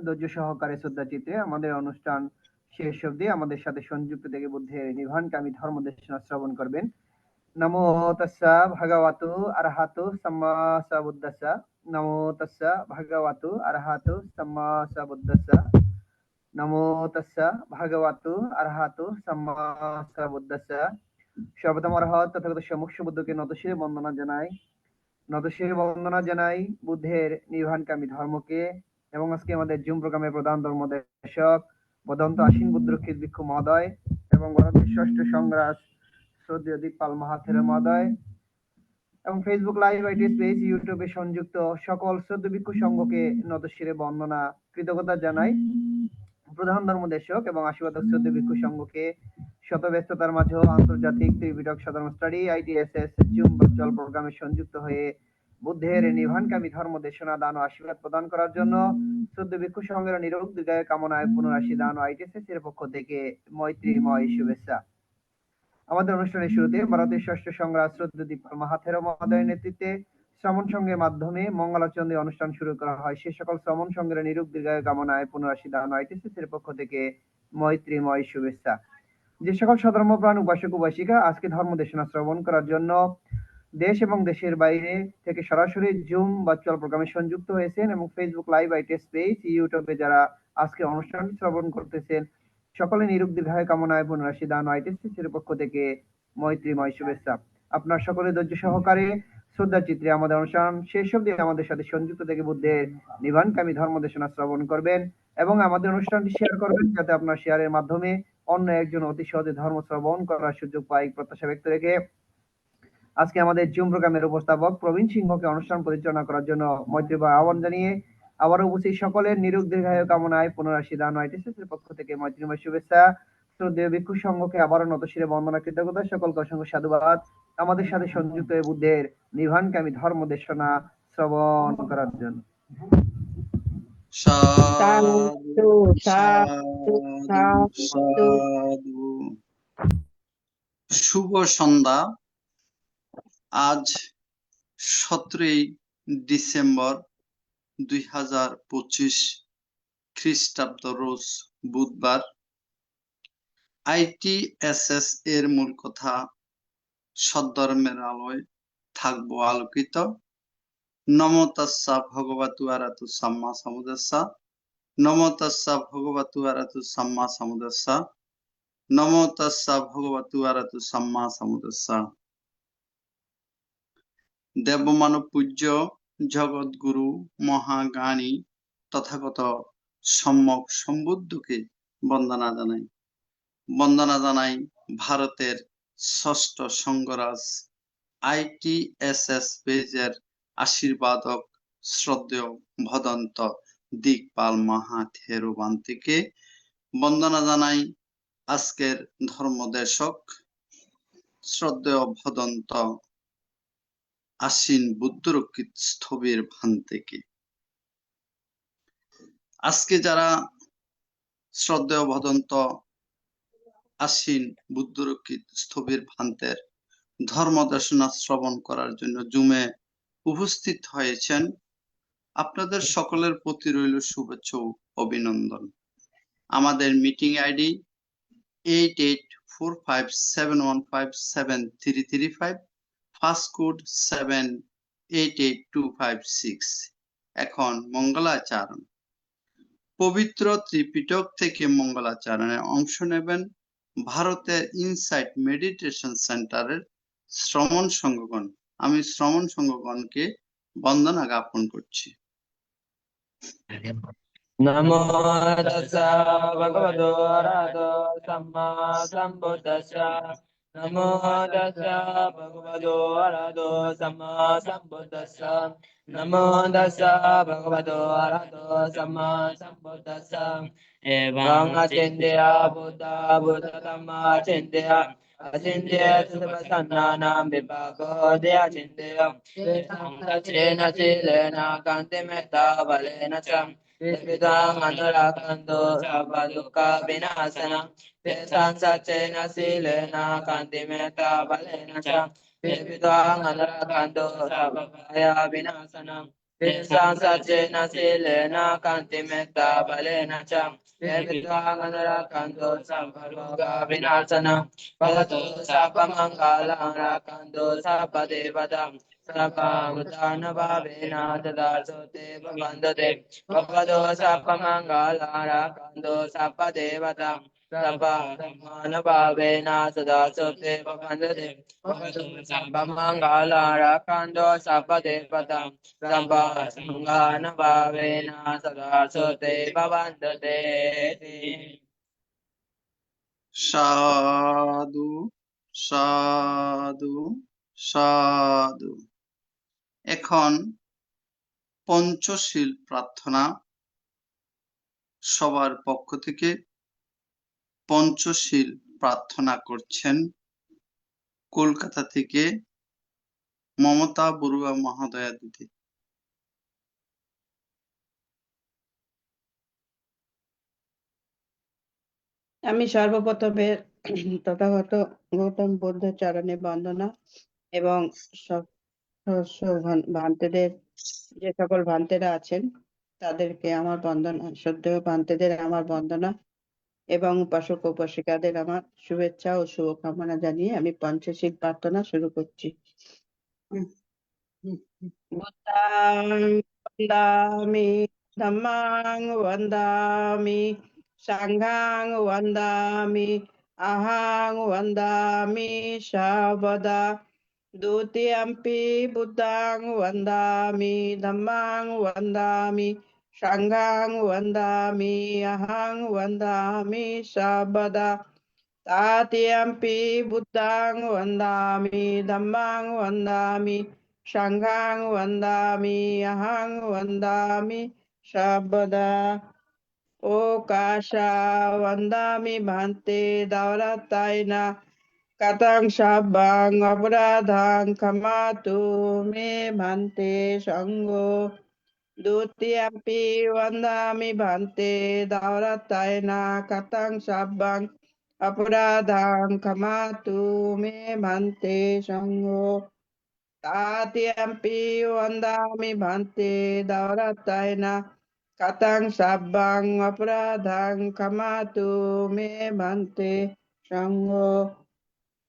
ধৈর্য সহকারে শ্রদ্ধা চিত্রে আমাদের অনুষ্ঠান শেষ অবধি আমাদের সাথে সংযুক্ত থেকে বুদ্ধের নির্বাণকামী ধর্ম দেশনা শ্রবণ করবেন। নমো তস্যা ভগবতু আরহাতু সাম্মা সাম্বুদ্দাস্যা। নমো তস্যা ভগবতু আরহাতু সাম্মা সাম্বুদ্দাস্যা। নমো তস্যা ভগবতু আরহাতু সাম্মা সাম্বুদ্দাস্যা। সর্বপ্রথম অরহৎ তথাগত সম্মুখ বুদ্ধকে নতশিরে বন্দনা জানাই বুদ্ধের নির্বাণকামী ধর্মকে। এবং আজকে আমাদের জুম প্রোগ্রামের প্রধান ধর্মদেশক বদন্ত আশ্বিন বুদ্ধরক্ষিত ভিক্ষু মহোদয় এবং ভারতের ষষ্ঠ সংগ্রাস শ্রদ্ধেয় দীপপাল মহাথের মহোদয় এবং ফেসবুক লাইভ আইটি পেজ ইউটিউবে সংযুক্ত সকল শ্রদ্ধ ভিক্ষু সংঘকে নতশিরে বন্দনা কৃতজ্ঞতা জানাই। প্রধান ধর্মদেশক এবং আশীর্বাদক শ্রদ্ধ ভিক্ষু সংঘকে শত ব্যস্ততার মাঝেও আন্তর্জাতিক ত্রিপিটক সাধারণ স্টাডি আইটিএসএস জুম ভার্চুয়াল প্রোগ্রামে সংযুক্ত হয়ে বুদ্ধের নির্বাণকামী ধর্ম দেশনা দান ও আশীর্বাদ প্রদান করার জন্য শ্রদ্ধ ভিক্ষু সংঘের নিরোগ দীর্ঘায়ু কামনায় পুনরাশি দান ও আইটিএসএস এর পক্ষ থেকে মৈত্রীময় শুভেচ্ছা। আমাদের অনুষ্ঠানের শুরুতে ভারতের ষষ্ঠ সংগ্রাস শ্রদ্ধেয় দীপপাল মহাথের মহোদয়ের নেতৃত্বে শ্রমণ সংঘের মাধ্যমে মঙ্গলাচরণে অনুষ্ঠান শুরু করা হয়। সে সকল শ্রমণ সংঘের নিরোগ দীর্ঘায়ু কামনায় পুনরাশি দান ও আইটিএসএস এর পক্ষ থেকে মৈত্রীময় শুভেচ্ছা। যে সকল সধর্মপ্রাণ উপাসক উপাসিকা আজকে ধর্ম দেশনা শ্রবণ করার জন্য দেশ এবং দেশের বাইরে থেকে সরাসরি জুম ভার্চুয়াল প্রোগ্রামে সংযুক্ত হয়েছেন এবং ফেসবুক লাইভ আইটিএস পেজ ইউটিউবে যারা আজকে অনুষ্ঠানটি শ্রবণ করতেছেন সকলে নিরোগ দীর্ঘায়ু কামনায় পুনরাশি দান ও আইটিএস এর পক্ষ থেকে মৈত্রীময় শুভেচ্ছা। আপনার সকলে ধৈর্য সহকারে শ্রদ্ধা চিত্রে আমাদের অনুষ্ঠান শেষ অবধি আমাদের সাথে সংযুক্ত থেকে বুদ্ধের নির্বাণকামী ধর্ম দেশনা শ্রবণ করবেন এবং আমাদের অনুষ্ঠানটি শেয়ার করবেন যাতে আপনার শেয়ারের মাধ্যমে অন্য একজন অতি সহজে ধর্ম শ্রবণ করার সুযোগ পায় প্রত্যাশা ব্যক্ত রেখে আজকে আমাদের জুম প্রোগ্রামের উপস্থাপক প্রবীণ সিংহকে অনুষ্ঠান পরিচালনা করার জন্য মৈত্রীময় আহ্বান জানিয়ে আবারও উপস্থিত সকলের নিরোগ দীর্ঘায়ু কামনায় পুনরাশি দান ও আইটিএসএস এর পক্ষ থেকে মৈত্রীময় শুভেচ্ছা। শ্রদ্ধেয় ভিক্ষু সংঘকে আবারও নতশিরে বন্দনা কৃতজ্ঞতা, সকলকে অসংখ্য সাধুবাদ আমাদের সাথে সংযুক্ত হয়ে বুদ্ধের নির্বাণকামী ধর্ম দেশনা শ্রবণ করার জন্য। সাধু সাধু সাধু। শুভ সন্ধ্যা। আজ 17 ডিসেম্বর 2025 খ্রিস্টাব্দ, রোজ বুধবার। আইটিএসএস এর মূল কথা সদ্ধর্মের আলোয় থাকবো আলোকিত। নমো তস্যা ভগবতু আরহাতু সাম্মা সাম্বুদ্দাস্যা। নমো তস্যা ভগবতু আরহাতু সাম্মা সাম্বুদ্দাস্যা। নমো তস্যা ভগবতু আরহাতু সাম্মা সাম্বুদ্দাস্যা। দেবমানব পূজ্য জগৎগুরু মহাজ্ঞানী তথাগত সম্যক সম্বুদ্ধকে বন্দনা জানাই ভারতের ষষ্ঠ সংঘরাজ আইটিএসএস পেজের আশীর্বাদক শ্রদ্ধেয় ভদন্ত দিকপাল মহাথেরোবান্তিকে বন্দনা জানাই আজকের ধর্মদেশক শ্রদ্ধেয় ভদন্ত আশ্বিন বুদ্ধরক্ষিত স্থবির ভান্তিকে। আজকে যারা শ্রদ্ধেয় ভদন্ত আশ্বিন বুদ্ধরক্ষিত স্থবির ভান্তের ধর্মদেশনা শ্রবণ করার জন্য জুমে উপস্থিত হয়েছেন, আপনাদের সকলের প্রতি রইল শুভেচ্ছা ও অভিনন্দন। আমাদের মিটিং আইডি 884571573335, ফার্স্ট কোড 788256। এখন মঙ্গলাচরণ, পবিত্র ত্রিপিটক থেকে মঙ্গলাচরণে অংশ নেবেন ভারতের ইনসাইট মেডিটেশন সেন্টারের শ্রমণ সংঘগণ। আমি শ্রমণ সংঘগণকে বন্দনা জ্ঞাপন করছি। নমো তস্যা ভগবতো আরহাতো সাম্মা সাম্বুদ্দাস্যা। নমো তস্যা ভগবতো আরহাতো সাম্মা সাম্বুদ্দাস্যা। নমো তস্যা ভগবতো আরহাতো সাম্মা সাম্বুদ্দাস্যা। এবং আচিন্ত্যা বুদ্ধা বুদ্ধতমা চিন্ত্যা। अचिन्त्य सुप्रसन्नानां विभागो दयाचिन्त्य। सच्चेन शीलेन कान्तिमेत्ता बलेन च विद्वां अनुरागन्तो सर्वदुःखविनाशनं। तेषां सच्चेन शीलेन कान्तिमेत्ता बलेन च विद्वां अनुरागन्तो सर्वभयविनाशनं। Tisang Sajena Silena Kanti Metta Balena Cham Devitwangana Rakanto Sampaloga Vinasana Bhavato Sapa Mangala Rakanto Sapa Devadam Sapa Mutana Bhavena Tadasote Bhavandate Bhavato Sapa Mangala Rakanto Sapa Devadam Sapa Samana Bhavena Tadasote Bhavandate Bhavato Sapa Mangala Rakanto Sapa Devadam Samba Sangana Bhavena Sada Sote Bhavandate. সাধু সাধু সাধু। এখন পঞ্চশীল প্রার্থনা। সবার পক্ষ থেকে পঞ্চশীল প্রার্থনা করছেন কলকাতা থেকে মমতা বড়ুয়া মহোদয়া দিদি। আমি সর্বপ্রথমে তথাগত গৌতম বুদ্ধ চরণে বন্দনা এবং ভান্তেদের যে সকল ভান্তেরা আছেন তাদেরকে আমার বন্দনা, শ্রদ্ধেয় ভান্তেদের আমার বন্দনা এবং উপাসক উপাসিকাদের আমার শুভেচ্ছা ও শুভকামনা জানিয়ে আমি পঞ্চশীল প্রার্থনা শুরু করছি। বুদ্ধাং বন্দামি ধম্মাং বন্দামি সাংঘাং বন্দামি আহাং বন্দামি সর্বদা দ্বিতীয়ম্পি বুদ্ধাং বন্দামি ধম্মাং বন্দামি সাংঘাং বন্দামি আহাং বন্দামি সর্বদা তাতিয়ম্পি বুদ্ধাং বন্দামি ধম্মাং বন্দামি সাংঘাং বন্দামি আহাং বন্দামি সর্বদা ওকাশা বন্দামি ভান্তে দাওরাতায়না কাতাং সাব্বাং অপরাধাং ক্ষমাতু মে ভান্তে সঙ্গ দ্বিতীয়ম্পি বন্দামি ভান্তে দাওরাতায়না কাতাং সাব্বাং অপরাধাং ক্ষমাতু মে ভান্তে সঙ্গ তাতিয়ম্পি বন্দামি ভান্তে দাওরাতায়না কাতাং সাব্বাং অপরাধাং ক্ষমাতু মে ভান্তে সঙ্গ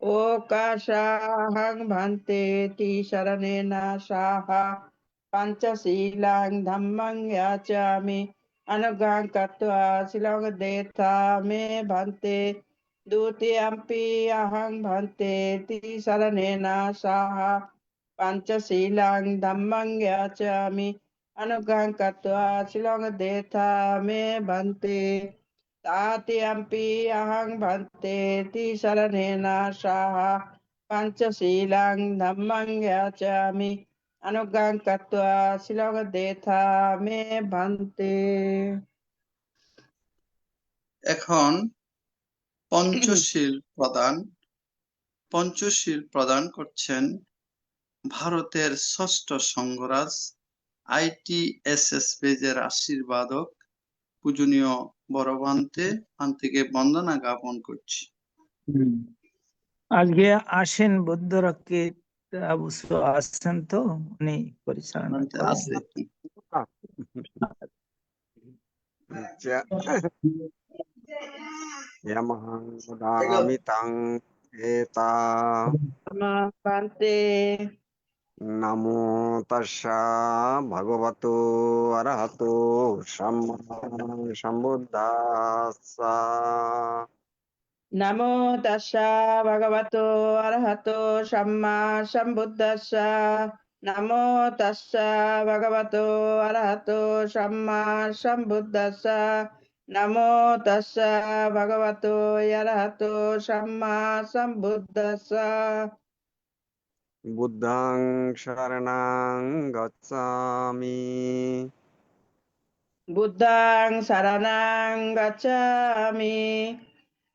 ওকাশাহং ভান্তে তিসরণেনা সাহা পঞ্চশীলাং ধম্মং যাচামি অনুজ্ঞাং কত্বা শিলং দেথা মে ভান্তে দ্বিতীয়ম্পি অহং ভান্তে তিসরণেনা সাহা পঞ্চশীলাং ধম্মং যাচামি অনুজ্ঞাং কত্বা শিলং দেথা মে ভান্তে তাতিয়ম্পি অহং ভান্তে তিসরণেনা সাহা পঞ্চশীলাং ধম্মং যাচামি অনুজ্ঞাং কত্বা শিলং দেথা মে ভান্তে। এখন পঞ্চশীল প্রদান করছেন ভারতের ষষ্ঠ সংঘরাজ ITSS বেজের আশীর্বাদক পূজনীয় বড় ভান্তেকে বন্দনা জ্ঞাপন করছি। আজকে আসেন বুদ্ধরক্ষিত অবশ্য আসছেন তো উনি পরিচালনা করবেন। Yamahang Dami Tang Eta ভান্তে Namo Tassa Bhagavato Arahato Samma Sambuddhassa নমো তাস্সা ভগবতো অরহতো সাম্মা সম্বুদ্ধাস্সা নমো তাস্সা ভগবতো অরহতো সাম্মা সম্বুদ্ধাস্সা নমো তাস্সা ভগবতো অরহতো Samaa সম্বুদ্ধাস্সা Buddhang Sharanang Gacchami বুদ্ধাং শরণাং গচ্ছামি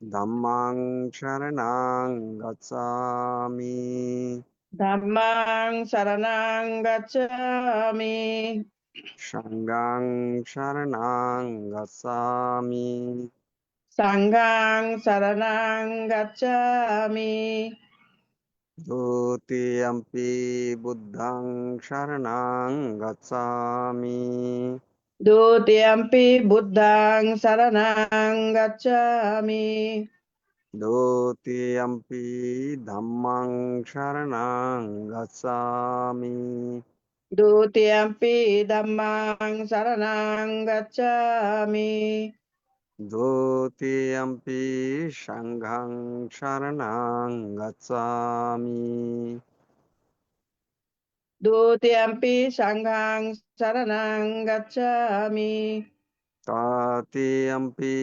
Dhammang Sharanang Gacchami ধাম্মাং শরণাং গচ্ছামি Shangang Sharanang Gacchami সাংঘাং শরণাং গচ্ছামি Dutiyampi buddhang saranang gacchami. Dutiyampi buddhang saranang gacchami. Dutiyampi dhammang saranang gacchami. Dutiyampi dhammang saranang gacchami. Dutiyampi sanghang saranang gacchami. Dutiyampi sanghang saranang gacchami. Tatiyampi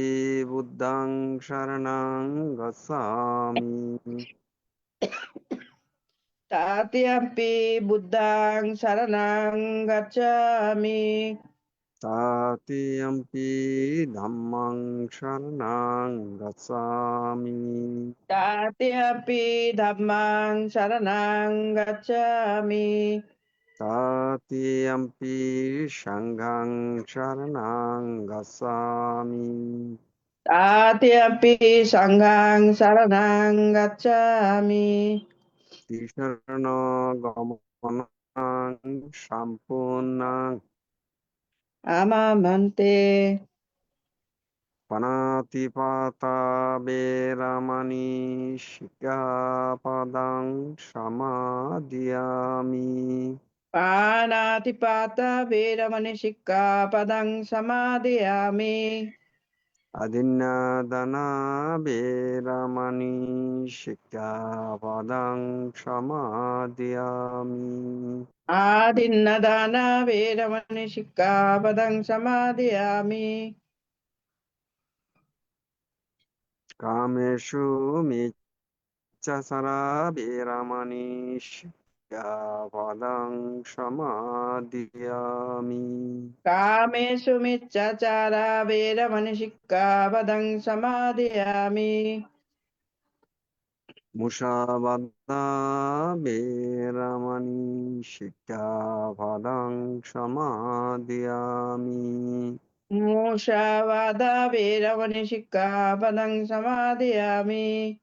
buddhang saranang gacchami. Tatiyampi buddhang saranang gacchami. Tatiyampi dhammang saranang gacchami. Tatiyampi dhammang saranang gacchami. Tatiyampi sanghang saranang gacchami. Tatiyampi sanghang saranang gacchami. Tisarana gamanang sampunang Amamante. panatipata veramani sikkhapadang samadhiyami. Panatipata veramani sikkhapadang samadhiyami. Adinadana veramani sikkhapadang samadhiyami. Adinadana veramani sikkhapadang samadhiyami. Kameshu miccasara veramani sikkhapadang samadhiyami. Kamesu miccachara veramani sikkhapadang samadhiyami. Musavada veramani sikkhapadang samadhiyami. Mushavada veramani sikkhapadang samadhiyami.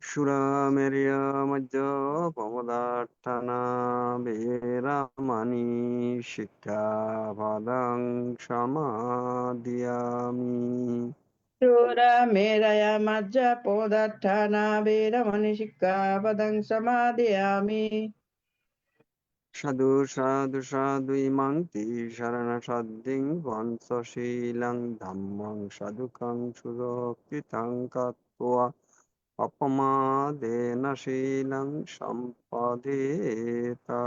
Suramerya majja pamadatthana veramani sikkhapadang samadhiyami. Sura meraya majja podathana veramani sikkhapadang samadhiyami. Sadhu sadhu sadhu imang ti sarana saddhing vansa silang dhammang sadhukang sudokitang katva apamadena silang sampadeta.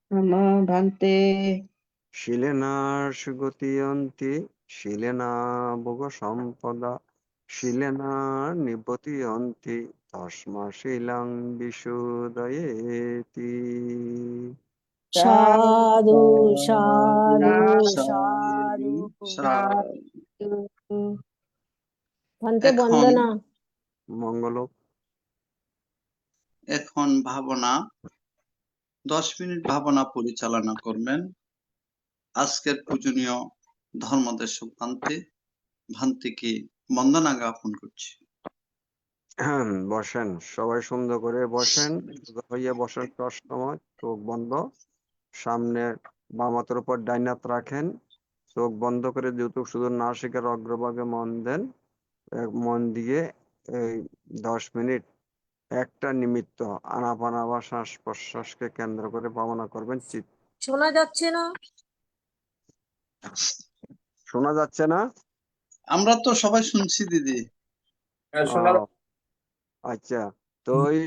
Namo bhante. Shilena sugatiyanti shilena bhoga sampada shilena nibbatiyanti tasma shilang visudayeti. সাধু সাধু সাধু সাধু সাধু। ভান্তে এখন বন্দনা। মঙ্গল এখন ভাবনা 10 minute ভাবনা পরিচালনা করবেন আজকের পূজনীয় ধর্মদেশক ভান্তিকে বন্দনা জ্ঞাপন করছি। বসেন, সবাই সুন্দর করে বসেন, সোজা হইয়া বসেন, সবসময় চোখ বন্ধ, সামনে বাম হাতের উপর ডাইন হাত রাখেন, চোখ বন্ধ করে যেহেতু শুধু নাসিকের অগ্রভাগে মন দেন, মন দিয়ে এই 10 মিনিট একটা নিমিত্ত আনাপানা বা শ্বাস প্রশ্বাসকে কেন্দ্র করে ভাবনা করবেন। শোনা যাচ্ছে না? শোনা যাচ্ছে না? আমরা তো সবাই শুনছি দিদি। আচ্ছা, তো ওই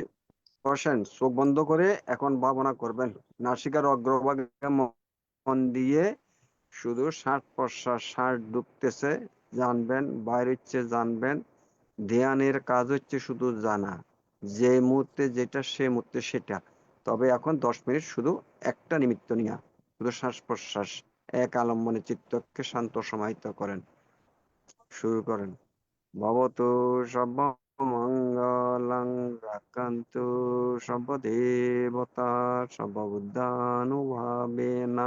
বসেন, চোখ বন্ধ করে এখন ভাবনা করবেন নাসিকার অগ্রভাগে মন দিয়ে শুধু শ্বাস প্রশ্বাস, শ্বাস ঢুকতেছে জানবেন, বাইর হচ্ছে জানবেন। ধ্যানের কাজ হচ্ছে শুধু জানা, যে মুহূর্তে যেটা সে মুহূর্তে সেটা। তবে এখন 10 মিনিট শুধু একটা নিমিত্ত নিয়ে শুধু শ্বাস প্রশ্বাস এক আলম্বনে চিত্তকে শান্ত সমাহিত করেন। শুরু করেন। ভবতু সর্বমঙ্গলং রাক্ষন্তু সর্বদেবতা সর্ববুদ্ধানুভাবেনা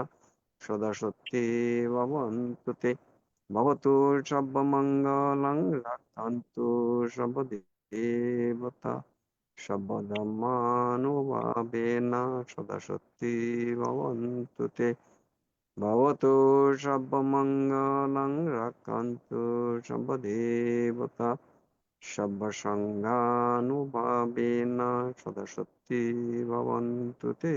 সদা সত্যি ভবন্তু তে। ভবতু সর্বমঙ্গলং রাক্ষন্তু সর্বদেবতা সর্বধর্মানুভাবেন সদা সত্যি ভবন্তু তে। ভবতু সর্বমঙ্গলং রাক্ষন্তু সর্বদেবতা সর্বসংঘানুভাবেন সদা সত্যি ভবন্তু তে।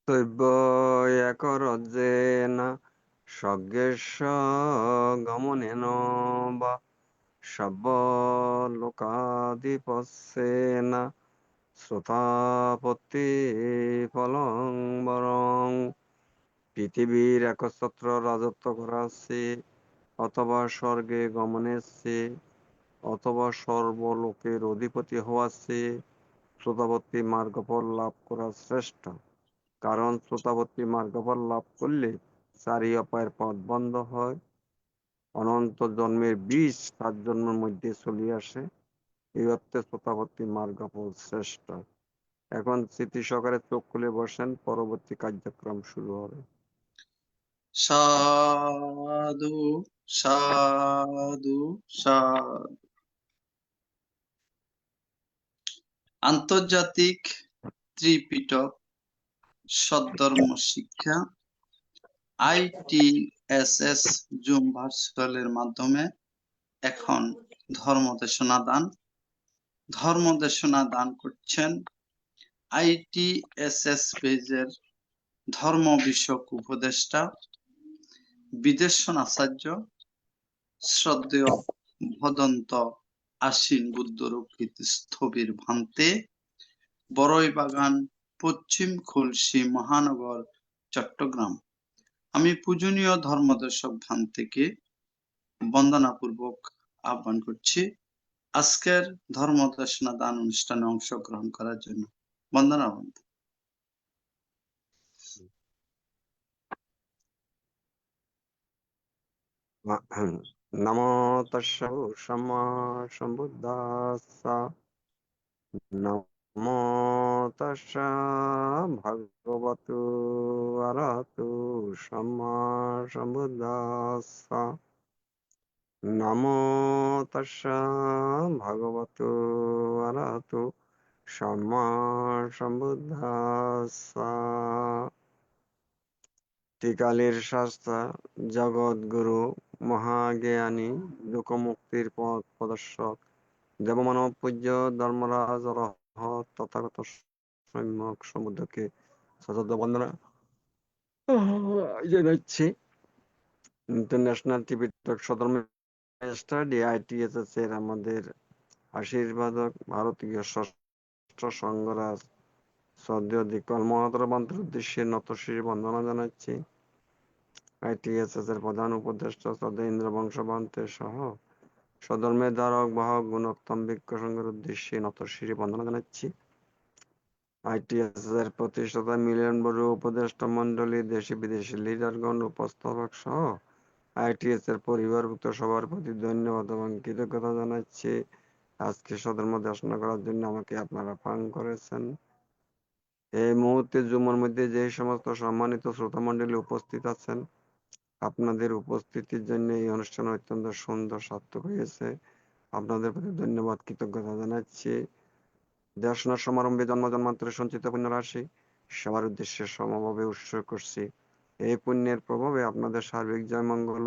তৈব একরজ্জেন সজ্ঞেস্য গমনেন বা সর্বলোকাধিপস্যেন শ্রোতাপত্তি ফলং বরং। পৃথিবীর একচ্ছত্র রাজত্ব করাচ্ছে, অথবা স্বর্গে গমনেছে, অথবা সর্বলোকের অধিপতি হওয়াছে শ্রোতাবর্তী মার্গফল লাভ করা শ্রেষ্ঠ। কারণ শ্রোতাবর্তী মার্গফল লাভ করলে চারি অপায়ের পথ বন্ধ হয়, অনন্ত জন্মের বিষ 7 জন্মের মধ্যে চলে আসে। এই অর্থে শ্রোতাবর্তী মার্গফল শ্রেষ্ঠ। এখন স্মৃতি সহকারে চোখ খুলে বসেন, পরবর্তী কার্যক্রম শুরু হবে। সাধু সাধু সাধু। আন্তর্জাতিক ত্রিপিটক সদ্ধর্ম শিক্ষা ITSS জুম ভার্চুয়ালের মাধ্যমে এখন ধর্মদেশনা দান করছেন ITSS পেজের ধর্ম বিষয়ক উপদেষ্টা বিদেশন আচার্য শ্রদ্ধেয় ভদন্ত আশ্বিন বুদ্ধরক্ষিত স্থবির ভান্তে, বড়ইবাগান, পশ্চিম খুলশী মহানগর, চট্টগ্রাম। আমি পূজনীয় ধর্মদর্শক ভান্তেকে বন্দনাপূর্বক আহ্বান করছি আজকের ধর্মদেশনা দান অনুষ্ঠানে অংশগ্রহণ করার জন্য। বন্দনা। নমো তস্য সম্মা সম্বুদ্ধাস্স। নমো তস্য ভগবতু অরহতু সম্মা সম্বুদ্ধাস্স। নমো তস্য ভগবতু অরহতু সম্মা সম্বুদ্ধাস্স। ত্রিকালের শাস্তা জগৎগুরু মহাজ্ঞানী লোকমুক্তির পথ প্রদর্শক দেবমানব পূজ্য ধর্মরাজ অরহত তথাগত সম্যক সমুদ্রকে সশ্রদ্ধ বন্দনা জানাচ্ছি। ইন্টারন্যাশনাল ত্রিপিটক সধর্ম স্টাডি ITSS এর আমাদের আশীর্বাদক ভারতীয় ষষ্ঠ সংঘরাজ শ্রদ্ধেয় দিকপাল মহাতর মন্ত্রের উদ্দেশ্যে নতশির বন্দনা জানাচ্ছি। ITSS এর প্রধান উপদেষ্টা শ্রদ্ধেয় ইন্দ্রবংশ ভান্তে সহ স্বধর্মের ধারক বাহক গুণোত্তম ভিক্ষ সংঘের উদ্দেশ্যে নতশির বন্দনা জানাচ্ছি। ITSS এর প্রতিষ্ঠাতা মিলিয়ন বড় উপদেষ্টা মন্ডলী, দেশি বিদেশি লিডারগণ, উপস্থাপক সহ ITSS এর পরিবারভুক্ত সবার প্রতি ধন্যবাদ এবং কৃতজ্ঞতা জানাচ্ছি। আজকে সধর্ম দেশনা করার জন্য আমাকে আপনারা আহ্বান করেছেন। এই মুহূর্তে জুমের মধ্যে যে সমস্ত সম্মানিত শ্রোতা মন্ডলী উপস্থিত আছেন, আপনাদের উপস্থিতির জন্য এই অনুষ্ঠান অত্যন্ত সুন্দর সার্থক হয়েছে। আপনাদের প্রতি ধন্যবাদ, কৃতজ্ঞতা জানাচ্ছি। দেশনার সমারম্ভে জন্ম জন্মান্তরে সঞ্চিত পুণ্য রাশি সবার উদ্দেশ্যে সমভাবে উৎসর্গ করছি। এই পুণ্যের প্রভাবে আপনাদের সার্বিক জয় মঙ্গল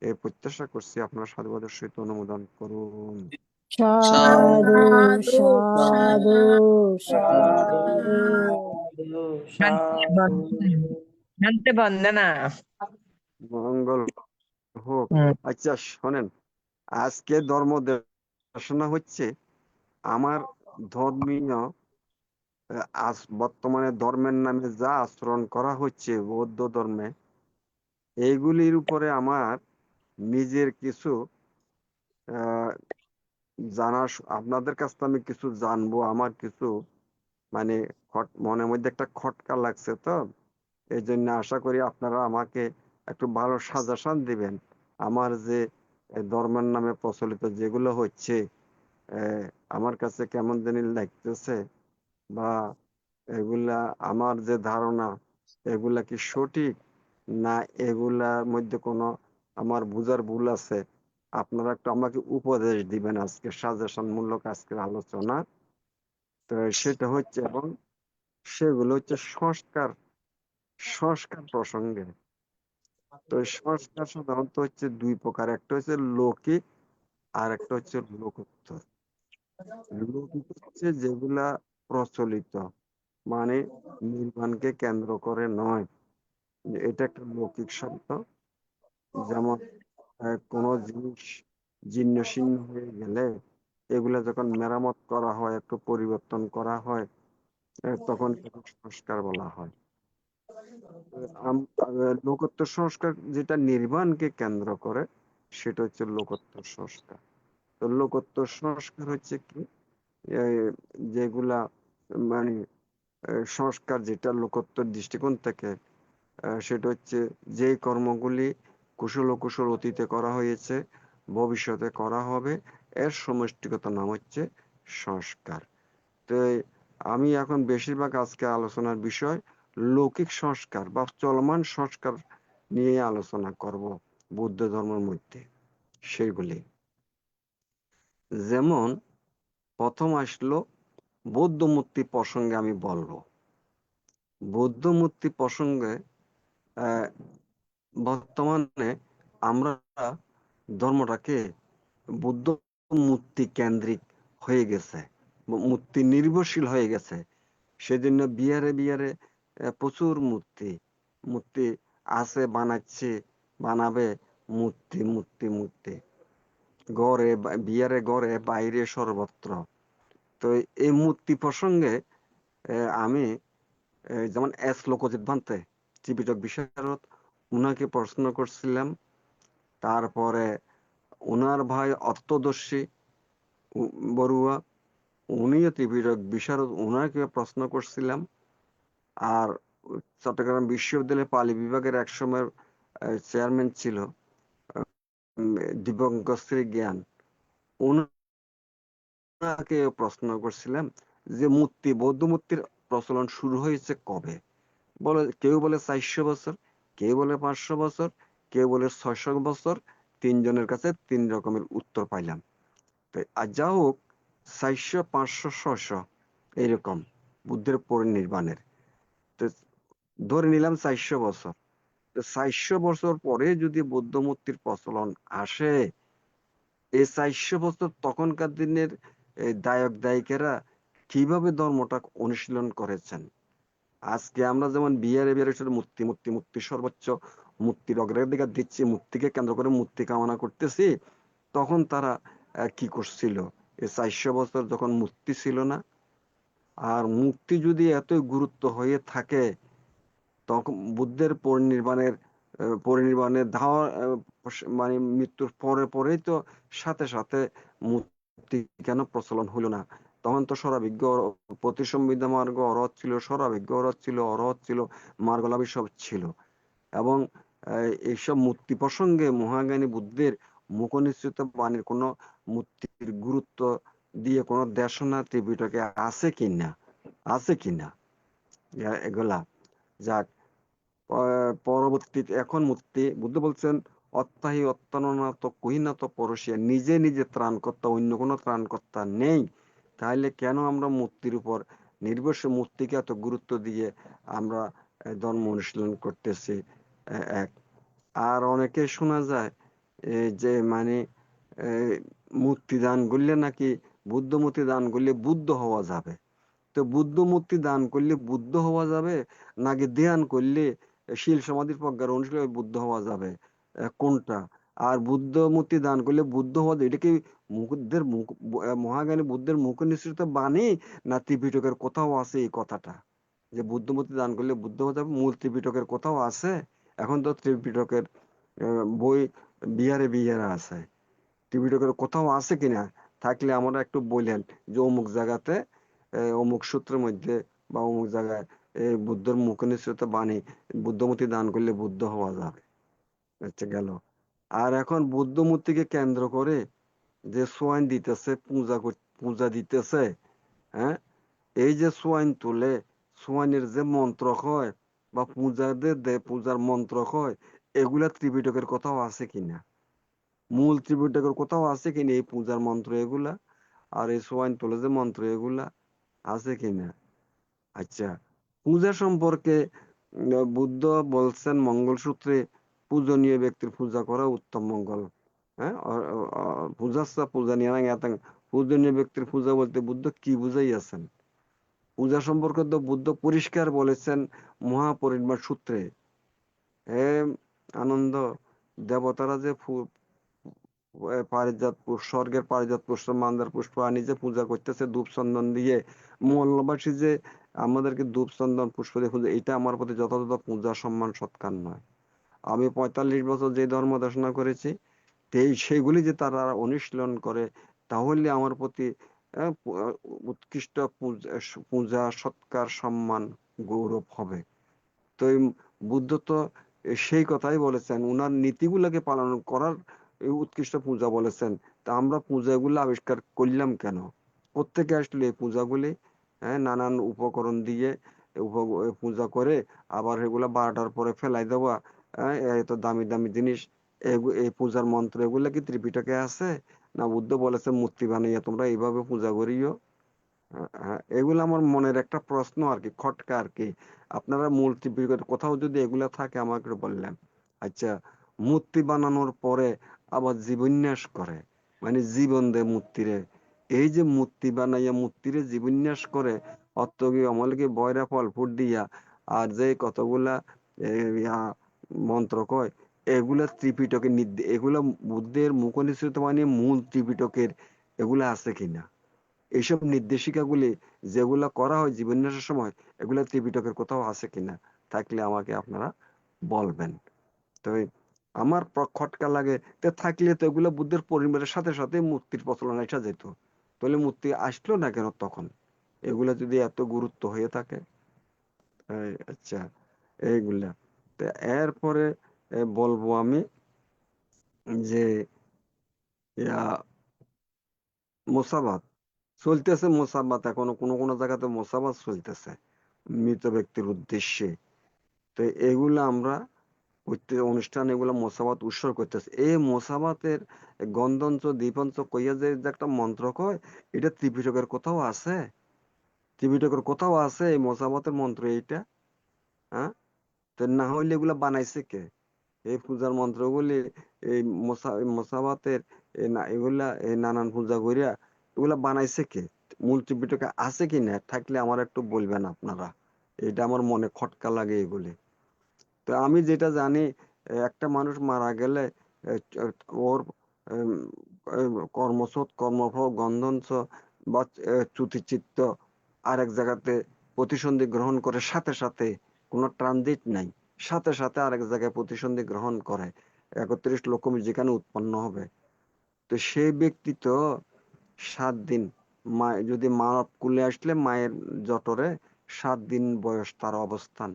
এই প্রত্যাশা করছি। আপনারা সাধুবাদের সহিত অনুমোদন করুন। সাধু সাধু সাধু। শান্তি বন্দনা। মঙ্গল হোক। আচ্ছা শোনেন, আজকে ধর্ম দেশনা হচ্ছে আমার ধর্মীয় বর্তমানে ধর্মের নামে যা আচরণ করা হচ্ছে বৌদ্ধ ধর্মে, এইগুলির উপরে আমার নিজের কিছু জানা, আপনাদের কাছ থেকে আমি কিছু জানবো। আমার কিছু মানে মনের মধ্যে একটা খটকা লাগছে, তো এই জন্য আশা করি আপনারা আমাকে একটু ভালো সাজেশন দিবেন। আমার যে ধর্মের নামে প্রচলিত যেগুলো হচ্ছে আমার কাছে কেমন জানি লাগতেছে, বা এগুলা আমার যে ধারণা এগুলা কি সঠিক, না এগুলার মধ্যে কোনো আমার বুঝার ভুল আছে। আপনারা একটু আমাকে উপদেশ দিবেন আজকে, সাজেশন মূলক আজকের আলোচনা। তো সেটা হচ্ছে, এবং সেগুলো হচ্ছে সংস্কার প্রসঙ্গে। তো সংস্কার সাধারণত হচ্ছে 2 প্রকার, একটা হচ্ছে লৌকিক আর একটা হচ্ছে লোকোত্তর। লৌকিক হচ্ছে যেগুলা প্রচলিত, মানে নির্মাণকে কেন্দ্র করে নয়। এটা একটা লৌকিক শব্দ। যেমন কোনো জিনিস জীর্ণ শীর্ণ হয়ে গেলে এগুলা যখন মেরামত করা হয়, একটু পরিবর্তন করা হয়, তখন এটাকে সংস্কার বলা হয়। লোকোত্তর সংস্কার যেটা নির্মাণকে কেন্দ্র করে সেটা হচ্ছে লোকোত্তর সংস্কার। তো লোকোত্তর সংস্কার হচ্ছে কি, এই যেগুলা মানে সংস্কার যেটা লোকোত্তর দৃষ্টিকোণ থেকে, সেটা হচ্ছে যে কর্মগুলি কুশল অকুশল অতীতে করা হয়েছে, ভবিষ্যতে করা হবে, এর সমষ্টিগত নাম হচ্ছে সংস্কার। তো আমি এখন বেশিরভাগ আজকে আলোচনার বিষয় লৌকিক সংস্কার বা চলমান সংস্কার নিয়ে আলোচনা করব বৌদ্ধ ধর্মের মধ্যে। সেগুলি যেমন প্রথম আসলো বৌদ্ধ মূর্তি প্রসঙ্গে আমি বলবো। বৌদ্ধ মূর্তি প্রসঙ্গে আহ, বর্তমানে আমরা ধর্মটাকে বুদ্ধ মূর্তি কেন্দ্রিক হয়ে গেছে, মূর্তি নির্ভরশীল হয়ে গেছে। সেজন্য বিহারে বিহারে প্রচুর মূর্তি মূর্তি আছে, বানাচ্ছে, বানাবে, মূর্তি মূর্তি মূর্তি, গড়ে বিহারে গড়ে বাইরে সর্বত্র। তো এই মূর্তি প্রসঙ্গে আমি যেমন এস লোকজিৎ ভান্তে, ত্রিপিটক বিশারদ, উনাকে প্রশ্ন করছিলাম। তারপরে ওনার ভাই অর্থদর্শী বড়ুয়া, উনিও ত্রিপিটক বিশারদ, ওনাকে প্রশ্ন করছিলাম। আর চট্টগ্রাম বিশ্ববিদ্যালয়ে পালি বিভাগের একসময় চেয়ারম্যান ছিল দিবঙ্কর জ্ঞান, ওনাকে প্রশ্ন করছিলাম যে মূর্তি, বৌদ্ধ মূর্তির প্রচলন শুরু হয়েছে কবে। বলে কেউ বলে 400 বছর, কেউ বলে 500 বছর, কেউ বলে 600 বছর। তিনজনের কাছে তিন রকমের উত্তর পাইলাম। তো আর যা হোক, 400, 500, 600 এইরকম বুদ্ধের পরিনির্বাণের। তো ধরে নিলাম 400 বছর। তো 400 বছর পরে যদি বৌদ্ধ মূর্তির প্রচলন আসে, এই 400 বছর তখনকার দিনের দায়ক দায়িকেরা কিভাবে ধর্মটা অনুশীলন করেছেন। আজকে আমরা যেমন বিহারে বিহারে শুধু মূর্তি মূর্তি মূর্তি, সর্বোচ্চ মূর্তির অগ্রাধিকার দিচ্ছি, মূর্তিকে কেন্দ্র করে মূর্তি কামনা করতেছি, তখন তারা কি করছিল? এই 400 বছর যখন মূর্তি ছিল না, আর মূর্তি যদি এতই গুরুত্ব হয়ে থাকে, তখন বুদ্ধের পরিনির্বাণের ধাওয়া, মানে মৃত্যুর পরে পরেই তো সাথে সাথে মূর্তি কেন প্রচলন হলো না? তখন তো সরাবিজ্ঞ প্রতিসম্বিধা মার্গ অরহৎ ছিল, সরাবিজ্ঞ অরহৎ ছিল, অরহৎ ছিল, মার্গলাভী সব ছিল। এবং এইসব মূর্তি প্রসঙ্গে মহাজ্ঞানী বুদ্ধের মুখনিসৃত বাণীর কোনো মূর্তির গুরুত্ব দিয়ে কোনো দেশনা ত্রিপিটকে আছে কিনা, আছে কিনা এগুলা। যাক, পরবর্তীতে এখন মূর্তি বুদ্ধ বলছেন অত্যাহি অত্যাননাত কহিনাত পরশিয়া, নিজে নিজে ত্রাণকর্তা, অন্য কোনো ত্রাণকর্তা নেই। তাহলে কেন আমরা মূর্তির উপর নির্ভরশীল, মূর্তিকে এত গুরুত্ব দিয়ে আমরা ধর্ম অনুশীলন করতেছি? এক। আর অনেকে শোনা যায় যে মানে মূর্তি দান করলে নাকি, বুদ্ধ মূর্তি দান করলে বুদ্ধ হওয়া যাবে। তো বুদ্ধ মূর্তি দান করলে বুদ্ধ হওয়া যাবে, নাকি ধ্যান করলে শীল সমাধির প্রজ্ঞার অনুশীলনে বুদ্ধ হওয়া যাবে? কোনটা? আর বুদ্ধ মূর্তি দান করলে বুদ্ধ হওয়া যায়, এটা কি বুদ্ধের মহাজ্ঞানী বুদ্ধের মুখ নিঃসৃত বাণী, না ত্রিপিটকের কোথাও আছে এই কথাটা যে বুদ্ধ মূর্তি দান করলে বুদ্ধ হওয়া যাবে? মূল ত্রিপিটকের কোথাও আছে? এখন তো ত্রিপিটকের বই বিহারে বিহারে আছে। ত্রিপিটকের কোথাও আছে কিনা? থাকলে আমরা একটু বললেন যে অমুক জায়গাতে অমুক সূত্রের মধ্যে বা অমুক জায়গায় বুদ্ধর মুখ নিঃসৃত বাণী, বুদ্ধমূর্তি দান করলে বুদ্ধ হওয়া যাবে। আচ্ছা, গেল। আর এখন বুদ্ধ মূর্তিকে কেন্দ্র করে যে সোয়াইন দিতেছে, পূজা দিতেছে, হ্যাঁ, এই যে সোয়াইন তুলে, সোয়াইনের যে মন্ত্র হয় বা পূজার মন্ত্র হয়, এগুলা ত্রিপিটকের কোথাও আছে কিনা? মূল ত্রিপিটকের কোথাও আছে কিনা এই পূজার মন্ত্র এগুলা? আর এই সোয়াইন তোলে যে মন্ত্র এগুলা আছে কিনা? আচ্ছা, পূজা সম্পর্কে বুদ্ধ বলছেন মঙ্গলসূত্রে পূজনীয় ব্যক্তির পূজা করা উত্তম মঙ্গল। হ্যাঁ, পূজা নিয়ে পূজনীয় ব্যক্তির পূজা বলতে বুদ্ধ কি বুঝাইয়াছেন? পূজা সম্পর্কে তো বুদ্ধ পরিষ্কার বলেছেন মহাপরিনির্বাণ সূত্রে। হে আনন্দ, দেবতারা যে পারিজাত পুষ্প, স্বর্গের পারিজাত পুষ্প, মান্দার পুষ্প আনি যে পূজা করতেছে ধূপ চন্দন দিয়ে, মহল্লাবাসী যে আমাদেরকে ধূপ চন্দন পুষ্প দিয়ে পূজা, এটা আমার প্রতি যথাযথ পূজা সম্মান সৎকার নয়। আমি ৪৫ বছর যে ধর্ম দেশনা করেছি, সেইগুলি যে তারা অনুশীলন করে, তাহলে আমার প্রতি উৎকৃষ্ট পূজা সৎকার সম্মান গৌরব হবে। তো এই বুদ্ধ তো সেই কথাই বলেছেন, উনার নীতিগুলোকে পালন করার উৎকৃষ্ট পূজা বলেছেন। তা আমরা পূজাগুলো আবিষ্কার করলাম কেন? প্রত্যেকে আসলে এই পূজাগুলি, হ্যাঁ, নানান উপকরণ দিয়ে পূজা করে আবার এগুলা 12টার পরে ফেলাই দেওয়া, এত দামি দামি জিনিস, এই পূজার মন্ত্র এগুলা কি ত্রিপিটকে আছে? না বুদ্ধ বলেছে মূর্তি বানাইয়া তোমরা এইভাবে পূজা করিও? হ্যাঁ, এগুলো আমার মনের একটা প্রশ্ন আর কি, খটকা আর কি। আপনারা মূর্তি কোথাও যদি এগুলা থাকে আমাকে বললেন। আচ্ছা, মূর্তি বানানোর পরে আবার জীবন্যাস করে, মানে জীবন দেয় মূর্তিরে। এই যে মূর্তি বানাইয়া মূর্তিরে জীবন্যাস করে, অত কি অমলকে বয়রা ফল ফুট দিয়া আর যে কতগুলা মন্ত্র কয়, এগুলা ত্রিপিটকের এগুলা বুদ্ধের মুখনিসৃত মানে মূল ত্রিপিটকের এগুলা আছে কিনা? এইসব নির্দেশিকাগুলি যেগুলা করা হয় জীবন্যাসের সময়, এগুলা ত্রিপিটকের কোথাও আছে কিনা? থাকলে আমাকে আপনারা বলবেন। তো আমার খটকা লাগে, তো থাকলে তো এগুলো বুদ্ধের পরিবারের সাথে সাথে মূর্তির প্রচলন আসা যেত, তাহলে মূর্তি আসলো না কেন তখন? এগুলা যদি এত গুরুত্ব হয়ে থাকে। আচ্ছা, এইগুলা তো এরপরে বলবো আমি যে মোসাবাত চলতেছে। মোসাবাত এখনো কোনো কোনো জায়গাতে মোসাবাত চলতেছে মৃত ব্যক্তির উদ্দেশ্যে। তো এগুলা আমরা প্রত্যেক অনুষ্ঠানে এগুলা মোসাবাত উৎসর্গ করতেছে। এই মোসাবাতের গন্ধঞ্চ দীপঞ্চ কইয়া যে যে একটা মন্ত্র কয়, এটা ত্রিপিটকের কোথাও আছে? ত্রিপিটকের কোথাও আছে এই মোসাবাতের মন্ত্র এইটা? হ্যাঁ, তো না হইলে এগুলা বানাইছে কে? এই পূজার মন্ত্রগুলি, এই মোসাবাতের এগুলা এই নানান পূজা করিয়া এগুলা বানাইছে কে? মূল ত্রিপিটকে আছে কি না? থাকলে আমার একটু বলবেন আপনারা। এটা আমার মনে খটকা লাগে এগুলি। তো আমি যেটা জানি, একটা মানুষ মারা গেলে ওর কর্মসৎ কর্মফল গন্ধনস বা চ্যুতিচিত্ত আরেক জায়গাতে প্রতিসন্ধি গ্রহণ করে, সাথে সাথে কোনো ট্রানজিট নাই, সাথে সাথে আরেক জায়গায় প্রতিসন্ধি গ্রহণ করে 31 লক্ষ যেখানে উৎপন্ন হবে। তো সেই ব্যক্তি তো 7 দিন, মা যদি মা কুলে আসলে মায়ের জঠরে 7 দিন বয়স তার অবস্থান।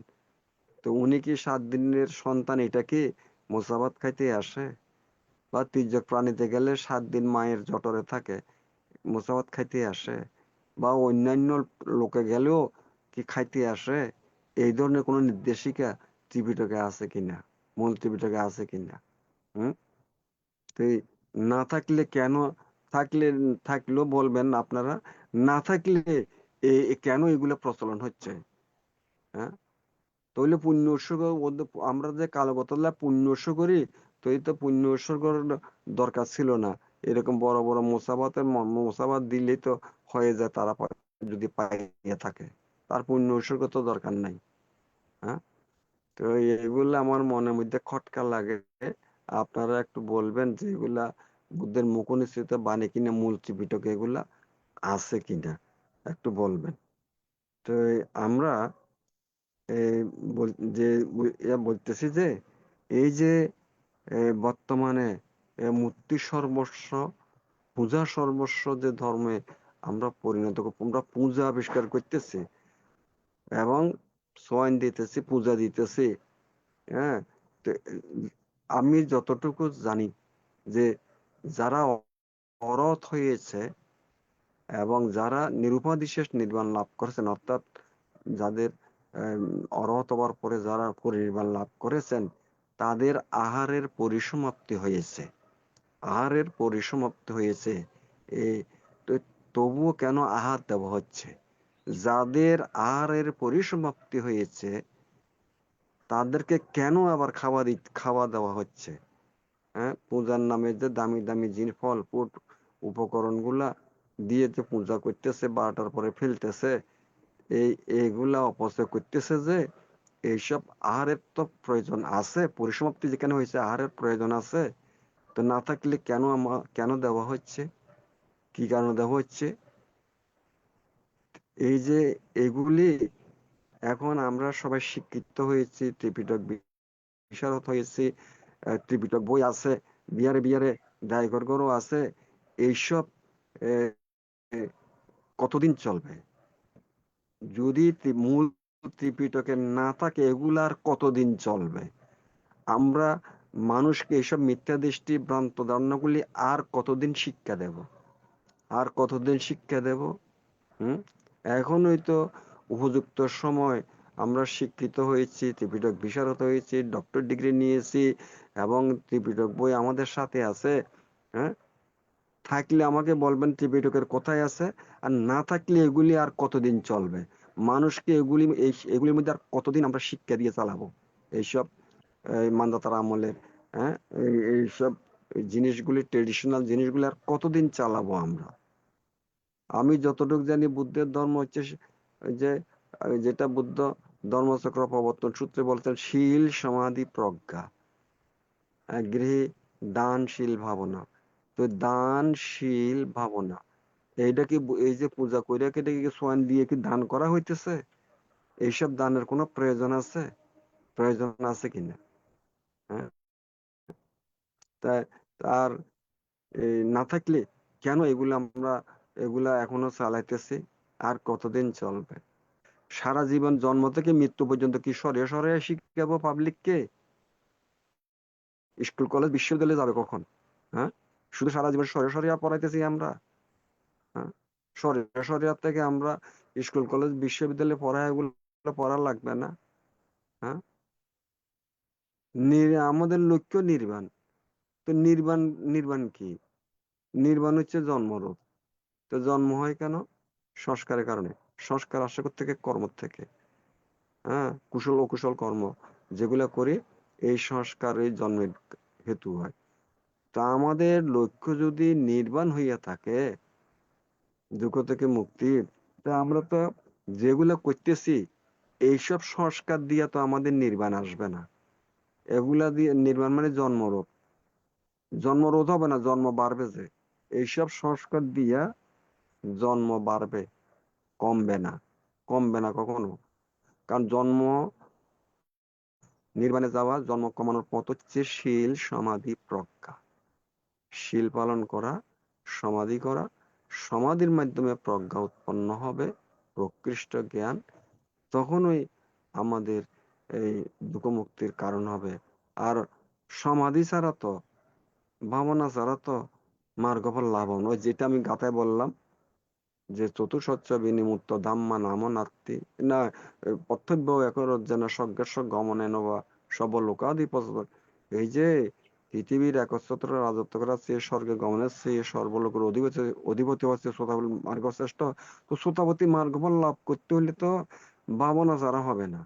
তো উনি কি 7 দিনের সন্তান, এটা কি মোসাবাত খাইতে আসে? বা তির্যক প্রাণীতে গেলে 7 দিন মায়ের জঠরে থাকে, মোসাবাত খাইতে আসে? বা অন্যান্য লোকে গেলেও কি খাইতে আসে? এই ধরনের কোনো নির্দেশিকা ত্রিপিটকে আছে কিনা, মূল ত্রিপিটকে আছে কিনা? হুম। তো না থাকলে কেন, থাকলে থাকলেও বলবেন আপনারা, না থাকলে কেন এগুলো প্রচলন হচ্ছে? হ্যাঁ, তাহলে পুণ্য উৎসর্গ আমরা যে কালগতলা পুণ্য উৎসর্গ করি, তো এই তো পুণ্য উৎসর্গর দরকার ছিল না। এরকম বড় বড় মোসাবাত দিলেই তো হয়ে যায়, তারা যদি পাইয়ে থাকে, তার পুণ্য উৎসর্গ তো দরকার নাই। হ্যাঁ, তো এগুলো আমার মনের মধ্যে খটকা লাগে। আপনারা একটু বলবেন যে এগুলা বুদ্ধের মুখনিসৃত বাণী কিনা, মূল ত্রিপিটকে এগুলা আছে কিনা, একটু বলবেন। তো আমরা এই বলতেছি যে এই যে বর্তমানে মূর্তি সর্বস্ব, পূজা সর্বস্ব যে ধর্মে আমরা আমরা পূজা আবিষ্কার করতেছি এবং সয়েন দিতেছি, পূজা দিতেছি। হ্যাঁ, তো আমি যতটুকু জানি যে যারা অরহত হয়েছে এবং যারা নিরুপাধিশেষ নির্বাণ লাভ করেছেন, অর্থাৎ যাদের অরহত হওয়ার পরে যারা পরিনির্বাণ লাভ করেছেন, তাদের আহারের পরিসমাপ্তি হয়েছে। আহারের পরিসমাপ্তি হয়েছে। এ তবুও কেন আহার দেওয়া হচ্ছে? যাদের আহারের পরিসমাপ্তি হয়েছে তাদেরকে কেন আবার খাওয়া দেওয়া হচ্ছে? হ্যাঁ, পূজার নামে যে দামি দামি জিনিস, ফল ফুট উপকরণ গুলা দিয়ে যে পূজা করতেছে, 12টার পরে ফেলতেছে, এই এগুলা অপচয় করতেছে যে এইসব আহারের তো প্রয়োজন আছে, পরিসমাপ্তি যেখানে হয়েছে আহারের প্রয়োজন আছে, তো না থাকলে কেন দেওয়া হচ্ছে, কি কারণে দেওয়া হচ্ছে? এই যে এগুলি এখন আমরা সবাই শিক্ষিত হয়েছি, ত্রিপিটক বিশারদ হয়েছি, ত্রিপিটক বই আছে, বিয়ারে বিয়ারে ডায়গরগরও আছে। এইসব আহ, কতদিন চলবে? যদি মূল ত্রিপিটকে না থাকে এগুলার কতদিন চলবে? আমরা মানুষকে এইসব মিথ্যা দৃষ্টি ভ্রান্ত ধারণাগুলি আর কতদিন শিক্ষা দেব? আর কতদিন শিক্ষা দেব? হুম এখনই তো উপযুক্ত সময়, আমরা শিক্ষিত হয়েছি, ত্রিপিটক বিশারদ হয়েছি, ডক্টর ডিগ্রি নিয়েছি, এবং ত্রিপিটক বই আমাদের সাথে আছে। হ্যাঁ, থাকলে আমাকে বলবেন ত্রিপিটকের কোথায় আছে, আর না থাকলে এগুলি আর কতদিন চলবে? মানুষকে এগুলির মধ্যে আর কতদিন আমরা শিক্ষা দিয়ে চালাবো এইসব মান্দাতার আমলের? হ্যাঁ, এইসব জিনিসগুলি, ট্রেডিশনাল জিনিসগুলি আর কতদিন চালাবো আমরা? আমি যতটুকু জানি বুদ্ধের ধর্ম হচ্ছে যে যেটা বুদ্ধ ধর্মচক্র প্রবর্তন সূত্রে বলছেন, শীল সমাধি প্রজ্ঞা, গৃহে দানশীল ভাবনা। তো দানশীল ভাবনা এইটা কি, এই যে পূজা কইরা কেটে কি সোয়ান দিয়ে কি দান করা হইতেছে? এইসব দানের কোনো প্রয়োজন আছে? প্রয়োজন আছে কিনা? হ্যাঁ, তাই আর না থাকলে কেন এগুলা এখনো চালাইতেছি? আর কতদিন চলবে? সারা জীবন জন্ম থেকে মৃত্যু পর্যন্ত কি সরে সরে শিখাবো পাবলিককে? স্কুল কলেজ বিশ্ববিদ্যালয়ে যাবে কখন? হ্যাঁ, শুধু সারা জীবন সরে সরে পড়াইতেছি আমরা। হ্যাঁ, সরে সরে থেকে আমরা স্কুল কলেজ বিশ্ববিদ্যালয়ে এগুলো পড়া লাগবে না? হ্যাঁ, আমাদের লক্ষ্য নির্বাণ। তো নির্বাণ, নির্বাণ কি? নির্বাণ হচ্ছে জন্মরোধ। তো জন্ম হয় কেন? সংস্কারের কারণে। সংস্কার আসে থেকে কর্ম থেকে। হ্যাঁ, কুশল অকুশল কর্ম যেগুলো করি, এই সংস্কার এই জন্মের হেতু হয়। তা আমাদের লক্ষ্য যদি নির্বাণ হইয়া থাকে, দুঃখ থেকে মুক্তি, তা আমরা তো যেগুলো করতেছি এইসব সংস্কার দিয়া তো আমাদের নির্বাণ আসবে না। এগুলা দিয়ে নির্বাণ মানে জন্মরোধ। জন্মরোধ হবে না, জন্ম বাড়বে যে। এইসব সংস্কার দিয়া জন্ম বাড়বে, কমবে না। কমবে না কখনো। কারণ নির্বাণে যাওয়া, জন্ম কমানোর পথ হচ্ছে শীল সমাধি প্রজ্ঞা। শীল পালন করা, সমাধি করা, সমাধির মাধ্যমে প্রজ্ঞা উৎপন্ন হবে, প্রকৃষ্ট জ্ঞান। তখনই আমাদের এই দুঃখ মুক্তির কারণ হবে। আর সমাধি ছাড়া তো, ভাবনা ছাড়া তো মার্গফল লাভ হবে না। ওই যেটা আমি গাথায় বললাম যে চতুষ্পদ বিনিমুক্ত ধাম্মা নাম নাত্তি না, কর্তব্য একর যেন স্বজ্ঞস্ব গমনে নবা সব লোকাধিপত। এই যে পৃথিবীর একচ্ছত্র রাজত্ব করা, সে স্বর্গে গমনের, সে সর্বলোকের অধিপতি অধিপতি হচ্ছে শ্রোতাবলী মার্গ শ্রেষ্ঠ। তো শ্রোতাবতী মার্গফল লাভ করতে হলে তো ভাবনা ছাড়া হবে না।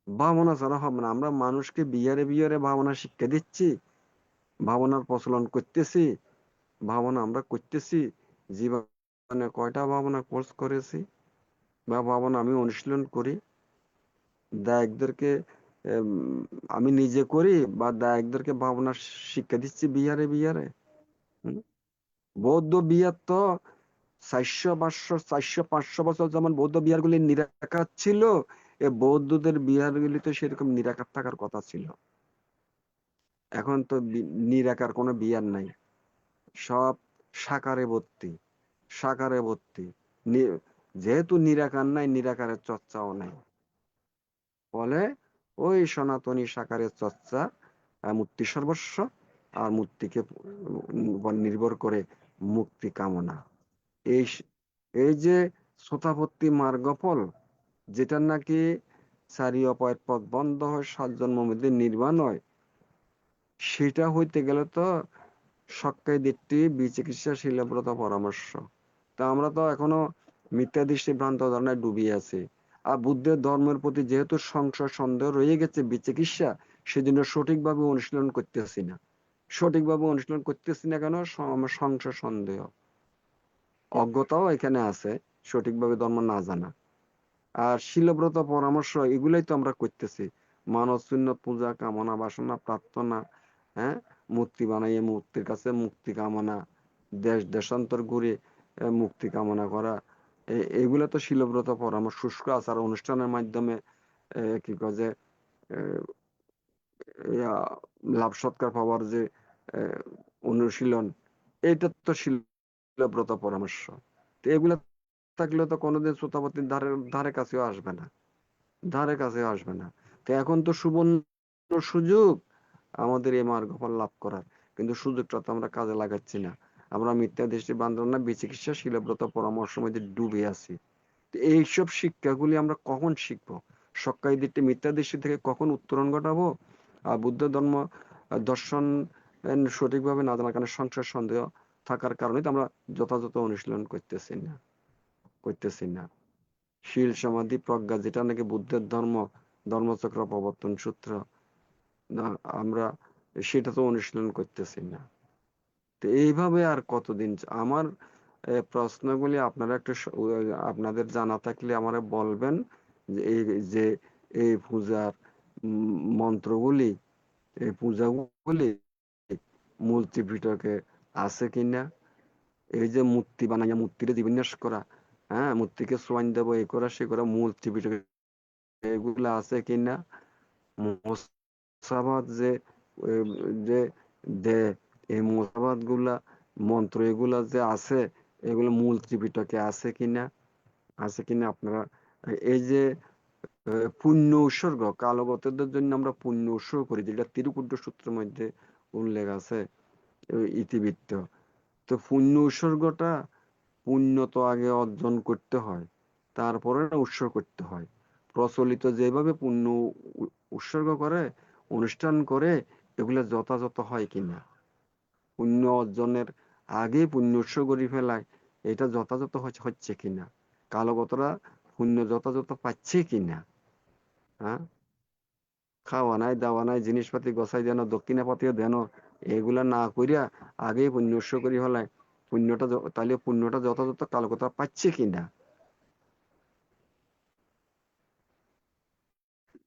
ভাবনা ছাড়া হবে না। আমরা মানুষকে বিয়ারে বিয়ারে ভাবনা শিক্ষা দিচ্ছি, ভাবনার প্রচলন করতেছি, ভাবনা আমরা করতেছি। জীবনে কয়টা ভাবনা কোর্স করেছি বা ভাবনা আমি অনুশীলন করি? দায়কদেরকে আমি নিজে করি, বা দায়কদেরকে ভাবনা শিক্ষা দিচ্ছি বিহারে বিহারে? হুম? বৌদ্ধ বিহার তো 400 500 400 500 বছর যেমন বৌদ্ধ বিহারগুলি নিরাকার ছিল, এ বৌদ্ধদের বিহারগুলি তো সেরকম নিরাকার থাকার কথা ছিল। এখন তো নিরাকার কোনো বিহার নাই, সব সাকারে ভর্তি, সাকারে ভর্তি। যেহেতু নিরাকার নাই, নিরাকারের চর্চাও নাই, ফলে ওই সনাতনী সাকারের চর্চা, মূর্তি সর্বস্ব, আর মূর্তিকে উপর নির্ভর করে মুক্তি কামনা। এই এই যে শ্রোতাপত্তি মার্গফল, যেটা নাকি চারি অপয়ের পথ বন্ধ হয়, 7 জন্ম মধ্যে নির্বাণ হয়, সেটা হইতে গেলে তো সক্কায় দৃষ্টি বিচিকিৎসা শিলব্রত পরামর্শ। তা আমরা তো এখনো মিথ্যা দৃষ্টি ভ্রান্ত ধারণায় ডুবিয়ে আছি। আর বুদ্ধের ধর্মের প্রতি যেহেতু সংশয় সন্দেহ রয়ে গেছে, বিচিকিৎসা, সেজন্য সঠিকভাবে অনুশীলন করতেছি না। সঠিকভাবে অনুশীলন করতেছি না কেন? আমার সংশয় সন্দেহ, অজ্ঞতাও এখানে আছে, সঠিকভাবে ধর্ম না জানা। আর শিলব্রত পরামর্শ এগুলাই তো আমরা করতেছি, মানব সুন্নত পূজা, কামনা বাসনা প্রার্থনা, হ্যাঁ, মূর্তি বানাইয়ে মূর্তির কাছে মুক্তি কামনা, দেশ দেশান্তর ঘুরে মুক্তি কামনা করা, এগুলো তো শিলব্রত পরামর্শ, শুষ্ক আচার অনুষ্ঠানের মাধ্যমে কি কয় যে লাভ সৎকার পাওয়ার যে অনুশীলন, এইটা তো শিলব্রত পরামর্শ। তো এগুলা থাকলে তো কোনোদিন শ্রোতাপতির ধারে ধারে কাছেও আসবে না, ধারে কাছেও আসবে না। তো এখন তো সুবর্ণ সুযোগ আমাদের এই মার্গফল লাভ করার, কিন্তু সুযোগটা তো আমরা কাজে লাগাচ্ছি না। আমরা মিথ্যা দৃষ্টি বান্ধবনা বিচিকিৎসা শিলব্রত পরামর্শের মধ্যে ডুবে আছি। তো এইসব শিক্ষাগুলি আমরা কখন শিখবো? সক্কায় দৃষ্টি মিথ্যা দৃষ্টি থেকে কখন উত্তরণ ঘটাবো? আর বুদ্ধ ধর্ম দর্শন সঠিকভাবে না জানার কারণে সংশয় সন্দেহ থাকার কারণে তো আমরা যথাযথ অনুশীলন করতেছি না। শীল সমাধি প্রজ্ঞা, যেটা নাকি বুদ্ধের ধর্মচক্র প্রবর্তন সূত্র, আমরা সেটা তো অনুশীলন করতেছি না। তো এইভাবে আর কতদিন? আমার প্রশ্নগুলি আপনারা একটু আপনাদের জানা থাকলে আমারে বলবেন, যে এই পূজার মন্ত্রগুলি, এই পূজাগুলি মূল ত্রিপিটকে আছে কিনা, এই যে মূর্তি বানাইয়া মূর্তিরে বিন্যাস করা, হ্যাঁ, মূর্তিকে সোয়াইন দেবো, এই করা সে করা, মূল ত্রিপিটকে এগুলা আছে কিনা, মোসাবাদ যে দে, এই মোসাবাদ গুলা মন্ত্র এগুলা যে আছে, এগুলো মূল ত্রিপিটকে আছে কিনা আপনারা, এই যে পুণ্য উৎসর্গ, কালগতদের জন্য আমরা পুণ্য উৎসর্গ করি, যেটা তিরুকুট্ট সূত্রের মধ্যে উল্লেখ আছে ইতিবৃত্ত। তো পুণ্য উৎসর্গটা, পুণ্য তো আগে অর্জন করতে হয়, তারপরে উৎসর্গ করতে হয়। প্রচলিত যেভাবে পুণ্য উৎসর্গ করে, অনুষ্ঠান করে, এগুলো যথাযথ হয় কিনা, পুণ্য অর্জনের আগে পুণ্য উৎসর্গ করে ফেলায়, এটা যথাযথ হচ্ছে কিনা, কালগতরা পুণ্য যথাযথ পাচ্ছে কিনা, হ্যাঁ, খাওয়া নাই দাওয়া নাই, জিনিসপাতি গোছাই দেন, দক্ষিণাপাতিও দেন, এগুলা না করিয়া আগেই পুণ্য উৎসর্গ করে ফেলায়, পুণ্যটা তাহলে পুণ্যটা যথাযথ কালগতরা পাচ্ছে কিনা,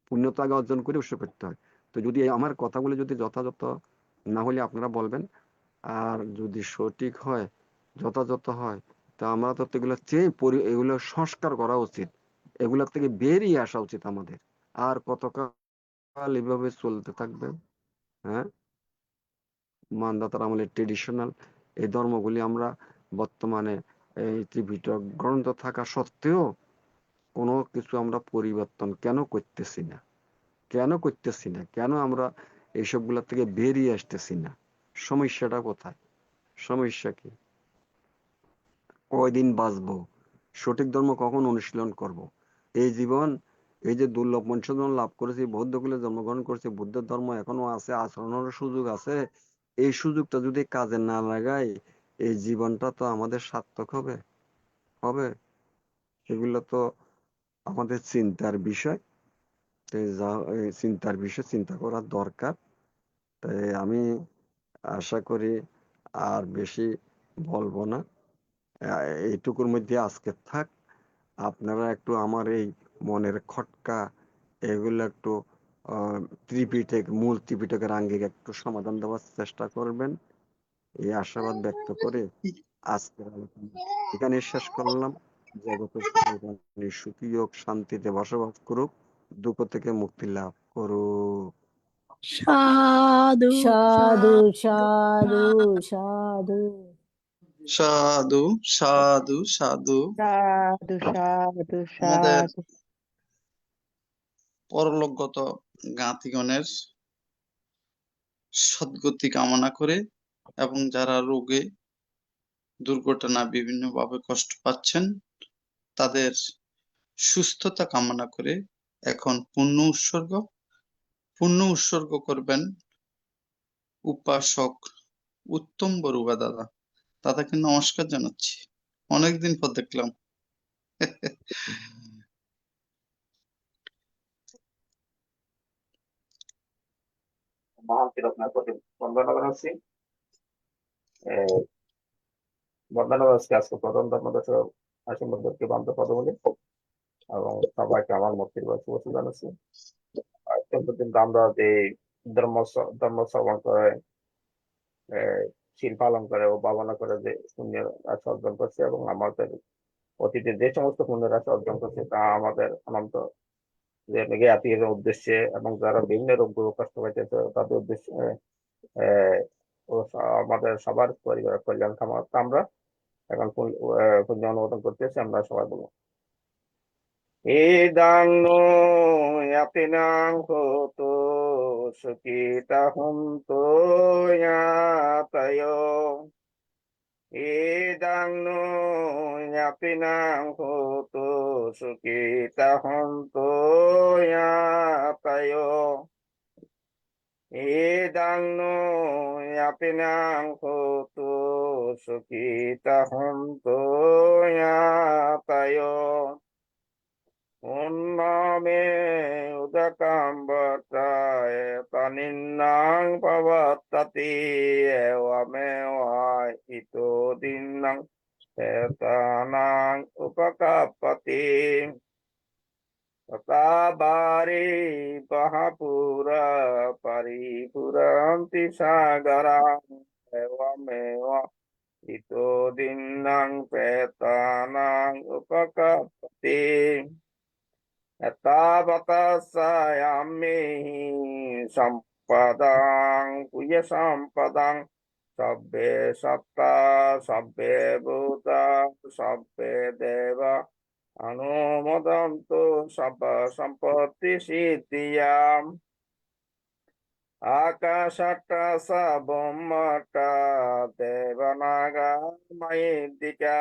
পুণ্য তো আগে অর্জন করে উৎসর্গ করতে হয়। তো যদি আমার কথাগুলো যদি যথাযথ না হলে আপনারা বলবেন, আর যদি সঠিক হয়, যথাযথ হয়, তা আমরা তো এগুলো চেয়ে এগুলো সংস্কার করা উচিত, এগুলোর থেকে বেরিয়ে আসা উচিত আমাদের। আর কতকাল এভাবে চলতে থাকবে? হ্যাঁ, মানদাতার আমলের ট্রেডিশনাল এই ধর্মগুলি আমরা বর্তমানে এই ত্রিপিটক গ্রন্থ থাকা সত্ত্বেও কোনো কিছু আমরা পরিবর্তন কেন করতেছি না? কেন আমরা এইসবগুলা থেকে বেরিয়ে আসতেছি না? সমস্যাটা কোথায়? সমস্যা কি? কয়দিন বাঁচবো? সঠিক ধর্ম কখন অনুশীলন করব? এই জীবন, এই যে দুর্লভ মনুষ্যজন্ম লাভ করেছি, বৌদ্ধকুলে জন্মগ্রহণ করেছি, বুদ্ধের ধর্ম এখনো আছে, আচরণের সুযোগ আছে, এই সুযোগটা যদি কাজে না লাগাই, এই জীবনটা তো আমাদের সার্থক হবে? এগুলো তো আমাদের চিন্তার বিষয়। এই চিন্তার বিষয় চিন্তা করার দরকার। তাই আমি আশা করি আর বেশি বলবো না, এইটুকুর মধ্যে আজকে থাক। আপনারা একটু আমার এই মনের খটকা এগুলো একটু মূল ত্রিপিটকের আঙ্গিক একটু সমাধান দেওয়ার চেষ্টা করবেন, এই আশাবাদ ব্যক্ত করে আজকের আলোচনা এখানে শেষ করলাম। জগতের সকল প্রাণী সুখী হোক, শান্তিতে বসবাস করুক, দুঃখ থেকে মুক্তি লাভ করুক। সাধু সাধু সাধু সাধু সাধু সাধু সাধু। সাধু সাধু আমাদের সাধু। পরলোকগত জ্ঞাতিগণের সদ্গতি কামনা করে, এবং যারা রোগে দুর্ঘটনা বিভিন্নভাবে কষ্ট পাচ্ছেন, তাদের সুস্থতা কামনা করে এখন পুণ্য উৎসর্গ করবেন উপাসক উত্তম বড়ুয়া দাদা। দাদাকে নমস্কার জানাচ্ছি, অনেকদিন পর দেখলাম। মহান্তির আপনার প্রতি বন্দনা জানাচ্ছি। বন্দনা জানাচ্ছি আজকে প্রধান ধর্মদর্শক আসিম বন্ধুকে বান্ধব পদ বলে। এবং সবাইকে আমার মন্ত্রীর শুভেচ্ছা জানাচ্ছি। আজকে পর্যন্ত আমরা যে ধর্ম শ্রবণ করে শিল পালন করে ও ভাবনা করে যে পুণ্যের রাশি অর্জন করছে এবং আমাদের অতীতে যে সমস্ত পুণ্যের রাশি অর্জন করছে তা আমাদের অনন্ত যে জ্ঞাতির উদ্দেশ্যে এবং যারা বিভিন্ন রোগ কষ্ট পাইতেছে তাদের উদ্দেশ্যে আমাদের সবার পরিবারের কল্যাণ কামনা আমরা এখন পুণ্য অনুমোদন করতেছি। আমরা সবাই বলবো ইদাং নো ইয়াতিনাং হোতো সুখিতা হন্তু ইয়াতয়ো ইদাং নো ইয়াতিনাং হোতো সুখিতা হন্তু ইয়াতয়ো ইদাং নো ইয়াতিনাং হোতো সুখিতা হন্তু ইয়াতয়ো Unname udakambataye taninnang pavattati evamewa ito dinnang etanang upakappati tatabari pahapura paripuranti sagarang evamewa ito dinnang petanang upakappati Etabatasayami sampadang puya sampadang sabbe satta sabbe buddha sabbe deva anumodantu sabba sampatti siddhiyam akashata sabummata devanaga maidika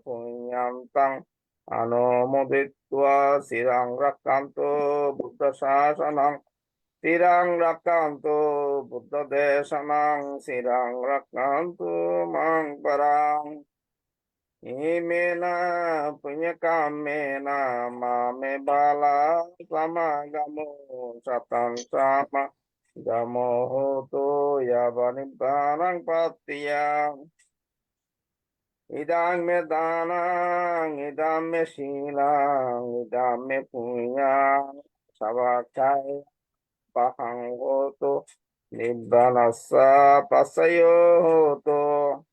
punyantang Anumoditva sirang rakkanto buddha sasanang sirang rakkanto buddha desanang sirang rakkanto mang parang imena punyakamena mame bala sama gamo satan sama gamo hoto yabani barang patiyang Idang me danang, idang me silang, idang me punyang, sabakai pahang hoto, nibbanasa pasayo hoto,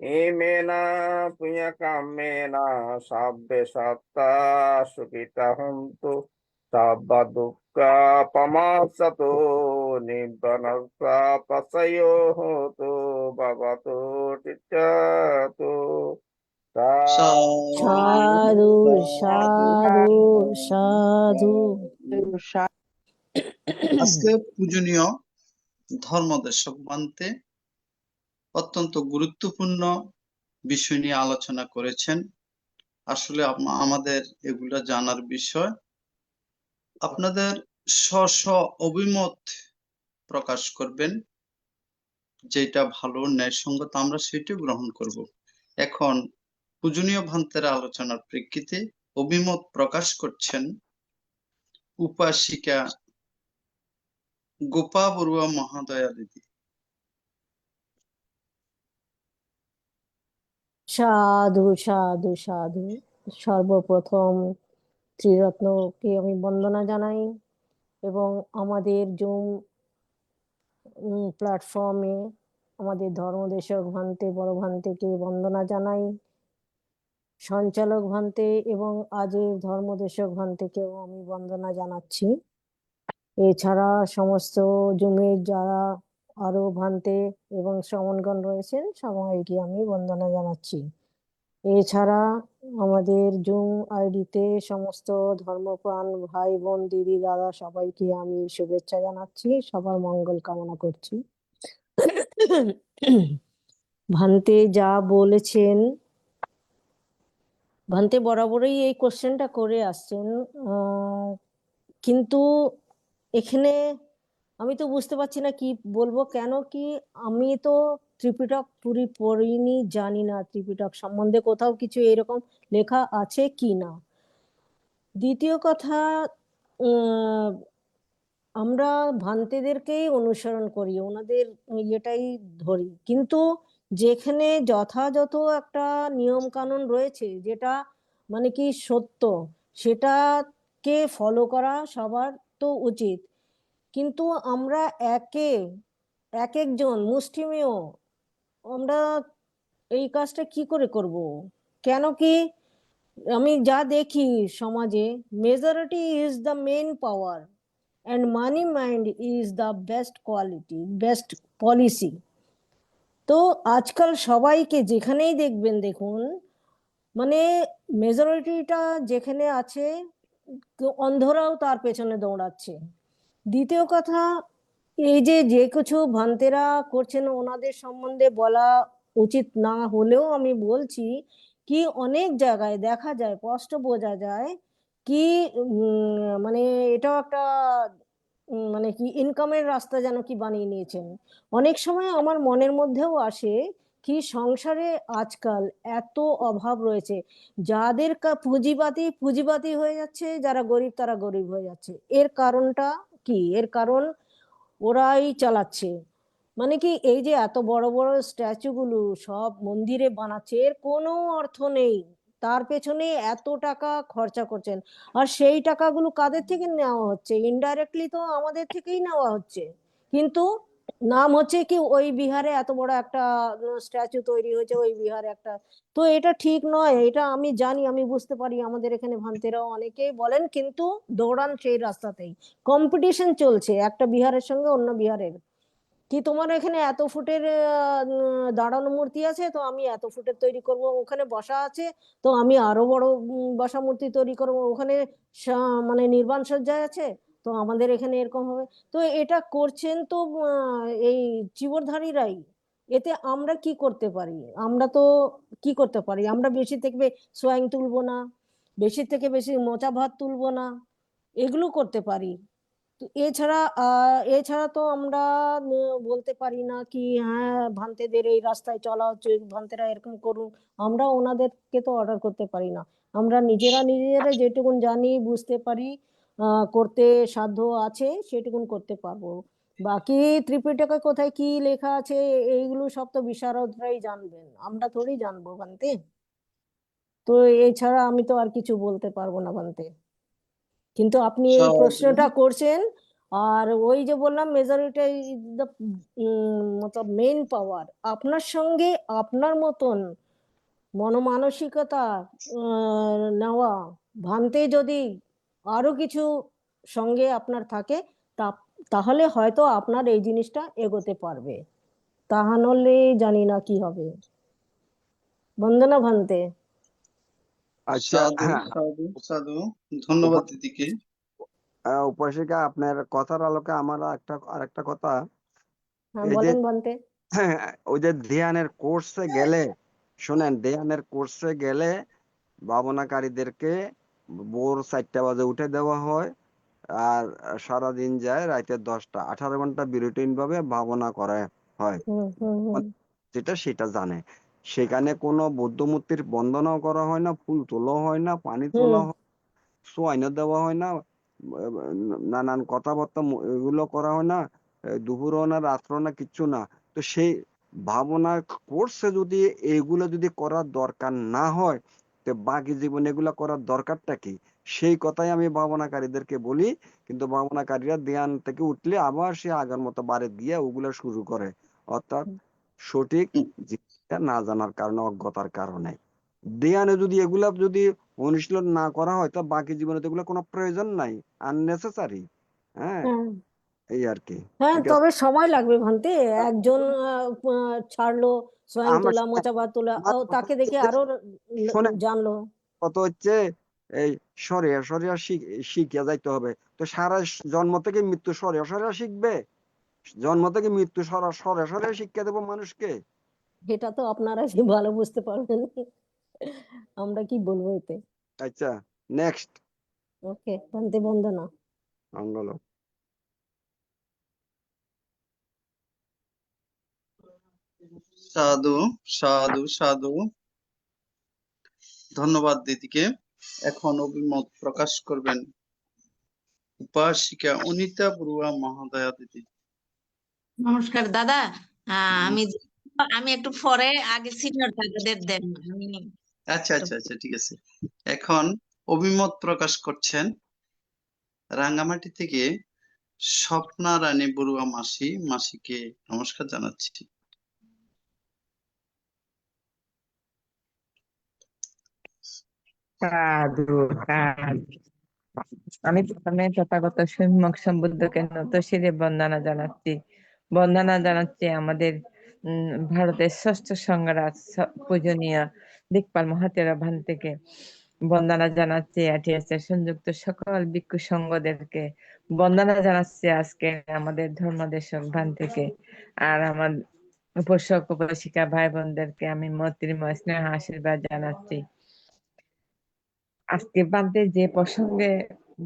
imena punya kamena, sabbe satta sukita huntu, sabba dukkha pamasato, nibbanasa pasayo hoto, bhavato ticcatu. সাধু সাধু সাধু আজকে পূজনীয় ধর্মদেশক বান্তে অত্যন্ত গুরুত্বপূর্ণ বিষয় নিয়ে আলোচনা করেছেন। আসলে আমাদের এগুলা জানার বিষয়। আপনাদের স্ব অভিমত প্রকাশ করবেন, যেটা ভালো ন্যায়সঙ্গত আমরা সেটা গ্রহণ করব। এখন পূজনীয় ভান্তের আলোচনার প্রেক্ষিতে অভিমত প্রকাশ করছেন উপাসিকা গোপা বড়ুয়া মহাদয়া দিদি। সাধু সাধু সাধু। সর্বপ্রথম ত্রিরত্নকে আমি বন্দনা জানাই এবং আমাদের জুম প্ল্যাটফর্মে আমাদের ধর্মদেশক ভান্তে বড় ভান্তেকে বন্দনা জানাই, সঞ্চালক ভান্তে এবং আজের ধর্মদেশক ভান্তেকেও আমি বন্দনা জানাচ্ছি। এছাড়া সমস্ত জুমের যারা আরো ভান্তে এবং শ্রমণগণ রয়েছেন সবাইকে আমি বন্দনা জানাচ্ছি। এছাড়া আমাদের জুম আইডিতে সমস্ত ধর্মপ্রাণ ভাই বোন দিদি দাদা সবাইকে আমি শুভেচ্ছা জানাচ্ছি, সবার মঙ্গল কামনা করছি। ভান্তে যা বলেছেন, ভান্তে বরাবরই এই কোশ্চেনটা করে আসছেন, কিন্তু এখানে আমি তো বুঝতে পারছি না কি বলবো। কেন কি আমি তো ত্রিপিটক পুরি পড়িনি, জানি না ত্রিপিটক সম্বন্ধে কোথাও কিছু এরকম লেখা আছে কি না। দ্বিতীয় কথা, আমরা ভান্তেদেরকেই অনুসরণ করি, ওনাদের ইয়েটাই ধরি, কিন্তু যেখানে যথাযথ একটা নিয়ম কানুন রয়েছে যেটা মানে কি সত্য, সেটাকে ফলো করা সবার তো উচিত। কিন্তু আমরা এক একজন মুষ্টিমেয় আমরা এই কাজটা কি করে করব? কেন কি আমি যা দেখি সমাজে, majority is the men power and money mind is the best quality, best policy. তো আজকাল সবাইকে যেখানেই দেখবেন, দেখুন মানে মেজরিটিটা যেখানে আছে, অন্ধরাও তার পেছনে দৌড়াচ্ছে। দ্বিতীয় কথা, এই যে যে কিছু ভান্তেরা করছেন ওনাদের সম্বন্ধে বলা উচিত না হলেও আমি বলছি কি অনেক জায়গায় দেখা যায়, স্পষ্ট বোঝা যায় কি মানে এটাও একটা মানে কি ইনকামের রাস্তা যেন কি বানিয়ে নিয়েছেন। অনেক সময় আমার মনের মধ্যেও আসে কি সংসারে আজকাল এত অভাব রয়েছে, যাদের পুঁজিবাদী পুঁজিবাদী হয়ে যাচ্ছে, যারা গরিব তারা গরিব হয়ে যাচ্ছে। এর কারণটা কি? এর কারণ ওরাই চালাচ্ছে। মানে কি এই যে এত বড় বড় স্ট্যাচু গুলো সব মন্দিরে বানাচ্ছে, এর কোনো অর্থ নেই। তার পেছনে এত টাকা খরচা করছেন, আর সেই টাকাগুলো কাদের থেকে নেওয়া হচ্ছে? ইনডাইরেক্টলি তো আমাদের থেকেই নেওয়া হচ্ছে। কিন্তু নাম হচ্ছে কি ওই বিহারে এত বড় একটা স্ট্যাচু তৈরি হয়েছে, ওই বিহারে একটা। তো এটা ঠিক নয়, এটা আমি জানি, আমি বুঝতে পারি। আমাদের এখানে ভান্তেরাও অনেকেই বলেন, কিন্তু দৌড়ান সেই রাস্তাতেই। কম্পিটিশন চলছে একটা বিহারের সঙ্গে অন্য বিহারের। কি তোমার এখানে এত ফুটের দাঁড়ানো মূর্তি আছে, তো আমি এত ফুটের তৈরি করব। ওখানে বসা আছে, তো আমি আরো বড় বসা মূর্তি তৈরি করব। ওখানে মানে নির্বাণ সজ্জায় আছে, তো আমাদের এখানে এরকম হবে। তো এটা করছেন তো এই চিবরধারীরাই। এতে আমরা কি করতে পারি? আমরা তো কি করতে পারি? আমরা বেশি থেকে সোয়াইং তুলবো না, বেশি থেকে বেশি মোচা ভাত তুলবো না, এগুলো করতে পারি। তো এছাড়া তো আমরা বলতে পারি না কি হ্যাঁ ভান্তেদের এই রাস্তায় চলা হচ্ছে, ভান্তেরা এরকম করুন। আমরা ওনাদেরকে তো অর্ডার করতে পারি না। আমরা নিজেরা যেটুকুন জানি, বুঝতে পারি, করতে সাধ্য আছে সেটুকুন করতে পারবো। বাকি ত্রিপিটকে কোথায় কি লেখা আছে এইগুলো সব তো বিশারদরাই জানবেন, আমরা থোড়ি জানবো ভান্তে। তো এছাড়া আমি তো আর কিছু বলতে পারবো না ভান্তে। কিন্তু আপনি এই সাধু প্রশ্নটা করছেন, আর ওই যে বললাম majority is the Matlab main পাওয়ার। আপনার সঙ্গে আপনার মতন মনমানসিকতা নেওয়া ভান্তে যদি আরো কিছু সঙ্গে আপনার থাকে, তাহলে হয়তো আপনার এই জিনিসটা এগোতে পারবে। তাহা নলে জানি না কি হবে। বন্দনা ভান্তে। আচ্ছা, সাধু ধন্যবাদ দিদিকে। উপাসিকা, আপনার কথার আলোকে আমার আরেকটা কথা। হ্যাঁ এই যে বলেন ভান্তে। ওই যে ধ্যানের কোর্সে গেলে, শোনেন, ধ্যানের কোর্সে গেলে ভাবনাকারীদেরকে ভোর 4টা বাজে উঠে দেওয়া হয়, আর সারাদিন যায় রাতে 10টা, 18 ঘন্টা বিরতিহীন ভাবে ভাবনা করা হয়। হুম হুম হুম যেটা সেটা জানে। সেখানে কোনো বৌদ্ধ মূর্তির বন্দনাও করা হয় না, ফুল তোলা হয় না, পানি তোলা হুম হয়, সোয়াইনও দেওয়া হয় না, নানান কথাবার্তা এগুলো করা হয় না, দুপুরও না রাত্রও না, কিচ্ছু না। তো সেই ভাবনা কোর্সে যদি এগুলো যদি করার দরকার না হয়, তো বাকি জীবনে এগুলো করার দরকারটা কি? সেই কথাই আমি ভাবনাকারীদেরকে বলি। কিন্তু ভাবনাকারীরা ধ্যান থেকে উঠলে আবার সে আগের মতো বাড়ি গিয়ে ওগুলো শুরু করে, অর্থাৎ সঠিক জিনিসটা না জানার কারণে, অজ্ঞতার কারণে। ধ্যানে যদি এগুলা যদি অনুশীলন না করা হয়, তো বাকি জীবনে তো এগুলো কোনো প্রয়োজন নাই, আননেসেসারি। হ্যাঁ, হ্যাঁ এই আর কি। হ্যাঁ, ঠিক আছে। তবে সময় লাগবে ভান্তে। একজন ছাড়লো সোয়াং আমার তোলা, মোচা ভাত তোলা, আমার কথা তাকে দেখে হচ্ছে, আরো শোনেন, জানলো। কত হচ্ছে এই সরিয়া সরিয়া শিখিয়া যাইতে হবে। তো সারা জন্ম থেকে মৃত্যু সরিয়া সরিয়া শিখবে? জন্ম থেকে মৃত্যু সরিয়া সরিয়া শিক্ষা দেবো মানুষকে? এটা তো আপনারাই ভালো বুঝতে পারবেন, আমরা কি বলবো এতে। আচ্ছা, নেক্সট। ওকে ভান্তে, বন্দনা। মঙ্গল। সাধু সাধু সাধু ধন্যবাদ দিদিকে। এখন অভিমত প্রকাশ করবেন উপাসিকা অনিতা বড়ুয়া মহোদয়া দিদি। নমস্কার দাদা। আমি আমি একটু পরে, আগে সিনিয়র দাদাদের দেন। আমি আচ্ছা আচ্ছা আচ্ছা, ঠিক আছে। এখন অভিমত প্রকাশ করছেন রাঙ্গামাটি থেকে স্বপ্না রানী বড়ুয়া মাসি। মাসিকে নমস্কার জানাচ্ছি। সাধু সাধু। আমি প্রথমে তথাগত সম্যক সম্বুদ্ধকে নত শিরে বন্দনা জানাচ্ছি। বন্দনা জানাচ্ছি আমাদের ভারতের ষষ্ঠ সংরাজ পূজনীয় দিকপাল মহাতেরা ভান থেকে। বন্দনা জানাচ্ছি আটিয়াসের সংযুক্ত সকল ভিক্ষু সংঘদেরকে। বন্দনা জানাচ্ছি আজকে আমাদের ধর্মদেশক ভান থেকে। আর আমার উপাসক উপাসিকা ভাই বোনদেরকে আমি মৈত্রীময় স্নেহ আশীর্বাদ জানাচ্ছি। আজকে বাদে যে প্রসঙ্গে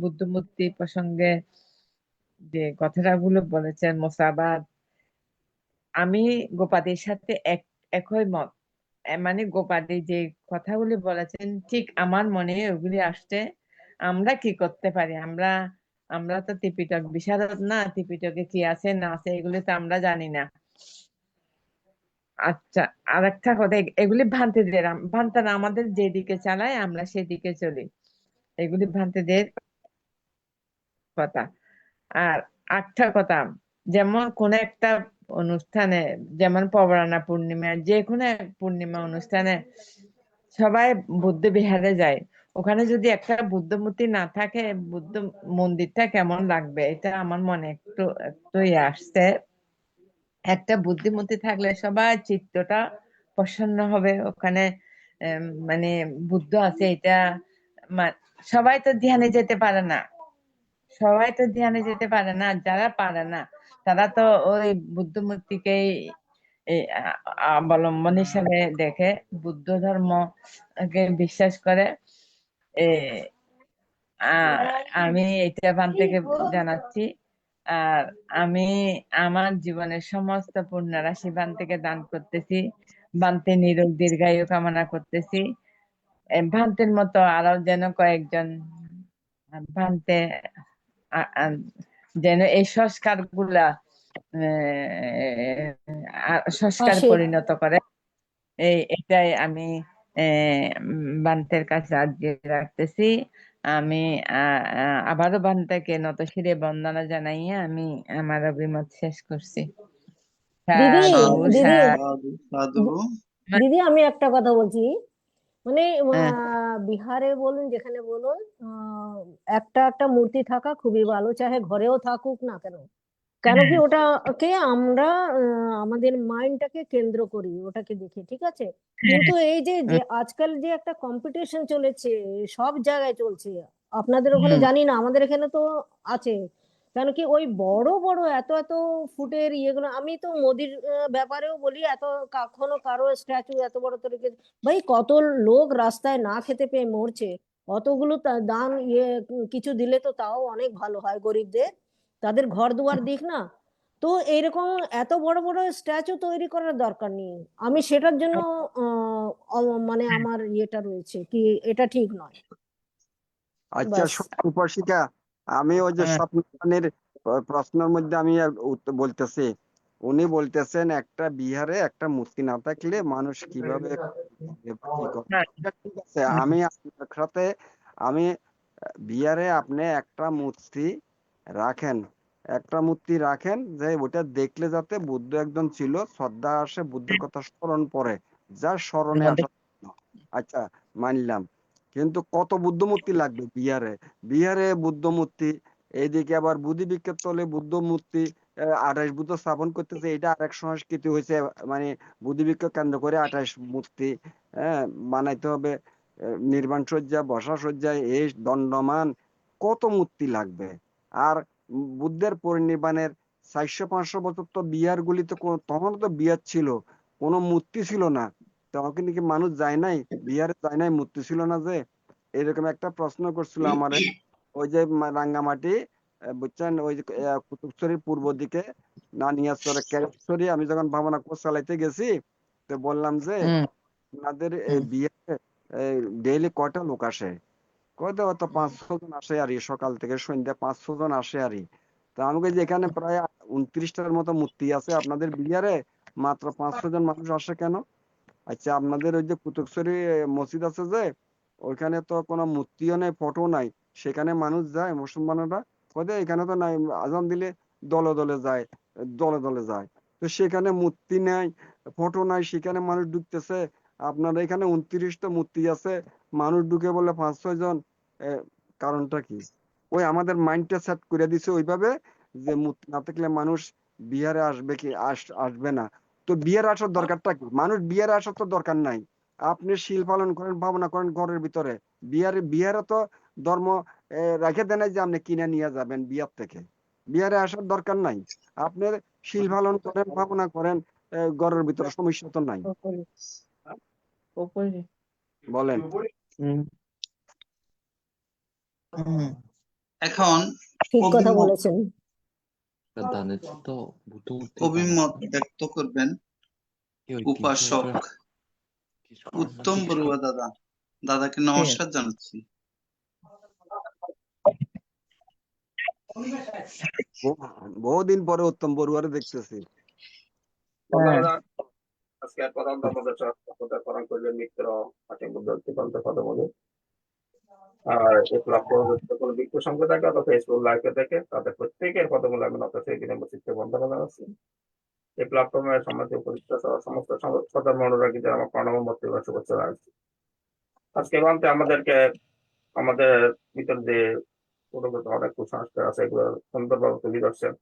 বুদ্ধমূর্তি প্রসঙ্গে যে কথাগুলো বলেছেন মোসাবাদ, আমি গোপাদির সাথে একই মত। মানে গোপাদি যে কথাগুলি বলেছেন ঠিক আমার মনে ওগুলি আসছে। আমরা কি করতে পারি? আমরা তো ত্রিপিটক বিশারদ না, ত্রিপিটকে কি আছে না আছে এগুলি তো আমরা জানি না। আচ্ছা, আর একটা কথা, এগুলি ভ্রান্তিরা আমাদের যেদিকে চালায় আমরা সেদিকে চলি। এগুলি ভ্রান্তিদের কথা। আর একটা কথা, যেমন কোন একটা অনুষ্ঠানে, যেমন পবরানা পূর্ণিমা, যে কোনো এক পূর্ণিমা অনুষ্ঠানে সবাই বুদ্ধ বিহারে যায়। ওখানে যদি একটা বুদ্ধ মূর্তি না থাকে, বুদ্ধ মন্দিরটা কেমন লাগবে? এটা আমার মনে একটু একটু আসছে। একটা বুদ্ধিমূর্তি থাকলে সবার চিত্তটা প্রসন্ন হবে। ওখানে মানে বুদ্ধ আছে এটা সবাই তো ধ্যানে যেতে পারে না। সবাই তো ধ্যানে যেতে পারে না। যারা পারে না তারা তো ওই বুদ্ধ মূর্তিকেই অবলম্বন হিসেবে দেখে, বুদ্ধ ধর্মকে বিশ্বাস করে। আমি এটা বান থেকে জানাচ্ছি। আর আমি আমার জীবনের সমস্ত পুণ্য রাশি বান থেকে দান করতেছি। বান্তে নিরোগ দীর্ঘায়ু কামনা করতেছি। ভান্তের মতো আরো যেন কয়েকজন ভান্তে যেন এই সংস্কার গুলা সংস্কার আসে। পরিণত করে। এটাই আমি বান্তের কাছে আর্জি রাখতেছি। আমি আবারও বান্তাকে নত শিরে বন্দনা জানাইয়া আমি আমার অভিমত শেষ করছি। দিদি সাধু দিদি সাধু সাধু। দিদি আমি একটা কথা বলছি। মানে হ্যাঁ, বিহারে বলুন যেখানে বলুন, একটা একটা মূর্তি থাকা খুবই ভালো, চাহে ঘরেও থাকুক না কেন। কেন কি ওটাকে আমরা আমাদের মাইন্ডটাকে কেন্দ্র করি ওটাকে দেখে, ঠিক আছে। কিন্তু এই যে যে আজকাল যে একটা কম্পিটিশন চলেছে, সব জায়গায় চলছে, আপনাদের ওখানে জানি না, আমাদের এখানে তো আছে। কেন কি ওই বড় বড় এত এত ফুটের ইয়েগুলো, আমি তো মোদির ব্যাপারেও বলি, এত কখনো কারো স্ট্যাচু এত বড় তো রেখে, ভাই কত লোক রাস্তায় না খেতে পেয়ে মরছে, অতগুলো দান কিছু দিলে তো তাও অনেক ভালো হয় গরিবদের, তাদের ঘর দুয়ার দিক না। তো এইরকম এত বড় বড় স্ট্যাচু তৈরি করার দরকার নেই। আমি সেটার জন্য মানে আমার ইয়েটা রয়েছে কি, এটা ঠিক নয়। আচ্ছা বাস। উপাসিকা, আমি ওই যে স্বপ্নের প্রশ্নের মধ্যে আমি উত্তর বলতেছি। উনি বলতেছেন একটা বিহারে একটা মূর্তি না থাকলে মানুষ কিভাবে কি করে। এটা ঠিক আছে, আমি আপনার সাথে আমি বিহারে আপনি একটা মূর্তি রাখেন, একটা মূর্তি রাখেন যে ওটা দেখলে যাতে বুদ্ধ একজন ছিল, শ্রদ্ধা আসে, বুদ্ধের কথা স্মরণ পড়ে, যার স্মরণে আসা। আচ্ছা, মানলাম। কিন্তু কত বুদ্ধ মূর্তি লাগবে বিহারে? বিহারে বুদ্ধ মূর্তি, এইদিকে আবার বুদ্ধি বিক্ষেপ চলে, বুদ্ধ মূর্তি 28 বুদ্ধ স্থাপন করতেছে, এটা আরেক সংস্কৃতি হয়েছে। মানে বুদ্ধি বিক্ষেপ কেন্দ্র করে 28 মূর্তি বানাইতে হবে, নির্বাণ সজ্জা, বসা সজ্জায় এই দণ্ডমান, কত মূর্তি লাগবে। আর বুদ্ধের পরিনির্বাণের 400-500 বছর তো বিহার গুলিতে তখন তো বিহার ছিল, কোনো মূর্তি ছিল না। তখন কি মানুষ যায় নাই বিহারে? যায় নাই, মূর্তি ছিল না যে? এরকম একটা প্রশ্ন করছিল আমারে ওই যে রাঙ্গামাটি, বুঝছেন, ওই যে কুতুবছড়ির পূর্ব দিকে নানিয়াচরে কেশরী, আমি যখন ভাবনা কোর্স চালাইতে গেছি, তো বললাম যে আপনাদের এই বিহারে ডেইলি কয়টা লোক আসে? কয়টা হয়তো 500 জন আসে আর সকাল থেকে সন্ধ্যা 500 জন আসে আর। তো আমাকে যে এখানে প্রায় 29টার মতো মূর্তি আছে, আপনাদের বিহারে মাত্র 500 জন মানুষ আসে কেন? আচ্ছা, আপনাদের ওই যে কুতুবছড়ি মসজিদ আছে যে, ওইখানে তো কোনো মূর্তিও নাই, ফটো নাই, সেখানে মানুষ যায় মুসলমানরা, কদে এখানে তো নাই, আজান দিলে দলে দলে যায়, দলে দলে যায়। তো সেখানে মূর্তি নাই, ফটো নাই, সেখানে মানুষ ঢুকতেছে। আপনার এখানে 29টা মূর্তি আছে, মানুষ ঢুকে বলে 5-6 জন। এ, কারণটা কি? ওই আমাদের মাইন্ডটা সেট করে দিছে ওইভাবে যে মূর্তি না থাকলে মানুষ বিহারে আসবে কি আসবে না। তো বিহারে আসার দরকারটা কি? মানুষ বিহারে আসার তো দরকার নাই। আপনি শীল পালন করেন, ভাবনা করেন ঘরের ভিতরে। বিহারে তো ধর্ম রেখে দেন যে আপনি কিনে নিয়ে যাবেন বিহার থেকে। বিহারে আসার দরকার নাই। আপনি শীল পালন করেন, ভাবনা করেন ঘরের ভিতরে, সমস্যা তো নাই। উপরে উপরে বলেন। এখন ঠিক কথা অভিমত বলেছেন। অভিমত ব্যক্ত করবেন উপাসক উত্তম বড়ুয়া দাদা। দাদাকে নমস্কার জানাচ্ছি। বহুদিন পরে উত্তম বড়ুয়ারে দেখতেছি। বন্ধুরা, আজকে প্রধান ধর্মদেশক পরম করলেন মিত্র আছেন বুদ্ধ সিদ্ধান্ত পদমূলে। আর এই প্ল্যাটফর্ম বিক্ষু সম্প্রদায় অথবা ফেসবুক লাইভে দেখে তাদের প্রত্যেকের পদমূলে আমি নত সেই দিনের মসজিদকে বন্ধনা জানাচ্ছি। এই প্ল্যাটফর্মের সমাজে উপস্থিত সমস্ত সদর্ম অনুরাগীদের আমার প্রণাম মূর্তি বা শুভেচ্ছা জানাচ্ছি। আজকে বান্তে আমাদের ভিতর যে পুরোগত অনেক কুসংস্কার আছে, এগুলো সুন্দরভাবে তুলে ধরছেন।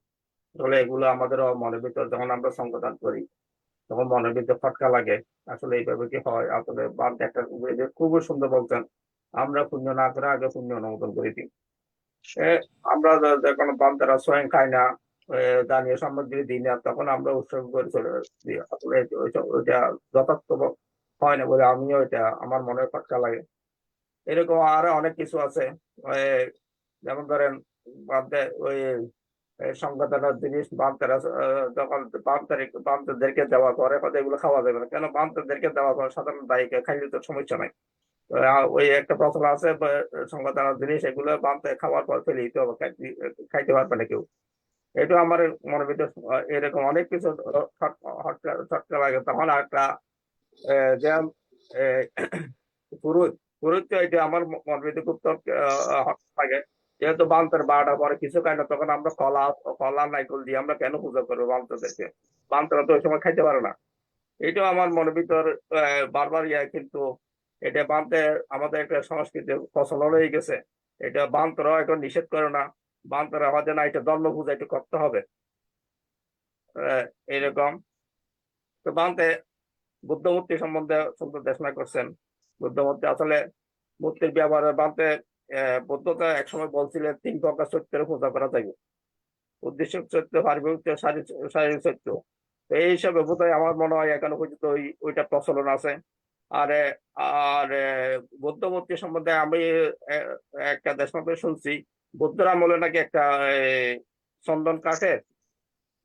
আসলে এগুলো আমাদেরও মনের ভিতর যখন আমরা সংশোধন করি তখন মনের ভিতরে ফটকা লাগে। আসলে এইভাবে কি হয়? আসলে বান্তে একটা খুবই সুন্দর বলছেন, আমরা পুণ্য না করে আগে পুণ্য অনুমোদন করে দিই। আমরা যখন বান্তারা স্বয়ং খাই না, দানীয় সামগ্রী দিই না, তখন আমরা উৎসর্গ করে চলে দিই। আসলে ওইটা যথার্থ হয় না বলে আমিও এটা আমার মনে ফটকা লাগে। এরকম আরো অনেক কিছু আছে। যেমন ধরেন ওই সংগঠনের জিনিস বামতারা যখন বামতাদেরকে দেওয়া করে হয়তো এগুলো খাওয়া যাবে না। কেন বামতাদেরকে দেওয়া করে? সাধারণ দায়ীকে খাইলে তো সমস্যা নাই। ওই একটা প্রশ্ন আছে, সংগঠনের জিনিস এগুলো বামতে খাওয়ার পর ফেলে দিতে হবে, খাইতে পারবে না কেউ। এটা আমার মনের ভিতরে এরকম অনেক কিছু ছটকা লাগে। তখন একটা যে পুরুষ পুরুষ এটা আমার মনের ভিতরে খুব লাগে। যেহেতু বান্তের 12টার পরে কিছু খাই না, তখন আমরা কলা নাইকল দিয়ে আমরা কেন পূজা করবো বান্তদেরকে? বান্তরা তো ওই সময় খাইতে পারে না। এটাও আমার মনের ভিতর বারবার কিন্তু এটা বানতে আমাদের একটা সংস্কৃতি প্রচলন হয়ে গেছে। এটা বান্তরা এখন নিষেধ করে না, বান্তরা আমাদের না, এটা ধর্ম পূজা একটু করতে হবে এরকম। তো বানতে বুদ্ধমূর্তি সম্বন্ধে সুন্দর দেশনা করছেন। বুদ্ধমূর্তি আসলে মূর্তির ব্যবহারে বানতে বুদ্ধতা একসময় বলছিলেন 3 প্রকার সত্যের পূজা করা যাবে: উদ্দেশ্য সত্য, পারিবারিক শারীরিক সত্য। তো এই হিসাবে বোধহয় আমার মনে হয় এখনো পর্যন্ত ওইটা প্রচলন আছে। আর আর বুদ্ধমূর্তি সম্বন্ধে আমি একটা দেশমতে শুনছি, বুদ্ধর আমলে নাকি একটা চন্দন কাঠের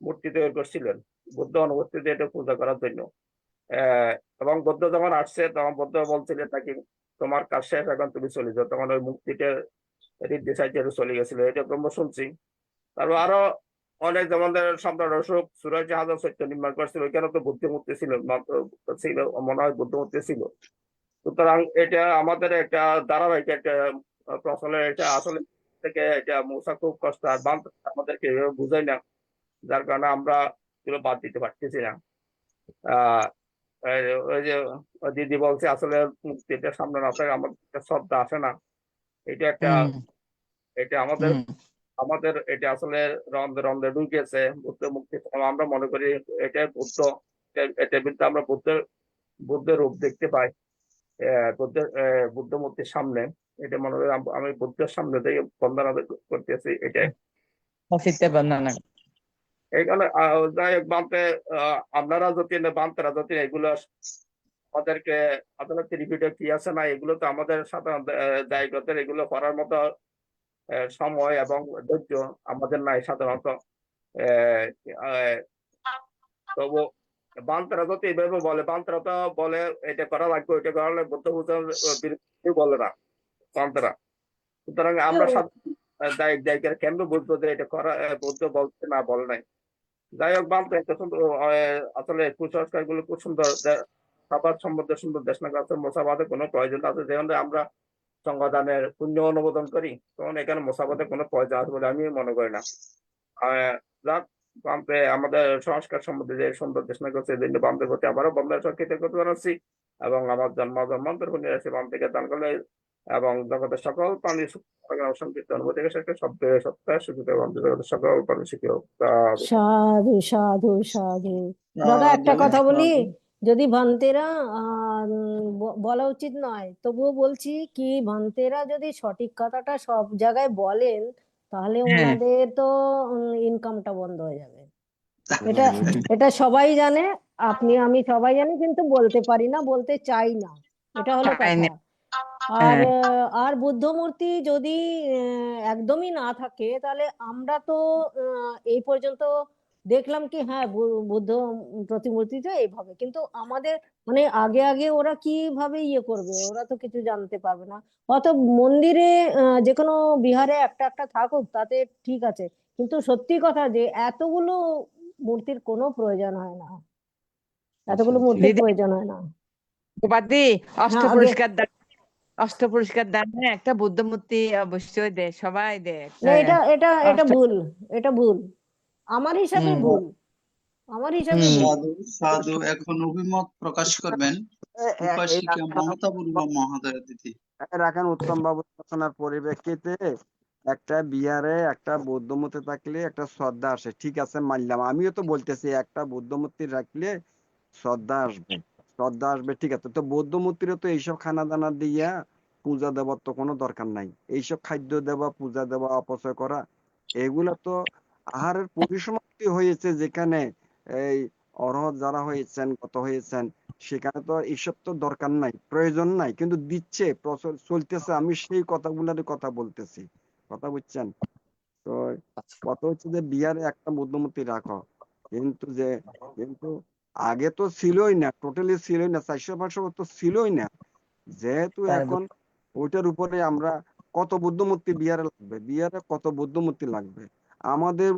মূর্তি তৈরি করছিলেন বুদ্ধ অনুপস্থিতি এটা পূজা করার জন্য। এবং বুদ্ধ যখন আসছে তখন বুদ্ধ বলছিলেন নাকি তোমার কাজ শেষ, এখন তুমি চলে যাও। তখন ওই মূর্তিটা রিদ্ধি সাইডে চলে গেছিল, এটা ব্রহ্ম শুনছি। তারপর আরো অনেক, যেমন সম্রাট অশোক সুরাজ জাহাজ সত্য নির্মাণ করছিল, ওইখানে তো বুদ্ধিমূর্তি ছিল, ছিল মনে হয় বুদ্ধমূর্তি ছিল। সুতরাং এটা আমাদের একটা ধারাবাহিক একটা প্রচলন। এটা আসলে থেকে এটা মোছা খুব কষ্ট, আর আমাদেরকে বুঝাই না, যার কারণে আমরা এগুলো বাদ দিতে পারতেছি না। আহ ওই যে দিদি বলছে আসলে মুক্তিটা সামনে না থাকে আমাদের শ্রদ্ধা আসে না। এটা একটা এটা আমাদের এটা আসলে রন্ধে রন্ধে ঢুকেছে বুদ্ধ মুক্তি। আমরা মনে করি এটা বুদ্ধ, এটা কিন্তু আমরা বুদ্ধের রূপ দেখতে পাই বুদ্ধ মূর্তির সামনে। এটা মনে করি আমি বুদ্ধের সামনে থেকে বন্দনা করতেছি এটাই। এইখানে যাই হোক বানতে আপনারা যদি বান্তেরা যদি এগুলো আমাদেরকে আদালতের রিভিউটা কি আছে না, এগুলো তো আমাদের সাধারণ দায়িত্বের এগুলো করার মতো সময় এবং ধৈর্য আমাদের নাই সাধারণত। তবু বান্তরা যদি এইভাবে বলে, বান্তরা তো বলে এটা করা লাগবে, ওইটা করা লাগবে, বুদ্ধ পূজার বিরুদ্ধে বলে না বান্তরা। সুতরাং আমরা দায়িত্ব কেমন বুঝবো যে এটা করা বুদ্ধ বলছে না বলে নাই? যাই হোক বান্ত একটা সুন্দর আসলে কুসংস্কার গুলো খুব সুন্দর মোসাবাদ সম্বন্ধে সুন্দর দেশনা আছে, মোসাবাদের কোনো প্রয়োজন আছে যেখানে আমরা সংবিধানের পুণ্য অনুমোদন করি, তখন এখানে মোসাবাদের কোনো প্রয়োজন আছে বলে আমি মনে করি না। যাক, বামপে আমাদের সংস্কার সম্বন্ধে যে সুন্দর দেশনা করছে, এই জন্য বামদের প্রতি আবারও বন্ধের সঙ্গে কৃতজ্ঞতা জানাচ্ছি এবং আমার জন্মান্তর নিয়ে বাম থেকে দান করলে এবং জগতের সকল প্রাণী সংকৃত অনুভূতি থেকে সপ্তাহে সুযোগ এবং জগতের সকল প্রাণী শিখিও। সাধু সাধু সাধু। দাদা একটা কথা বলি, যদি ভান্তেরা বলা উচিত নয়, তবুও বলছি কি, ভান্তেরা যদি সঠিক কথাটা সব জায়গায় বলেন, তাহলে ওনাদের তো ইনকামটা বন্ধ হয়ে যাবে। এটা এটা সবাই জানে, আপনি আমি সবাই জানি, কিন্তু বলতে পারি না, বলতে চাই না, এটা হলো কথা। আর বুদ্ধমূর্তি যদি একদমই না থাকে, তাহলে আমরা তো এই পর্যন্ত দেখলাম কি, হ্যাঁ বুদ্ধ প্রতিমূর্তিটা এইভাবে, কিন্তু আমাদের মানে আগে আগে ওরা কিভাবে ইয়ে করবে, ওরা তো কিছু জানতে পারবে না। অত মন্দিরে যে কোনো বিহারে একটা একটা থাকুক, তাতে ঠিক আছে, কিন্তু সত্যি কথা যে এতগুলো মূর্তির কোনো প্রয়োজন হয় না, এতগুলো মূর্তির প্রয়োজন হয় না। উপাধি অষ্ট হ্যাঁ, পুরস্কার দান, অষ্ট পুরস্কার দান একটা বুদ্ধ মূর্তি অবশ্যই দেয়, সবাই দেয়। না, এটা এটা এটা ভুল, এটা ভুল, আমার হিসাবে ভুল, আমার হিসাবে ভুল। সাধু সাধু এখন অভিমত প্রকাশ করবেন উপাসিকা মমতা বড়ুয়া মহোদয়া দিদি। রাখেন উত্তম বাবু আলোচনার পরিপ্রেক্ষিতে একটা বিহারে একটা বৌদ্ধমূর্তি থাকলে একটা শ্রদ্ধা আসে, ঠিক আছে মানলাম, আমিও তো বলতেছি একটা বৌদ্ধমূর্তি রাখলে শ্রদ্ধা আসবে, শ্রদ্ধা আসবে, ঠিক আছে। তো বৌদ্ধমূর্তিরও তো এইসব খানা দানা দিয়া পূজা দেওয়ার তো কোনো দরকার নাই, এইসব খাদ্য দেওয়া, পূজা দেওয়া, অপচয় করা, এগুলা তো আহারের পরিসমাপ্তি হয়েছে, যেখানে এই অরহত যারা হয়েছেন, কত হয়েছেন, সেখানে তো এইসব তো দরকার নাই, প্রয়োজন নাই, কিন্তু দিচ্ছে, চলতেছে, আমি সেই কথাগুলোর কথা বলতেছি, কথা বুঝছেন তো। কথা হচ্ছে যে বিহারে একটা বুদ্ধমূর্তি রাখো, কিন্তু আগে তো ছিলই না, টোটালি ছিলই না, 400-500 তো ছিলই না, যেহেতু এখন ওইটার উপরে আমরা কত বুদ্ধমূর্তি বিহারে লাগবে, বিহারে কত বুদ্ধমূর্তি লাগবে, আমাদের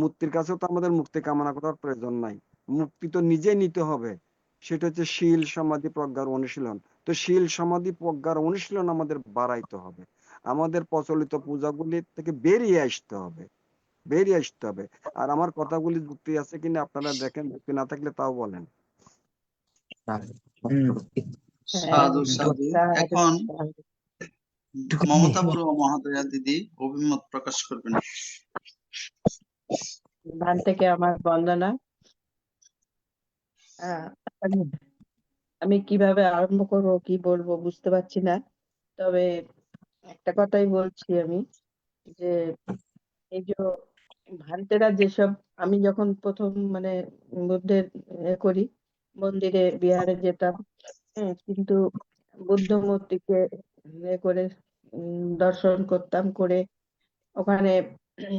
মূর্তির কাছেও তো আমাদের মুক্তি কামনা করার প্রয়োজন নাই, মুক্তি তো নিজে নিতে হবে, সেটা হচ্ছে শীল সমাধি প্রজ্ঞার অনুশীলন। তো শীল সমাধি প্রজ্ঞার অনুশীলন আমাদের বাড়াইতে হবে, আমাদের প্রচলিত পূজাগুলি থেকে বেরিয়ে আসতে হবে, বেরিয়ে আসতে হবে। আর আমার কথাগুলি যুক্তি আছে কিনা আপনারা দেখেন, যুক্তি না থাকলে তাও বলেন। সাধু সাধু এখন মমতা বড়ুয়া মহোদয়া দিদি অভিমত প্রকাশ করবেন। ধান থেকে আমার বন্দনা। আমি কিভাবে আরম্ভ করবো, কি বলবো বুঝতে পারছি না, তবে একটা কথাই বলছি আমি, যে এই যে ভান্তেরা যেসব, আমি যখন প্রথম মানে বুদ্ধের করি, মন্দিরে বিহারে যেতাম, কিন্তু বুদ্ধ মূর্তিকে করে দর্শন করতাম, করে ওখানে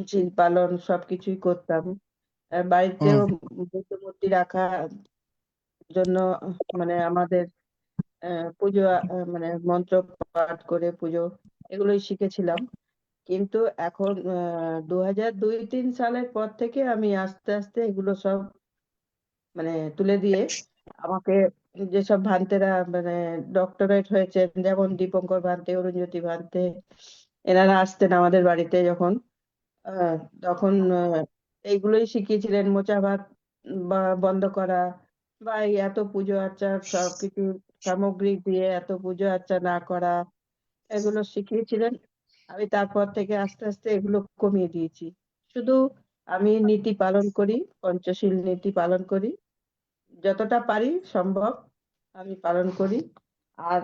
শিল পালন সবকিছুই করতাম। বাড়িতেও বুদ্ধ মূর্তি রাখা জন্য মানে আমাদের পুজো, মানে মন্ত্র পাঠ করে পুজো, এগুলোই শিখেছিলাম। কিন্তু এখন 2002-3 সালের পর থেকে আমি আস্তে আস্তে এগুলো সব মানে তুলে দিয়ে, আমাকে যেসব ভান্তেরা মানে ডক্টরেট হয়েছেন, যেমন দীপঙ্কর ভান্তে, অরুণজ্যোতি ভান্তে, এনারা আসতেন আমাদের বাড়িতে যখন, তখন এইগুলোই শিখিয়েছিলেন, মোচা ভাত বা বন্ধ করা, বা এই এত পুজো আর্চা সবকিছু সামগ্রী দিয়ে এত পুজো আর্চা না করা, এগুলো শিখিয়েছিলেন। আমি তারপর থেকে আস্তে আস্তে এগুলো কমিয়ে দিয়েছি, শুধু আমি নীতি পালন করি, পঞ্চশীল নীতি পালন করি, যতটা পারি সম্ভব আমি পালন করি। আর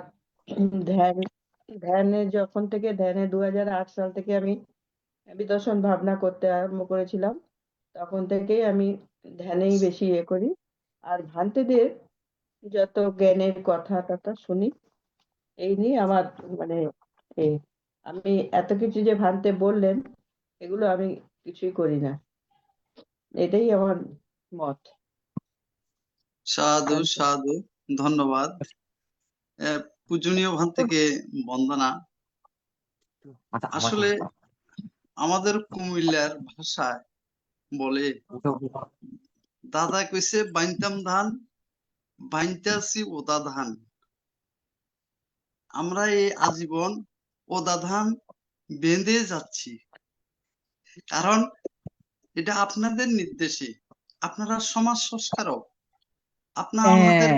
ধ্যানে যখন থেকে 2008 সাল থেকে আমি বিদর্শন ভাবনা করতে আরম্ভ করেছিলাম, তখন থেকেই আমি ধ্যানেই বেশি করি। আর ভান্তেদের যত জ্ঞানের কথা টথা শুনি, এই নিয়ে আমার মানে আমি এত কিছু যে ভান্তে বললেন, এগুলো আমি কিছুই করি না, এটাই আমার মত। সাধু সাধু, ধন্যবাদ। পূজনীয় ভান্তেকে বন্দনা। আসলে আমাদের কুমিল্লার ভাষায় বলে, দাদা কইছে বাইনতাম ধান, বাইনতে আছি ওদা ধান, আমরা এই আজীবন ওদা ধান বেঁধে যাচ্ছি, কারণ এটা আপনাদের নির্দেশে। আপনারা সমাজ সংস্কারক, আপনারা আমাদের,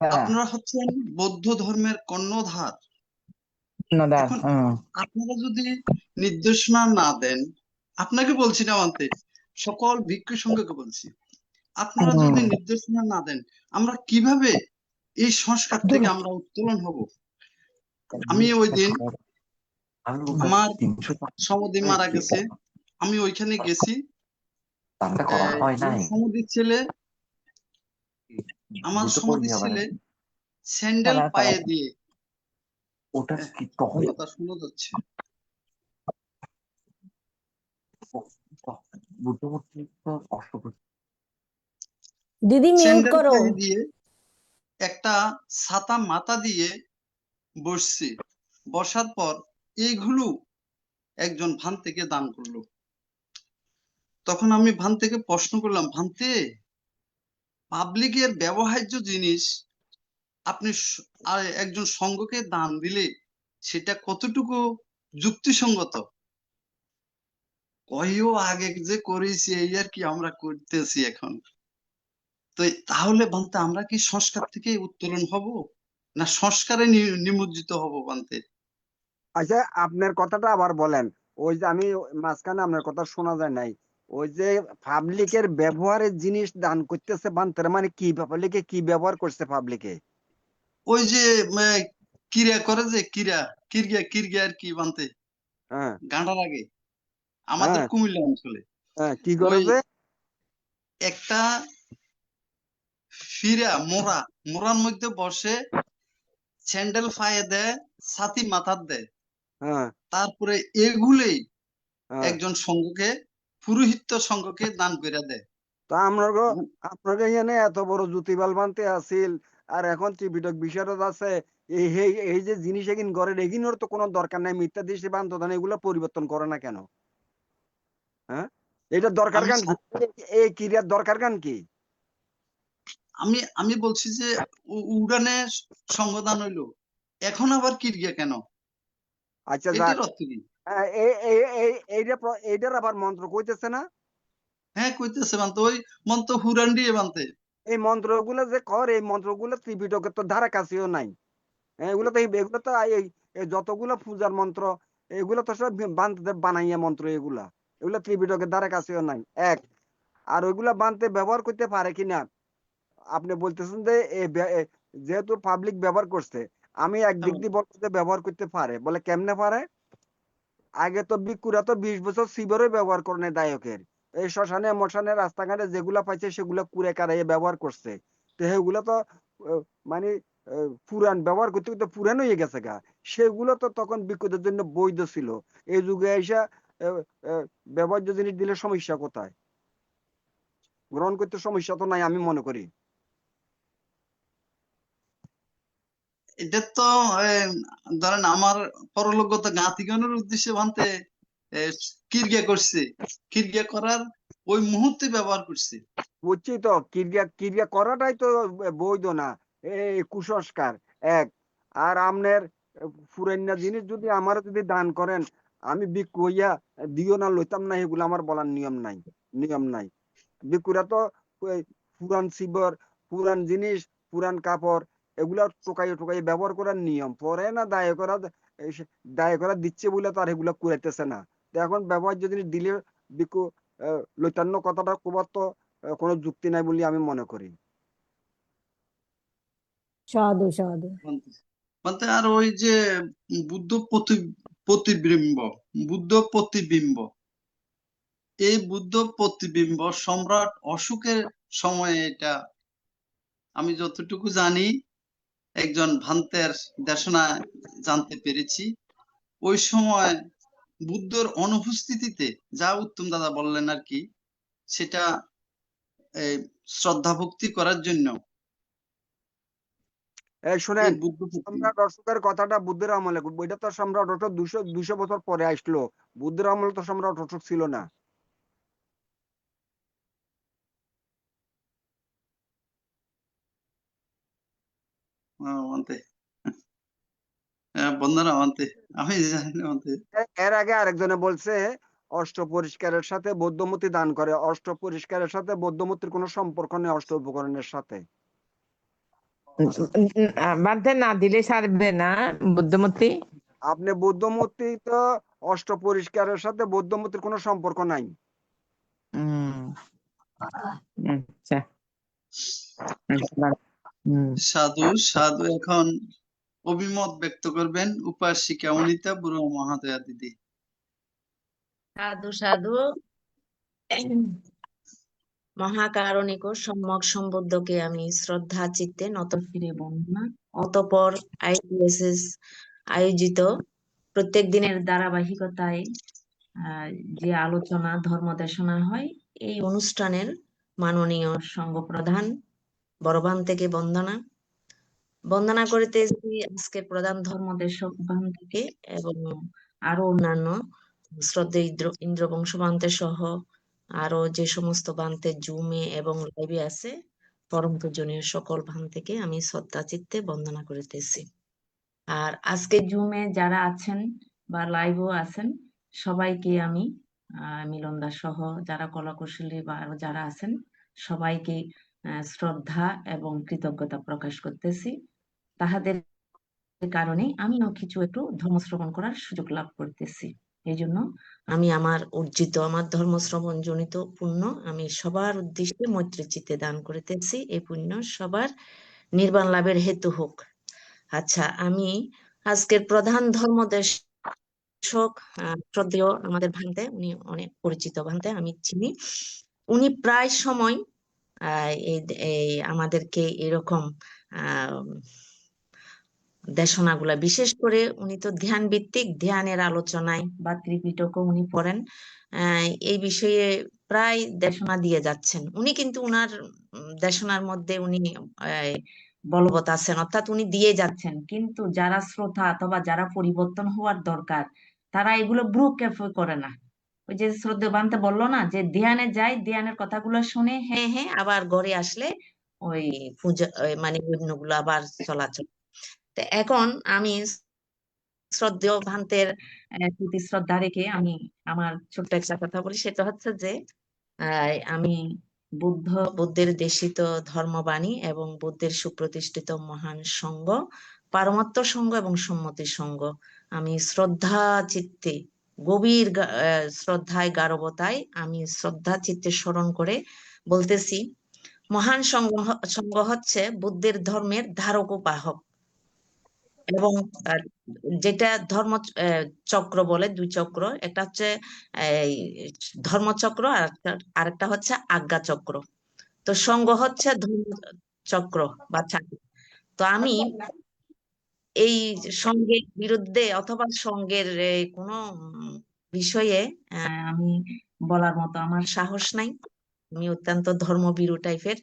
হ্যাঁ আপনারা হচ্ছেন বৌদ্ধ ধর্মের কর্ণধার। ধন্যবাদ। এখন আপনারা যদি নির্দেশনা না দেন, আপনাকে বলছি না মানতে, সকল ভিক্ষু সংঘকে বলছি, আপনারা যদি নির্দেশনা না দেন, আমরা কিভাবে এই সংস্কার থেকে আমরা উত্তোলন হব? আমি ওই দিন আমার সমাধি মারা গেছে, আমি ওইখানে গেছি, সমাধির ছেলে, আমার সমাধির ছেলে স্যান্ডেল পায়ে দিয়ে, কথা শোনা যাচ্ছে, দিদি মিউট স্যান্ডেল করো। পায়ে দিয়ে একটা ছাতা মাথা দিয়ে বসছি। বসার পর এইগুলো একজন ভান থেকে দান করলো। তখন আমি ভান থেকে প্রশ্ন করলাম, ভান্তে, পাবলিকের ব্যবহার্য জিনিস আপনি আর একজন সংঘকে দান দিলে সেটা কতটুকু যুক্তিসঙ্গত? কইও আগে যে করেছি এই আর কি আমরা করতেছি এখন। তো তাহলে বানতে আমরা কি সংস্কার থেকে উত্তোলন হব, না সংস্কারে নিমজ্জিত হব বানতে? আচ্ছা, আপনার কথাটা আবার বলেন। ওই যে আমি মাঝখানে আপনার কথা শোনা যায় নাই। ওই যে পাবলিকের ব্যবহারের জিনিস দান করতেছে বান্তার মানে কি? পাবলিকে কি ব্যবহার করছে পাবলিকে? ওই যে ক্রিয়া করে যে কিরগিয়া আর কি বানতে হ্যাঁ গাঁডার আগে আমাদের হ্যাঁ কুমিল্লা অঞ্চলে হ্যাঁ, কি করে ওই যে? একটা মোরার মধ্যে বসে স্যান্ডেল পায়ে দেয়, ছাতি মাথার দেয়, হ্যাঁ তারপরে এগুলোই হ্যাঁ। একজন সংঘকে, পুরোহিত্য সংঘকে দান করে দেয়। তো আপনাকে এখানে এত বড় জুতিবাল বানতে আসিল, আর এখন ত্রিপিটক বিশারদ আছে, এই যে জিনিস এগিন করে এগিনোর তো কোনো দরকার নাই। মিথ্যা দৃষ্টি বান্তদান এগুলো পরিবর্তন করে না কেন? হ্যাঁ, এটা দরকার আমি গান কি? এই ক্রিয়ার দরকার গান কি? আমি আমি বলছি যে উড়ানে সংবিধান হইলো, এখন আবার কিরগিয়া কেন? আচ্ছা যাক, এটার অর্থ কি? এইটার আবার মন্ত্র কইতেছে না? হ্যাঁ কইতেছে বানতে, ওই মন্ত্র হুরান দিয়ে বানতে। এই মন্ত্রগুলো যে করে, এই মন্ত্রগুলো ত্রিপিটকের তো ধারা কাছেও নাই। এগুলো তো এই যতগুলো পূজার মন্ত্র, এগুলো তো সব বানতে বানাইয়া মন্ত্র। এগুলা ত্রিপিটকের ধারা কাছেও নাই। এক, আর ওইগুলা বানতে ব্যবহার করতে পারে কিনা আপনি বলতেছেন যে যেহেতু পাবলিক ব্যবহার করছে, আমি একদিক দিয়ে বলতে যে ব্যবহার করতে পারে। বলে কেমনে পারে? আগে তো ভিক্ষুরা তো 20 বছর সিবরই ব্যবহার করে নাই দায়কের। এই শ্মশানে মশানে রাস্তাঘাটে যেগুলা পাইছে সেগুলা কুড়ে কাড়াইয়ে ব্যবহার করছে। তো সেগুলো তো মানে পুরান ব্যবহার করতে করতে পুরান হয়ে গেছে গা। সেগুলো তো তখন ভিক্ষুদের জন্য বৈধ ছিল। এই যুগে এসে ব্যবহার্য জিনিস দিলে সমস্যা কোথায়? গ্রহণ করতে সমস্যা তো নাই আমি মনে করি। এটা তো ধরেন আমার পরলোকগত জ্ঞাতিগণের উদ্দেশ্যে ভানতে কিরগিয়া করছে, কিরগিয়া করার ওই মুহূর্তে ব্যবহার করছে। বুঝছি তো, ক্রিয়া ক্রিয়া করাটাই তো বৈধ না, এই কুসংস্কার। এক, আর আমনের ফুরাইনা জিনিস যদি আমার যদি দান করেন, আমি ভিক্ষু হইয়া দিও না লইতাম না, এগুলো আমার বলার নিয়ম নাই। ভিক্ষুরা তো ওই পুরান শিবর, পুরান জিনিস, পুরান কাপড় এগুলা টোকাই ব্যবহার করার নিয়ম পরে না। দায় করা দিচ্ছে বলে তার এগুলা কুড়াইতেছে না। তো এখন ব্যবহার্য জিনিস দিলে ভিক্ষু লইতান্ন কথাটা খুব তো কোনো যুক্তি নাই বলে আমি মনে করি। সাধু সাধু। বলতে আর ওই যে বুদ্ধ প্রতিবিম্ব, বুদ্ধ প্রতিবিম্ব, এই বুদ্ধ প্রতিবিম্ব সম্রাট অশোকের সময়ে, এটা আমি যতটুকু জানি একজন ভান্তের দেশনা জানতে পেরেছি। ওই সময় বুদ্ধর অনুপস্থিতিতে, যা উত্তম দাদা বললেন আর কি, সেটা শ্রদ্ধা ভক্তি করার জন্য এই এই শুনেন, বুদ্ধ সম্রাট অশোকের কথাটা বুদ্ধের আমলে, ওইটা তো সম্রাট অশোক 200 বছর পরে আসলো। বুদ্ধের আমলে তো সম্রাট অশোক ছিল না। মানতে বন্ধনা মানতে আমি জানি না মানতে। এর আগে আরেকজনে বলছে অষ্ট পরিষ্কারের সাথে বৌদ্ধমূর্তি দান করে। অষ্ট পরিষ্কারের সাথে বৌদ্ধমূর্তির কোনো সম্পর্ক নেই অষ্ট উপকরণের সাথে। বাঁধতে না দিলে সারবে না বুদ্ধমূর্তি। আপনি বৌদ্ধমূর্তি তো অষ্ট পরিষ্কারের সাথে বৌদ্ধমূর্তির কোনো সম্পর্ক নাই। আচ্ছা সাধু সাধু এখন অভিমত ব্যক্ত করবেন উপাসিকা অনিতা বুড়ো মহাদয়া দিদি। সাধু সাধু মহাকারণিক ও সম্যক সম্বুদ্ধকে আমি শ্রদ্ধা চিত্তে নতশিরে বন্দনা। অতঃপর ITSS আয়োজিত প্রত্যেক দিনের ধারাবাহিকতায় যে আলোচনা ধর্ম দেশনা হয়, এই অনুষ্ঠানের মাননীয় সংঘ প্রধান বড়ভান থেকে বন্দনা বন্দনা করিতেছি আজকের প্রধান ধর্ম দেশক ভান থেকে এবং আরো অন্যান্য শ্রদ্ধেয় ইন্দ্র বংশবান্তে সহ আরো যে সমস্ত বান্তে জুমে এবং লাইভে আছে পরম পূজনীয় সকল ভান থেকে আমি শ্রদ্ধা চিত্তে বন্দনা করিতেছি। আর আজকে জুমে যারা আছেন বা লাইভও আছেন সবাইকে আমি মিলন দাস সহ যারা কলাকুশলী বা আরো যারা আছেন সবাইকে শ্রদ্ধা এবং কৃতজ্ঞতা প্রকাশ করতেছি। তাহাদের কারণে আমিও কিছু একটু ধর্মশ্রবণ করার সুযোগ লাভ করতেছি। এই জন্য আমি আমার অর্জিত আমার ধর্মশ্রবণ জনিত পুণ্য আমি সবার উদ্দেশ্যে মৈত্রী চিত্তে দান করিতেছি। এই পুণ্য সবার নির্বাণ লাভের হেতু হোক। আচ্ছা, আমি আজকের প্রধান ধর্ম দেশক শ্রদ্ধেয় আমাদের ভান্তে, উনি অনেক পরিচিত ভান্তে, আমি চিনি। উনি প্রায় সময় এই আমাদেরকে এরকম দেশনাগুলা, বিশেষ করে উনি তো ধ্যান ভিত্তিক, ধ্যানের আলোচনায় বা ত্রিপিটকও উনি পড়েন, এই বিষয়ে প্রায় দেশনা দিয়ে যাচ্ছেন। উনি কিন্তু উনার দেশনার মধ্যে উনি বলবৎ আছেন, অর্থাৎ উনি দিয়ে যাচ্ছেন, কিন্তু যারা শ্রোতা অথবা যারা পরিবর্তন হওয়ার দরকার তারা এগুলো ভ্রুক্ষেপ করে না। ওই যে শ্রদ্ধেয় বান্তে বললো না যে ধ্যানে যায়, ধ্যানের কথাগুলো শুনে হ্যাঁ হ্যাঁ, আবার ঘরে আসলে ওই পূজা মানে অন্যগুলো আবার চলাচল। তো এখন আমি শ্রদ্ধেয় ভান্তের প্রতি শ্রদ্ধা রেখে আমি আমার ছোট্ট একটা কথা বলি। সেটা হচ্ছে যে আমি বুদ্ধের দেশিত ধর্মবাণী এবং বুদ্ধের সুপ্রতিষ্ঠিত মহান সংঘ পারমাত্ম সংঘ এবং সম্মতি সংঘ আমি শ্রদ্ধা চিত্তে গভীর শ্রদ্ধায় গারবতায় আমি শ্রদ্ধা চিত্তে স্মরণ করে বলতেছি, মহান সংঘ হচ্ছে বুদ্ধের ধর্মের ধারক ও বাহক। এবং যেটা ধর্ম চক্র বলে, দুই চক্র, একটা হচ্ছে ধর্মচক্র আর আরেকটা হচ্ছে আজ্ঞা চক্র। তো সংঘ হচ্ছে ধর্ম চক্র বা চাকরি। তো আমি এই সংঘের বিরুদ্ধে অথবা সংঘের কোনো বিষয়ে আমি বলার মতো আমার সাহস নাই। আমি অত্যন্ত ধর্মভীরু টাইপের।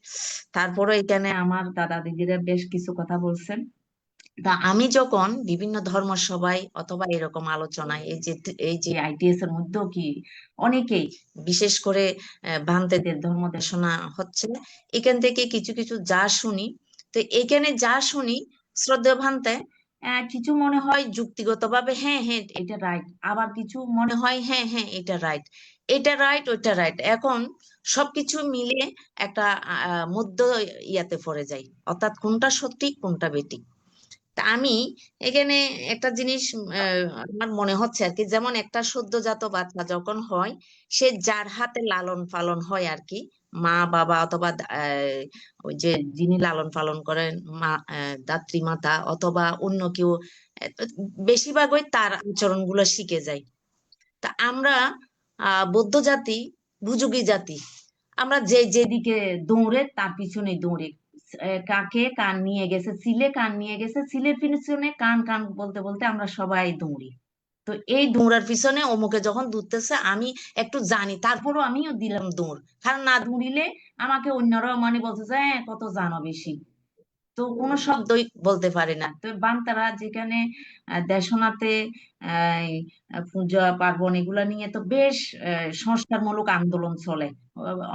তারপরে এখানে আমার দাদা দিদিরা বেশ কিছু কথা বলছেন। তা আমি যখন বিভিন্ন ধর্ম সভায় অথবা এরকম আলোচনায় এই যে ITS এর মধ্যেও কি অনেকেই বিশেষ করে ভান্তেদের ধর্ম দেশনা হচ্ছে, এখান থেকে কিছু কিছু যা শুনি, তো এখানে যা শুনি শ্রদ্ধেয় ভান্তে কিছু মনে হয় যুক্তিগতভাবে হ্যাঁ হ্যাঁ এটা রাইট, আবার কিছু মনে হয় হ্যাঁ হ্যাঁ এটা রাইট, এটা রাইট ওইটা রাইট। এখন সবকিছু মিলে একটা মধ্য ইয়াতে পড়ে যায়, অর্থাৎ কোনটা সত্যি কোনটা বেঠিক। তা আমি এখানে একটা জিনিস আমার মনে হচ্ছে আর কি, যেমন একটা সদ্যজাত বাচ্চা যখন হয়, সে যার হাতে লালন পালন হয় আর কি, মা বাবা অথবা ওই যে যিনি লালন পালন করেন মা দাত্রী মাতা অথবা অন্য কেউ, বেশিরভাগই তার আচরণগুলো শিখে যায়। তা আমরা বৌদ্ধ জাতি ভুজুগি জাতি, আমরা যেদিকে দৌড়ে তার পিছনে দৌড়ে, কাকে কান নিয়ে গেছে সিলে, কান নিয়ে গেছে সিলের পিছনে কান কান বলতে বলতে আমরা সবাই দৌড়ি। তো এই দৌড়ার পিছনে অমুকে যখন দৌড়তেছে আমি একটু জানি, তারপরও আমিও দিলাম দৌড়, কারণ না দৌড়িলে আমাকে অন্যরা মানে বলতেছে হ্যাঁ কত জানো বেশি, তো কোনো শব্দই বলতে পারি না। তো বান্তারা যেখানে দেশনাতে পূজা পার্বণ এগুলা নিয়ে তো বেশ সংস্কারমূলক আন্দোলন চলে,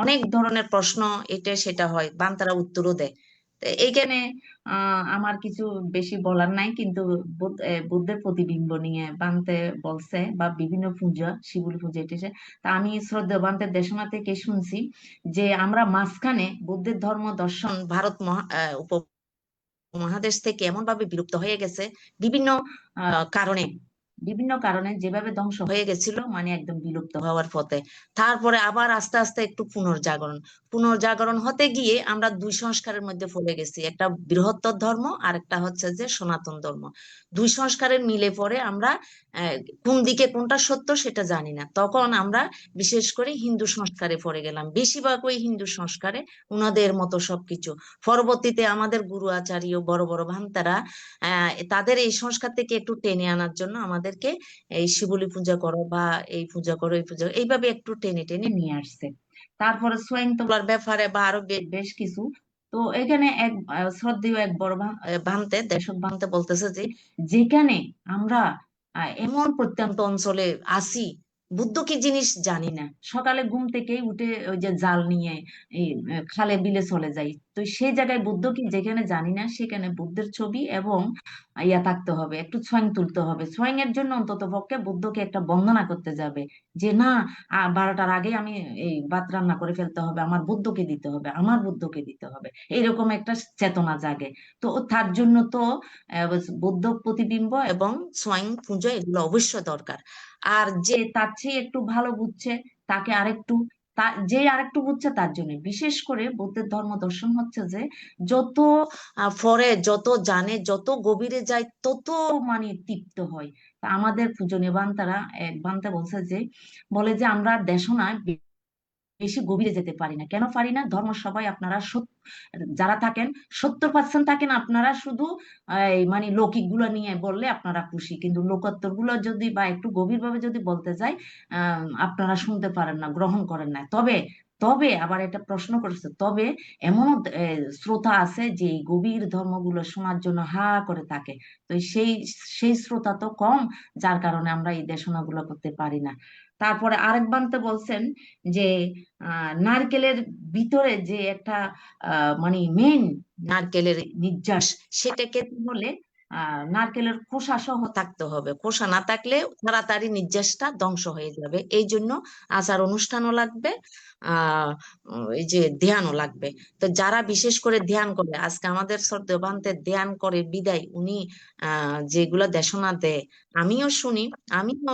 অনেক ধরনের প্রশ্ন এটা সেটা হয়, বান্তারা উত্তরও দেয়। তো এইখানে আমার কিছু বেশি বলার নাই, কিন্তু বুদ্ধের প্রতিবিম্ব নিয়ে বানতে বলছে, বা বিভিন্ন পূজা, শিবুল পূজা এটেছে। তা আমি শ্রদ্ধেয় বান্তের দেশনা থেকে শুনছি যে আমরা মাঝখানে বুদ্ধের ধর্ম দর্শন ভারত উপমহাদেশ থেকে এমন ভাবে বিলুপ্ত হয়ে গেছে বিভিন্ন কারণে, বিভিন্ন কারণে যেভাবে ধ্বংস হয়ে গেছিল, মানে একদম বিলুপ্ত হওয়ার পথে। তারপরে আবার আস্তে আস্তে একটু পুনর্জাগরণ হতে গিয়ে আমরা দুই সংস্কারের মধ্যে পড়ে গেছি, একটা বৃহত্তর ধর্ম আর একটা হচ্ছে যে সনাতন ধর্ম। দুই সংস্কারের মিলে পড়ে আমরা কোন দিকে কোনটা সত্য সেটা জানি না। তখন আমরা বিশেষ করে হিন্দু সংস্কারে পড়ে গেলাম, বেশিরভাগ ওই হিন্দু সংস্কারে উনাদের মতো সবকিছু। পরবর্তীতে আমাদের গুরু আচার্য বড় বড় ভান্তারা তাদের এই সংস্কার থেকে একটু টেনে আনার জন্য আমাদেরকে এই শিবলি পূজা করো বা এই পূজা করো, এই পূজা, এইভাবে একটু টেনে টেনে নিয়ে আসছে। তারপরে সোয়াইন তোলার ব্যাপারে বা আরো বেশ কিছু। তো এখানে এক শ্রদ্ধেয় এক বড় ভান্তে, দেশক ভান্তে বলতেছে যে যেখানে আমরা এমন প্রত্যন্ত অঞ্চলে আসি, বুদ্ধ কি জিনিস জানি না, সকালে ঘুম থেকে উঠে ওই যে জাল নিয়ে এই খালে বিলে চলে যাই, তো সেই জায়গায় বুদ্ধ কি যেখানে জানি না, সেখানে বুদ্ধের ছবি এবং ইয়া থাকতে হবে, একটু ছোঁয়াং তুলতে হবে। ছোঁয়াং এর জন্য অন্তত পক্ষে বুদ্ধকে একটা বন্দনা করতে যাবে, যে না 12টার আগে আমি এই ভাত রান্না করে ফেলতে হবে, আমার বুদ্ধকে দিতে হবে, আমার বুদ্ধকে দিতে হবে, এরকম একটা চেতনা জাগে। তো তার জন্য তো বুদ্ধ প্রতিবিম্ব এবং ছোঁয়াং পুজো এগুলো অবশ্যই দরকার। আর যে তার চেয়ে একটু ভালো বুঝছে তাকে আরেকটু, যে আরেকটু বুঝছে তার জন্য, বিশেষ করে বুদ্ধের ধর্ম দর্শন হচ্ছে যে যত পরে, যত জানে, যত গভীরে যায়, তত মানে তৃপ্ত হয়। তা আমাদের পূজনীয় বান্তারা এক বান্তা বলছে যে, বলে যে আমরা দেশনায় বেশি গভীরে যেতে পারি না। কেন পারি না? ধর্ম সবাই আপনারা যারা থাকেন 70% থাকেন আপনারা শুধু মানে লৌকিক গুলো নিয়ে বললে আপনারা খুশি, কিন্তু লোকোত্তর গুলো যদি বা একটু গভীর ভাবে যদি বলতে যাই আপনারা শুনতে পারেন না, গ্রহণ করেন না। তবে তবে আবার এটা প্রশ্ন করেছে, তবে এমনও শ্রোতা আছে যে এই গভীর ধর্মগুলো শোনার জন্য হা করে থাকে। তো সেই সেই শ্রোতা তো কম, যার কারণে আমরা এই দেশনাগুলো করতে পারি না। তারপরে আরেক বান্তে বলছেন যে নারকেলের ভিতরে যে একটা মানে মেন নারকেলের নির্যাস, সেটা খেতে হলে নারকেলের খোসা সহ থাকতে হবে, খোসা না থাকলে তাড়াতাড়ি নির্যাসটা ধ্বংস হয়ে যাবে। এই জন্য আচার অনুষ্ঠানও লাগবে, এই যে ধ্যানও লাগবে। তো যারা বিশেষ করে ধ্যান করে, আজকে আমাদের সর্দেবান্তে ধ্যান করে বিদায় উনি যেগুলা দেশনা দেয়, আমিও শুনি, আমিও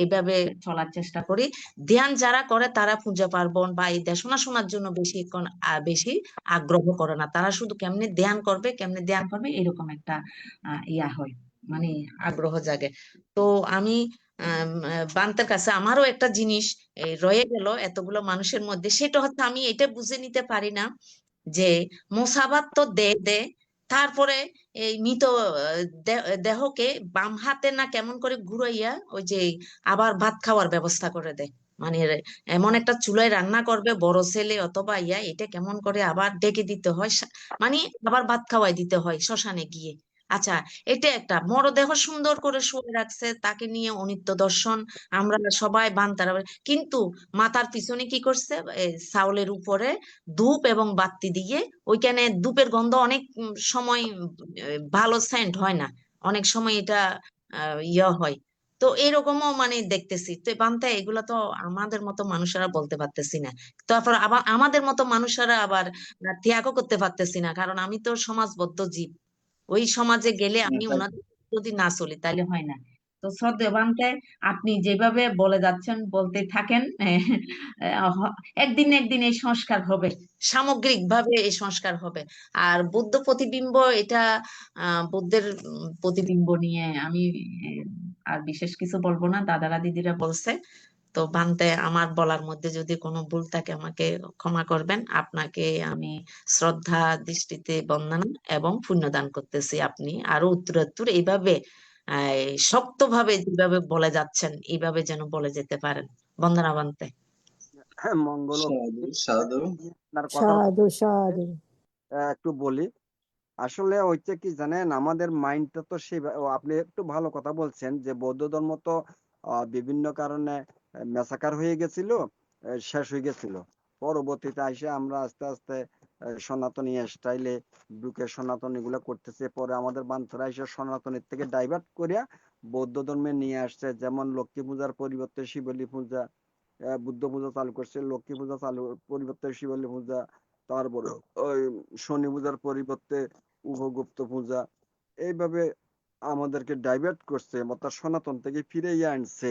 এভাবে চলার চেষ্টা করি। ধ্যান যারা করে তারা পূজা পার্বণ বা এই দেশনা শোনার জন্য বেশি আগ্রহ করে না, তারা শুধু কেমনে ধ্যান করবে কেমনে ধ্যান করবে এরকম একটা ইয়া হয়, মানে আগ্রহ জাগে। তো আমি বান্তের কাছে আমারও একটা জিনিস রয়ে গেল এতগুলো মানুষের মধ্যে, সেটা হচ্ছে আমি এটা বুঝে নিতে পারি না যে মোসাবাত তো দে, তারপরে এই মৃত দেহকে বাম হাতে না কেমন করে ঘুরাইয়া ওই যে আবার ভাত খাওয়ার ব্যবস্থা করে দেয়। মানে এমন একটা চুলায় রান্না করবে বড় ছেলে অথবা ইয়া, এটা কেমন করে আবার ডেকে দিতে হয়, মানে আবার ভাত খাওয়াই দিতে হয় শ্মশানে গিয়ে। আচ্ছা, এটা একটা মরদেহ সুন্দর করে শুয়ে রাখছে, তাকে নিয়ে অনিত্য দর্শন আমরা সবাই বান্তারা, কিন্তু মাথার পিছনে কি করছে, চাউলের উপরে ধূপ এবং বাতি দিয়ে, ওইখানে ধূপের গন্ধ অনেক সময় ভালো সেন্ট হয় না, অনেক সময় এটা ইয়া হয়। তো এরকমও মানে দেখতেছি, তো বান্তা এগুলা তো আমাদের মতো মানুষেরা বলতে পারতেছি না। তারপর আবার আমাদের মতো মানুষেরা আবার ত্যাগও করতে পারতেছি না, কারণ আমি তো সমাজবদ্ধ জীব, ওই সমাজে গেলে আমি ওনাদের যদি না চলি তাহলে হয় না। তো শ্রদ্ধেয় বান্তে, আপনি যেভাবে বলে যাচ্ছেন বলতে থাকেন, একদিন একদিন এই সংস্কার হবে, সামগ্রিক ভাবে এই সংস্কার হবে। আর বুদ্ধ প্রতিবিম্ব এটা বুদ্ধের প্রতিবিম্ব নিয়ে আমি আর বিশেষ কিছু বলবো না, দাদারা দিদিরা বলছে। তো বান্তে, আমার বলার মধ্যে যদি কোনো ভুল থাকে আমাকে ক্ষমা করবেন। আপনাকে আমি শ্রদ্ধা দৃষ্টিতে বন্দনা এবং পুণ্যদান করতেছি, আপনি আরো উত্তরোত্তর এইভাবে শক্তভাবে যেভাবে বলে যাচ্ছেন এইভাবে যেন বলে যেতে পারেন। বন্দনা বান্তে। হ্যাঁ, মঙ্গল সাধু সাধু। আপনার কথা সাধু সাধু। একটু বলি। আসলে হচ্ছে কি জানেন, আমাদের মাইন্ডটা তো সেই আপনি একটু ভালো কথা বলছেন যে বৌদ্ধ ধর্ম তো বিভিন্ন কারণে মেসাকার হয়ে গেছিল, শেষ হয়ে গেছিল। পরবর্তীতে এসে আমরা আস্তে আস্তে সনাতনী স্টাইলে ঢুকে সনাতনী গুলা করতেছে, পরে আমাদের বান্ধবরা এসে সনাতনীর থেকে ডাইভার্ট করিয়া বৌদ্ধ ধর্মে নিয়ে আসছে। যেমন লক্ষ্মী পূজার পরিবর্তে শিবলী পূজা, বুদ্ধ পূজা চালু করছে, লক্ষ্মী পূজা চালু পরিবর্তে শিবলী পূজা, তারপরে ওই শনি পূজার পরিবর্তে উপগুপ্ত পূজা, এইভাবে আমাদেরকে ডাইভার্ট করছে, অর্থাৎ সনাতন থেকে ফিরিয়ে আনছে।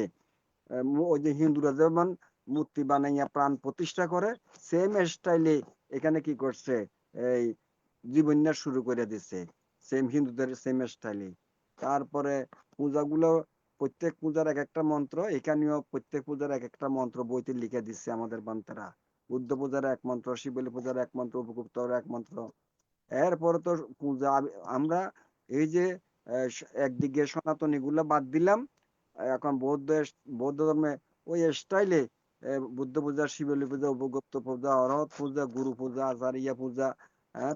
ওই যে হিন্দুরা যেমন মূর্তি বানাইয়া প্রাণ প্রতিষ্ঠা করে, সেম স্টাইলে এখানে কি করছে, এই জীবন্যাস শুরু করে দিছে, সেম হিন্দুদের সেম স্টাইলে। তারপরে পূজাগুলো, প্রত্যেক পূজার এক একটা মন্ত্র, এখানেও প্রত্যেক পূজার এক একটা মন্ত্র বইতে লিখে দিচ্ছে আমাদের বান্তারা। বুদ্ধ পূজার এক মন্ত্র, শিবলী পূজার এক মন্ত্র, উপগুপ্তর এক মন্ত্র। এরপরে তো পূজা আমরা এই যে একদিকে সনাতনী গুলা বাদ দিলাম, এখন বৌদ্ধ ধর্মে ওই স্টাইলে বুদ্ধ পূজা, শিবলী পূজা, উপগুপ্ত পূজা, অরহত পূজা, গুরু পূজা, আচারিয়া পূজা,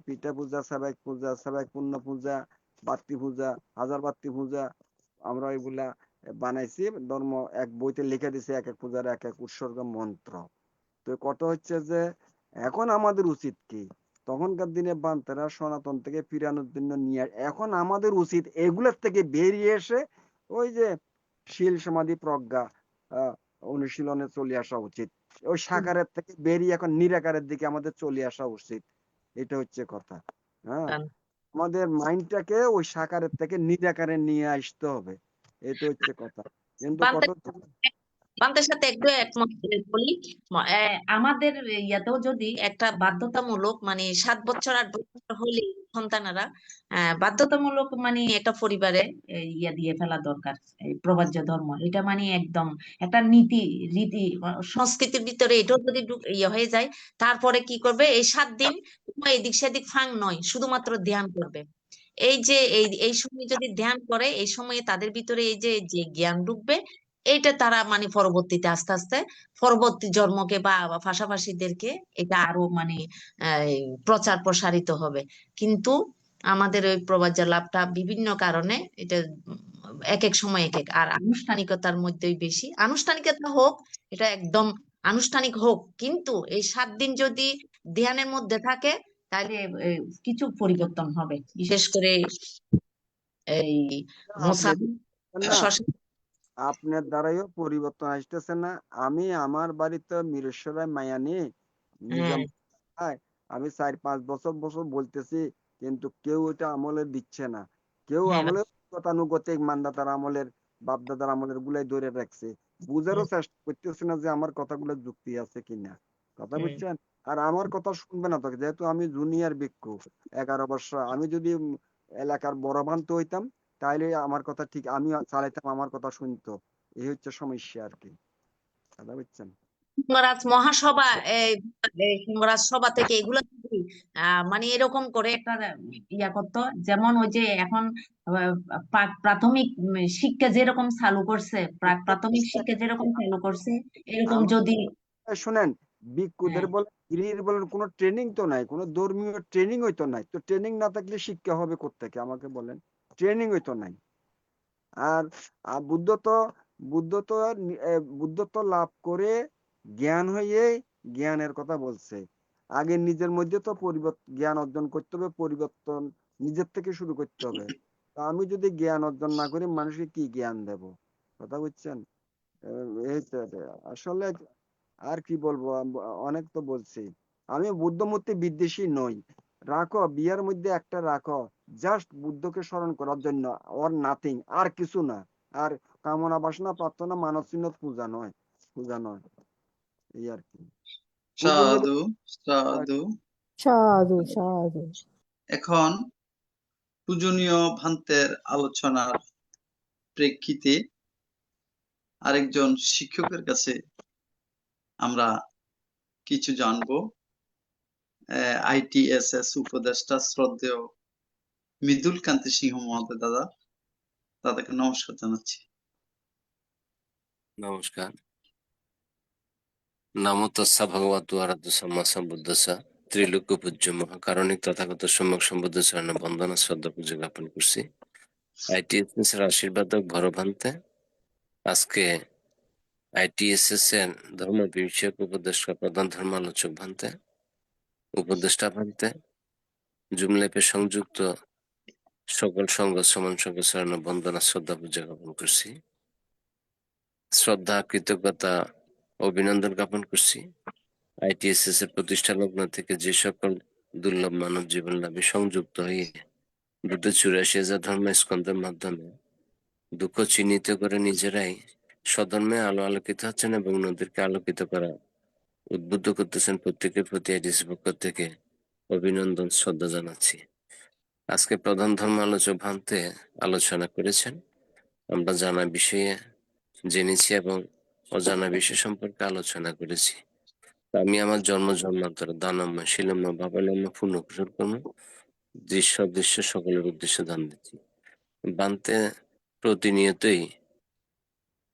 পিঠা পূজা, সেবায়ক পুণ্য পূজা, বাত্তি পূজা, হাজার বাত্তি পূজা, আমরা এগুলা বানাইছি। ধর্ম এক বইতে লিখে দিছে এক এক পূজার এক এক উৎসর্গ মন্ত্র। তো কত হচ্ছে যে এখন আমাদের উচিত কি, তখনকার দিনে বান্তারা সনাতন থেকে ফিরানোর জন্য নিয়ে, এখন আমাদের উচিত এগুলোর থেকে বেরিয়ে এসে ওই যে শীল সমাধি প্রজ্ঞা অনুশীলনে চলে আসা উচিত। ওই সাকারের থেকে বেরিয়ে এখন নিরাকারের দিকে আমাদের চলে আসা উচিত। এটা হচ্ছে কথা। হ্যাঁ, আমাদের মাইন্ডটাকে ওই সাকারের থেকে নিরাকারে নিয়ে আসতে হবে, এটা হচ্ছে কথা। কিন্তু কত বান্তের সাথে একটু একমত বলি। আমাদের ইয়াতেও যদি একটা বাধ্যতামূলক মানে 7 বছর 8 বছর হলে সন্তানেরা বাধ্যতামূলক মানে একটা পরিবারে ইয়া দিয়ে ফেলা দরকার, এই প্রবাজ্য ধর্ম, এটা মানে একদম একটা নীতি রীতি সংস্কৃতির ভিতরে এটাও যদি ইয়ে হয়ে যায়, তারপরে কি করবে, এই 7 দিন এদিক সেদিক ফাং নয়, শুধুমাত্র ধ্যান করবে। এই যে এই সময় যদি ধ্যান করে, এই সময়ে তাদের ভিতরে এই যে যে জ্ঞান ঢুকবে, এইটা তারা মানে পরবর্তীতে আস্তে আস্তে পরবর্তী জন্মকে বা পাশাপাশিদেরকে এটা আরো মানে প্রচার প্রসারিত হবে। কিন্তু আমাদের ওই প্রবাজ্য লাভটা বিভিন্ন কারণে এটা এক এক সময় এক এক, আর আনুষ্ঠানিকতার মধ্যেই বেশি। আনুষ্ঠানিকতা হোক, এটা একদম আনুষ্ঠানিক হোক, কিন্তু এই 7 দিন যদি ধ্যানের মধ্যে থাকে তাহলে কিছু পরিবর্তন হবে, বিশেষ করে এই মশা আপনার দ্বারাইও পরিবর্তন আসতেছে না। আমি আমার বাড়িতে মিরেশ্বরায় মায়া নিয়ে নিজাম, আমি 4-5 বছর বলতেছি, কিন্তু কেউ এটা আমলে দিচ্ছে না। কেউ আমলে গতানুগতিক মান্দাতার আমলের, বাপদাদার আমলের গুলাই ধরে রাখছে, বুঝারও চেষ্টা করতেছে না যে আমার কথাগুলো যুক্তি আছে কিনা। কথা বুঝছেন? আর আমার কথা শুনবে না তো, যেহেতু আমি জুনিয়র ভিক্ষু 11 বছর, আমি যদি এলাকার বড় ভান্ত হইতাম তাহলে আমার কথা ঠিক আমি চালাইতাম, আমার কথা শুনতো। এই হচ্ছে সমস্যা আর কি। কথা বুঝছেন? সিংহরাজ মহাসভা, সিংহরাজ সভা থেকে এগুলো যদি, মানে এরকম করে একটা ইয়া করতো, যেমন ওই যে এখন প্রাথমিক শিক্ষা যেরকম চালু করছে, প্রাথমিক শিক্ষা যেরকম চালু করছে, এরকম যদি শুনেন, ভিক্ষুদের বলে গৃহীর বলে কোনো ট্রেনিং তো নাই, কোনো ধর্মীয় ট্রেনিং হইতো নাই। তো ট্রেনিং না থাকলে শিক্ষা হবে কোত্থেকে আমাকে বলেন? ট্রেনিং হইতো নাই। আর বুদ্ধত্ব লাভ করে জ্ঞান হয়ে জ্ঞানের কথা বলছে। আগে নিজের মধ্যে তো জ্ঞান অর্জন করতে হবে, পরিবর্তন নিজের থেকে শুরু করতে হবে। তা আমি যদি জ্ঞান অর্জন না করি মানুষকে কি জ্ঞান দেব? কথা বুঝছেন? এই তো আসলে আর কি বলবো, অনেক তো বলছি। আমি বুদ্ধমূর্তি বিদ্বেষী নই, রাখো বিয়ের মধ্যে একটা রাখো, জাস্ট বুদ্ধকে স্মরণ করার জন্য, ওর নাথিং, আর কিছু না। আর কামনা বাসনা প্রার্থনা মানব চিহ্ন পূজা নয় এই আর কি। সাধু সাধু সাধু সাধু। এখন পূজনীয় ভান্তের আলোচনার প্রেক্ষিতে আরেকজন শিক্ষকের কাছে আমরা কিছু জানবো। ITSS উপদেষ্টা শ্রদ্ধেয় মৃদুল কান্তি সিংহ মহোদয় দাদাকে নমস্কার জানাচ্ছি। নমস্কার। নমো তস্যা ভগবতু আরাধ্য সম্মা সম্বুদ্ধস্য ত্রিলোক্য পূজ্য মহাকারণিক তথাগত সম্যক সম্বুদ্ধ চরণ বন্দনা শ্রদ্ধা পূজা জ্ঞাপন করছি। ITSS এর আশীর্বাদক ভরভান্তে আজকে ITSS এর ধর্ম বিষয়ক উপদেষ্টা প্রধান ধর্মালোচক ভান্তে উপদেষ্টা ভান্তে জুমলাইপে সংযুক্ত সকল সংঘ সমান সংঘ সারানো বন্দনা শ্রদ্ধা পূজা জ্ঞাপন করছি। শ্রদ্ধা, কৃতজ্ঞতা, অভিনন্দন জ্ঞাপন করছি ITSS এর প্রতিষ্ঠা লগ্ন থেকে যে সকল দুর্লভ মানব জীবন লাভে সংযুক্ত হয়ে 284,000 ধর্ম স্কন্ধের মাধ্যমে দুঃখ চিহ্নিত করে নিজেরাই স্বধর্মে আলো আলোকিত হচ্ছেন এবং নদীকে আলোকিত করা উদ্বুদ্ধ করতেছেন। প্রত্যেকের প্রতি ITSS পক্ষ থেকে অভিনন্দন, শ্রদ্ধা জানাচ্ছি। আজকে প্রধান ধর্ম আলোচক ভান্তে আলোচনা করেছেন। আমরা জানা বিষয়ে জেনেছি এবং অজানা বিষয় সম্পর্কে আলোচনা করেছি। আমি আমার জন্মান্তর দানম্য শিলম্য ভাবালম্য পূর্ণ কুশল কর্ম দৃশ্য অদৃশ্য সকলের উদ্দেশ্যে দান দিচ্ছি। বান্তে প্রতিনিয়তই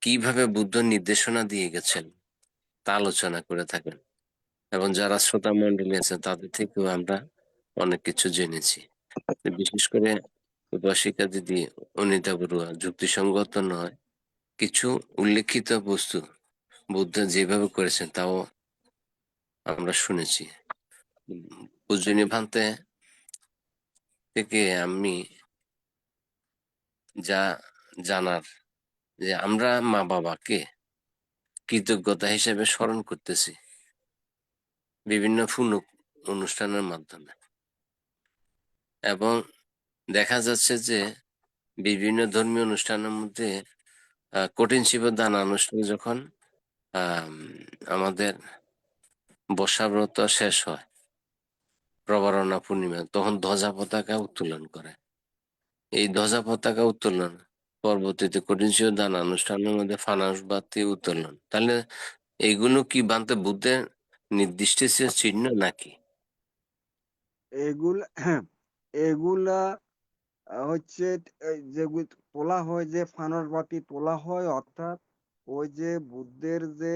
কিভাবে বুদ্ধ নির্দেশনা দিয়ে গেছেন তা আলোচনা করে থাকেন এবং যারা শ্রোতা মন্ডলী আছে তাদের থেকেও আমরা অনেক কিছু জেনেছি। বিশেষ করে উপাসিকা দিদি অনিতা বড়ুয়া যুক্তিসঙ্গত নয় কিছু উল্লেখিত বস্তু বুদ্ধ যেভাবে করেছেন তাও আমরা শুনেছি। পূজনীয় ভান্তে থেকে আমি যা জানার যে আমরা মা বাবাকে কৃতজ্ঞতা হিসেবে স্মরণ করতেছি বিভিন্ন অনুষ্ঠানের মাধ্যমে, এবং দেখা যাচ্ছে যে বিভিন্ন ধর্মীয় অনুষ্ঠানের মধ্যে কঠিন শিব দান অনুষ্ঠানে যখন আমাদের বর্ষাব্রত শেষ হয় প্রবারণা পূর্ণিমা, তখন ধ্বজা পতাকা উত্তোলন করে। এই ধ্বজা পতাকা উত্তোলন পরবর্তীতে কঠিন শিব দান অনুষ্ঠানের মধ্যে ফানুস বাতি উত্তোলন, তাহলে এইগুলো কি বান্তে বুদ্ধের নির্দিষ্ট চিহ্ন নাকি? এগুলা হচ্ছে যেগুলো তোলা হয়, যে ফানস বাতি তোলা হয়, অর্থাৎ ওই যে বুদ্ধের যে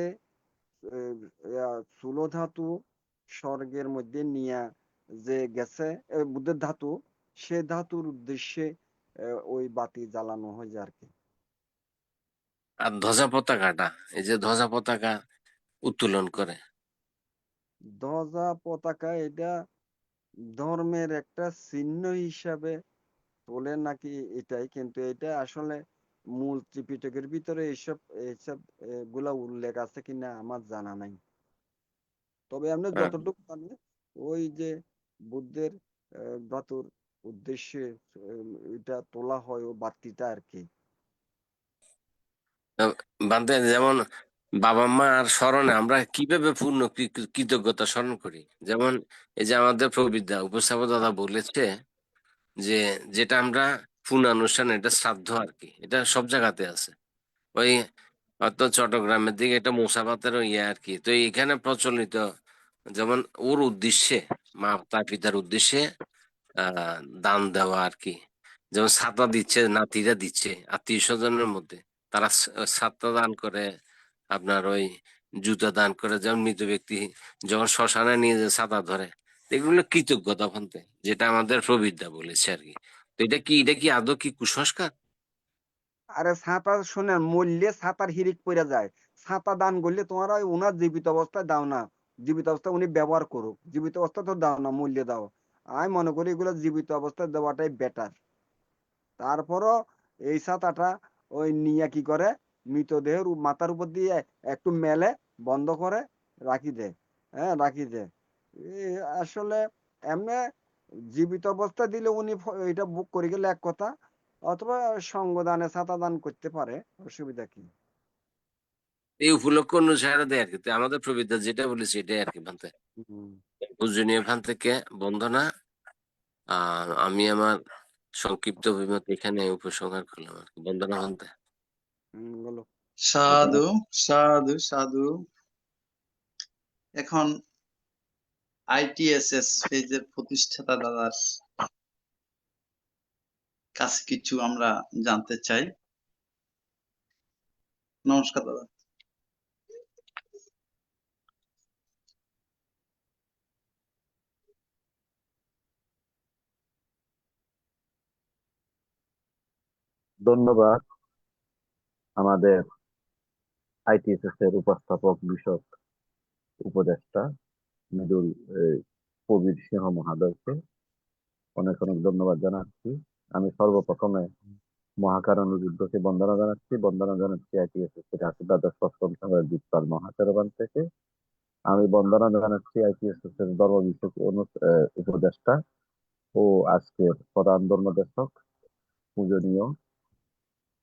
স্থূল ধাতু স্বর্গের মধ্যে নিয়ে যে গেছে বুদ্ধের ধাতু, সে ধাতুর উদ্দেশ্যে ওই বাতি জ্বালানো হয় আর কি। আর ধ্বজা পতাকাটা, এই যে ধ্বজা পতাকা উত্তোলন করে, ধ্বজা পতাকা এটা ধর্মের একটা চিহ্ন হিসাবে তোলে নাকি এটাই, কিন্তু এটা আসলে মূল ত্রিপিটকের ভিতরে এইসব এইসব গুলা উল্লেখ আছে কিনা আমার জানা নাই। তবে আমরা যতটুকু জানি ওই যে বুদ্ধের ধাতুর উদ্দেশ্যে এটা তোলা হয় ও বাতিটা আর কি। বান্ধে যেমন বাবা মার স্মরণে আমরা কিভাবে পূর্ণ কৃতজ্ঞতা স্মরণ করি, যেমন এই যে আমাদের প্রবিদ্যা উপস্থাপক দাদা বলেছে যে যেটা আমরা পুণ্যানুষ্ঠান, এটা শ্রাদ্ধ আর কি, এটা সব জায়গাতে আছে। ওই হয়তো চট্টগ্রামের দিকে এটা মুসাফাতের ইয়ে আর কি। তো এখানে প্রচলিত যেমন ওর উদ্দেশ্যে মা তার পিতার উদ্দেশ্যে দান দেওয়া আর কি, যেমন ছাতা দিচ্ছে, নাতিরা দিচ্ছে আত্মীয় স্বজনের মধ্যে, তারা ছাতা দান করে, আপনার ওই জুতা দান করে, যেমন মৃত ব্যক্তি যখন শ্মশানে নিয়ে যে ছাতা ধরে, এগুলো কৃতজ্ঞতা ভান্তে, যেটা আমাদের প্রবিদ্যা বলেছে আর কি। তো এটা কি আদৌ কি কুসংস্কার? আরে ছাতা শোনেন, মরলে ছাতার হিরিক পড়ে যায়। ছাতা দান করলে তোমরা ওনার জীবিত অবস্থায় দাও না, জীবিত অবস্থায় উনি ব্যবহার করুক, জীবিত অবস্থা তো দাও না, মূল্যে দাও। আমি মনে করি এগুলো জীবিত অবস্থায় দেওয়াটাই বেটার। তারপরও এই ছাতাটা ওই নিয়ে কি করে, মৃতদেহের মাথার উপর দিয়ে একটু মেলে বন্ধ করে রাখি দেয়, হ্যাঁ রাখি দেয়। আসলে এমনি জীবিত অবস্থা দিলে উনি এটা বুক করে গেলে এক কথা, অথবা সঙ্গদানে ছাতা দান করতে পারে, অসুবিধা কি? এই উপলক্ষ অনুসারে দেয় আর কি। তো আমাদের প্রবিদ্যা যেটা বলেছে এটাই আর কি ভান্তে। পূজনীয় ভান থেকে বন্দনা। আমি আমার সংক্ষিপ্ত অভিমত এখানে উপসংহার করলাম আর কি। বন্দনা ভান্তে। বলো। সাধু সাধু সাধু। এখন ITSS পেজের প্রতিষ্ঠাতা দাদার কাছে কিছু আমরা জানতে চাই। নমস্কার দাদা। ধন্যবাদ আমাদের ITSS এর উপস্থাপক বিষয়ক উপদেষ্টা মৃদুল প্রবীর সিংহ মহাদয়কে অনেক অনেক ধন্যবাদ জানাচ্ছি। আমি সর্বপ্রথমে মহাকারণী যুদ্ধকে বন্দনা জানাচ্ছি আইটিএসএস এর আশীর্বাদ সপ্তম সংগ্রাম দীপপাল মহাচারবান থেকে। আমি বন্দনা জানাচ্ছি আইটিএসএস এর ধর্ম বিষয়ক উপদেষ্টা ও আজকের প্রধান ধর্মদেশক পূজনীয়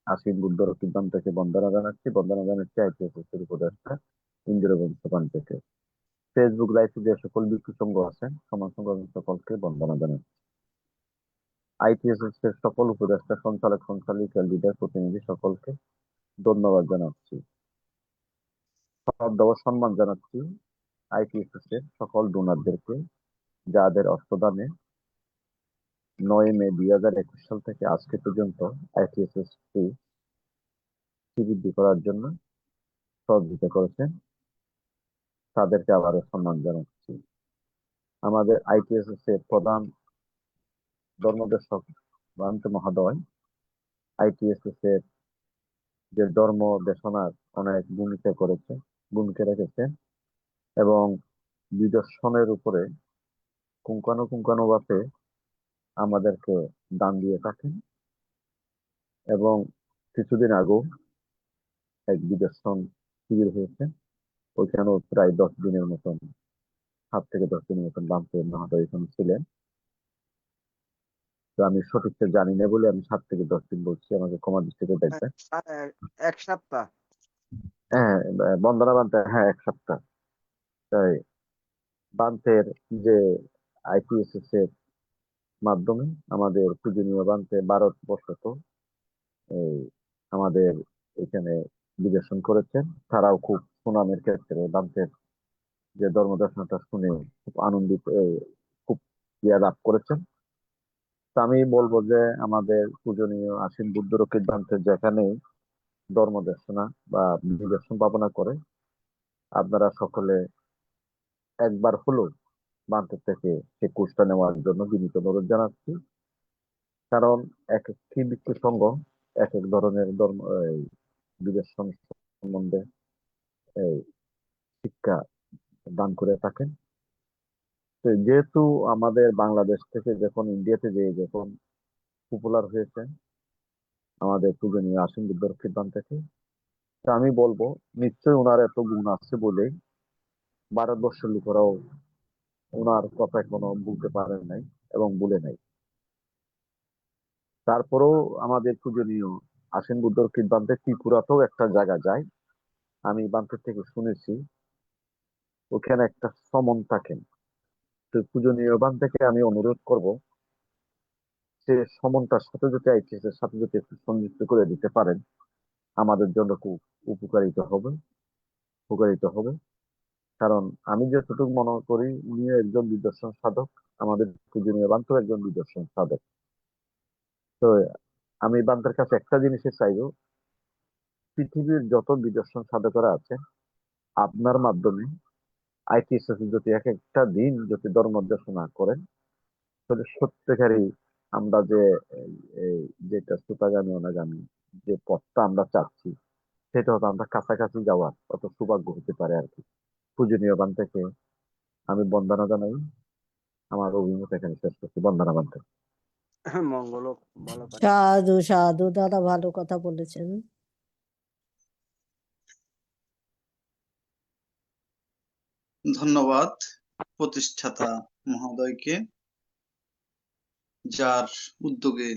আশীন বুদ্ধরক্ষিবান থেকে বন্দনা জানাচ্ছি আইটিএসএস এর উপদেষ্টা ইন্দ্রবংশপান থেকে। ফেসবুক লাইভে যে সকল ভিক্ষু সংঘ আছেন সমাজ সংগ্রামী সকলকে বন্দনা জানাচ্ছি। আইটিএসএস এর সকল উপদেষ্টা সঞ্চালিকা লিডার প্রতিনিধি সকলকে ধন্যবাদ জানাচ্ছি। শ্রদ্ধা ও সম্মান জানাচ্ছি আইটিএসএস এর সকল ডোনারদেরকে, যাদের অর্থদানে 9 মে 2021 সাল থেকে আজকে পর্যন্ত আইটিএসএস কে বৃদ্ধি করার জন্য সহযোগিতা করেছেন, তাদেরকে আবারও সম্মান জানাচ্ছি। আমাদের আইটিএসএস এর প্রধান ধর্মদেশক ভ্রান্ত মহোদয় আইটিএসএস এর যে ধর্ম দেশনার অনেক ভূমিকা রেখেছেন এবং বিদর্শনের উপরে পুঙ্খানুপুঙ্খানুভাবে আমাদেরকে দান দিয়ে থাকেন এবং কিছুদিন আগেও এক বিদর্শন শিবির হয়েছে, ওইখানেও প্রায় 10 দিনের মতন 7 থেকে 10 দিনের মতন বামতে মহোদয় এখানে ছিলেন। তো আমি সঠিকটা জানি না বলে আমি 7 থেকে 10 দিন বলছি, আমাকে ক্ষমা দৃষ্টিতে দেখবেন। এক সপ্তাহ। হ্যাঁ, বন্দনা বান্তে, হ্যাঁ 1 সপ্তাহ। তাই বান্তের যে আইটিএসএস এর মাধ্যমে আমাদের পূজনীয় বান্তে ভারতবর্ষত এই আমাদের এখানে বিবেচন করেছেন, তারাও খুব সুনামের ক্ষেত্রে বান্তের যে ধর্মদর্শনটা শুনে খুব আনন্দিত, খুব লাভ করেছেন। তো আমি বলবো যে আমাদের পূজনীয় আশীন বুদ্ধরক্ষিত বান্তের যেখানে ধর্মদর্শনা বা বিদর্শন ভাবনা করে, আপনারা সকলে একবার হলো বান্তের থেকে সেই কোর্সটা নেওয়ার জন্য বিনীত অনুরোধ জানাচ্ছি। কারণ এক একটি ভিক্ষু সংঘ এক এক ধরনের ধর্ম বিদর্শন সম্বন্ধে শিক্ষা দান করে থাকেন। তো যেহেতু আমাদের বাংলাদেশ থেকে যখন ইন্ডিয়াতে যেয়ে যখন পপুলার হয়েছে আমাদের পূজনীয় আশীন বুদ্ধরক্ষিত বান থেকে, তো আমি বলবো নিশ্চয়ই ওনার এত গুণ আছে বলেই ভারতবর্ষের লোকেরাও ওনার কথা এখনো বলতে পারেন নাই এবং বলে নাই। তারপরেও আমাদের পূজনীয় আশীন বুদ্ধরক্ষিত বান্তে ত্রিপুরাতেও একটা জায়গা যায়, আমি বান্তের থেকে শুনেছি ওখানে একটা সমন থাকেন। তো পূজনীয় বান থেকে আমি অনুরোধ করব সে সমনটার সাথে যদি আইটিএস এর সাথে যদি একটু সংযুক্ত করে দিতে পারেন আমাদের জন্য খুব উপকারিত হবে। কারণ আমি যতটুকু মনে করি উনিও একজন বিদর্শন সাধক, আমাদের পূজনীয় বান তো একজন বিদর্শন সাধক। তো আমি বান্তের কাছে একটা জিনিসই চাইবো, পৃথিবীর যত বিদর্শন সাধকরা আছে আপনার মাধ্যমে আইটিএসএস যদি এক একটা দিন যদি ধর্ম দেশনা করেন, তাহলে সত্যিকারই আমরা যেটা শ্রোতাগামী অনাগামী যে পথটা আমরা চাচ্ছি সেটা হয়তো আমরা কাছাকাছি যাওয়ার অত সৌভাগ্য হতে পারে আর কি। পূজনীয় বান থেকে আমি বন্দনা জানাই, আমার অভিমত এখানে শেষ করছি। বন্দনা বান থেকে। মঙ্গল হোক, ভালো থাকবেন। সাধু সাধু, দাদা ভালো কথা বলেছেন। ধন্যবাদ প্রতিষ্ঠাতা মহোদয়কে, যার উদ্যোগে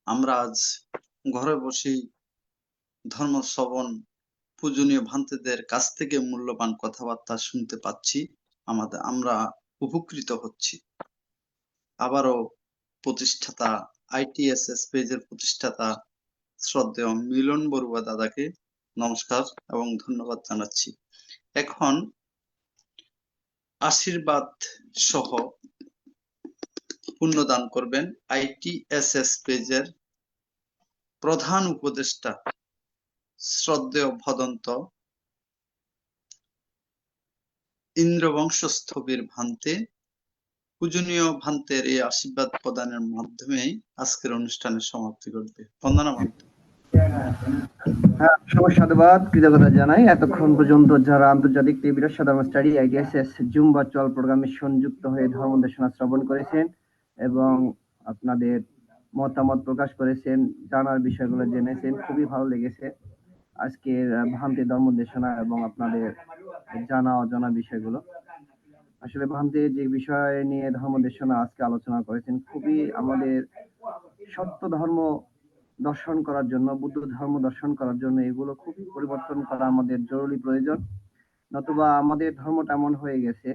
আমরা আজ ঘরে বসেই ধর্ম শ্রবণ পূজনীয় ভান্তেদের কাছ থেকে মূল্যবান কথাবার্তা শুনতে পাচ্ছি, আমরা উপকৃত হচ্ছি। আবারও প্রতিষ্ঠাতা আইটিএসএস পেজের প্রতিষ্ঠাতা শ্রদ্ধেয় মিলন বড়ুয়া দাদাকে নমস্কার এবং ধন্যবাদ জানাচ্ছি। এখন আশীর্বাদ সহ পুণ্যদান করবেন আইটিএসএস পেজের প্রধান উপদেষ্টা শ্রদ্ধেয় ভদন্ত ইন্দ্রবংশস্থবির ভান্তে। পূজনীয় ভান্তের এই আশীর্বাদ প্রদানের মাধ্যমেই আজকের অনুষ্ঠানের সমাপ্তি ঘটবে। বন্দনা ভান্তে। হ্যাঁ, অসংখ্য সাধুবাদ, কৃতজ্ঞতা জানাই এতক্ষণ পর্যন্ত যারা আন্তর্জাতিক ত্রিবিধ সাধারণ স্টাডি আইটিএসএস জুম ভার্চুয়াল প্রোগ্রামে সংযুক্ত হয়ে ধর্ম দেশনা শ্রবণ করেছেন এবং আপনাদের মতামত প্রকাশ করেছেন, জানার বিষয়গুলো জেনেছেন, খুবই ভালো লেগেছে আজকের ভ্রান্তি ধর্ম দেশনা এবং আপনাদের জানা অজানা বিষয়গুলো। আসলে ভ্রান্তি যে বিষয় নিয়ে ধর্ম দেশনা আজকে আলোচনা করেছেন, খুবই আমাদের সত্য ধর্ম দর্শন করার জন্য, বুদ্ধ ধর্ম দর্শন করার জন্য এগুলো খুবই পরিবর্তন করা আমাদের জরুরি প্রয়োজন। নতুবা আমাদের ধর্মটা এমন হয়ে গেছে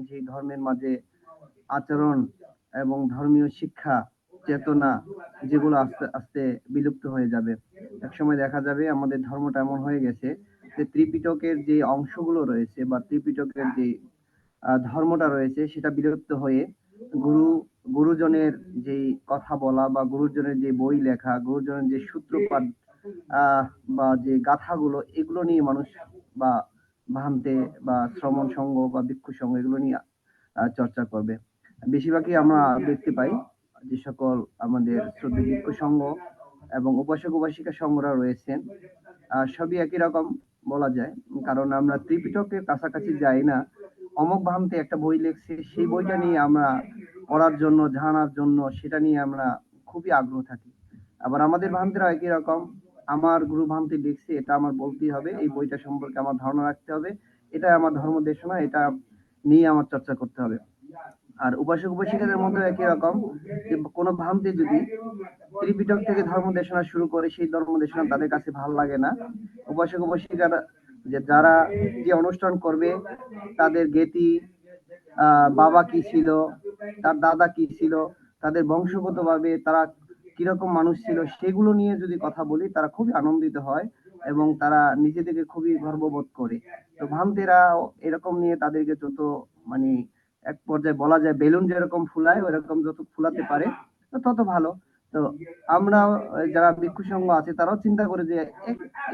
যে ধর্মের মাঝে আচরণ এবং ধর্মীয় শিক্ষা চেতনা যেগুলো আস্তে আস্তে বিলুপ্ত হয়ে যাবে। একসময় দেখা যাবে আমাদের ধর্মটা এমন হয়ে গেছে যে ত্রিপিটকের যে অংশগুলো রয়েছে বা ত্রিপিটকের যে ধর্মটা রয়েছে সেটা বিলুপ্ত হয়ে গুরুজনের যে কথা বলা বা গুরুজনের যে বই লেখা, গুরুজনের যে সূত্রপাত বা যে গাথাগুলো, এগুলো নিয়ে মানুষ বা ভান্তে বা শ্রমণ সংঘ বা ভিক্ষু সংঘ এগুলো নিয়ে চর্চা করবে। বেশিরভাগই আমরা দেখতে পাই যে সকল আমাদের শ্রদ্ধেয় ভিক্ষু সংঘ এবং উপাসক উপাসিকা সংঘরা রয়েছেন, সবই একই রকম বলা যায়, কারণ আমরা ত্রিপিটকের কাছাকাছি যাই না। অমুক ভান্তে একটা বই লিখছে, সেই বইটা নিয়ে আমরা পড়ার জন্য, জানার জন্য সেটা নিয়ে আমরা খুবই আগ্রহ থাকি। আবার আমাদের ভান্তেরা একই রকম, আমার গুরু ভান্তি লিখছে, এটা আমার বলতেই হবে, এই বইটা সম্পর্কে আমার ধারণা রাখতে হবে, এটা আমার ধর্ম দেশনা, এটা নিয়ে আমার চর্চা করতে হবে। আর উপাসক উপাসিকাদের মধ্যে একই রকম, যে কোনো ভান্তি যদি ত্রিপিটক থেকে ধর্ম দেশনা শুরু করে সেই ধর্ম দেশনা তাদের কাছে ভালো লাগে না, উপাসক উপাসিকারা যে যারা যে অনুষ্ঠান করবে তাদের জ্ঞেতি, বাবা কি ছিল, তার দাদা কি ছিল, তাদের বংশগতভাবে তারা কিরকম মানুষ ছিল, সেগুলো নিয়ে যদি কথা বলি তারা খুবই আনন্দিত হয় এবং তারা নিজেদেরকে খুবই গর্ববোধ করে। তো ভান্তেরা এরকম নিয়ে তাদেরকে যত মানে এক পর্যায়ে বলা যায় বেলুন যেরকম ফুলায় ওইরকম যত ফুলাতে পারে তো তত ভালো। তো আমরা যারা ভিক্ষু সংঘ আছে তারাও চিন্তা করে যে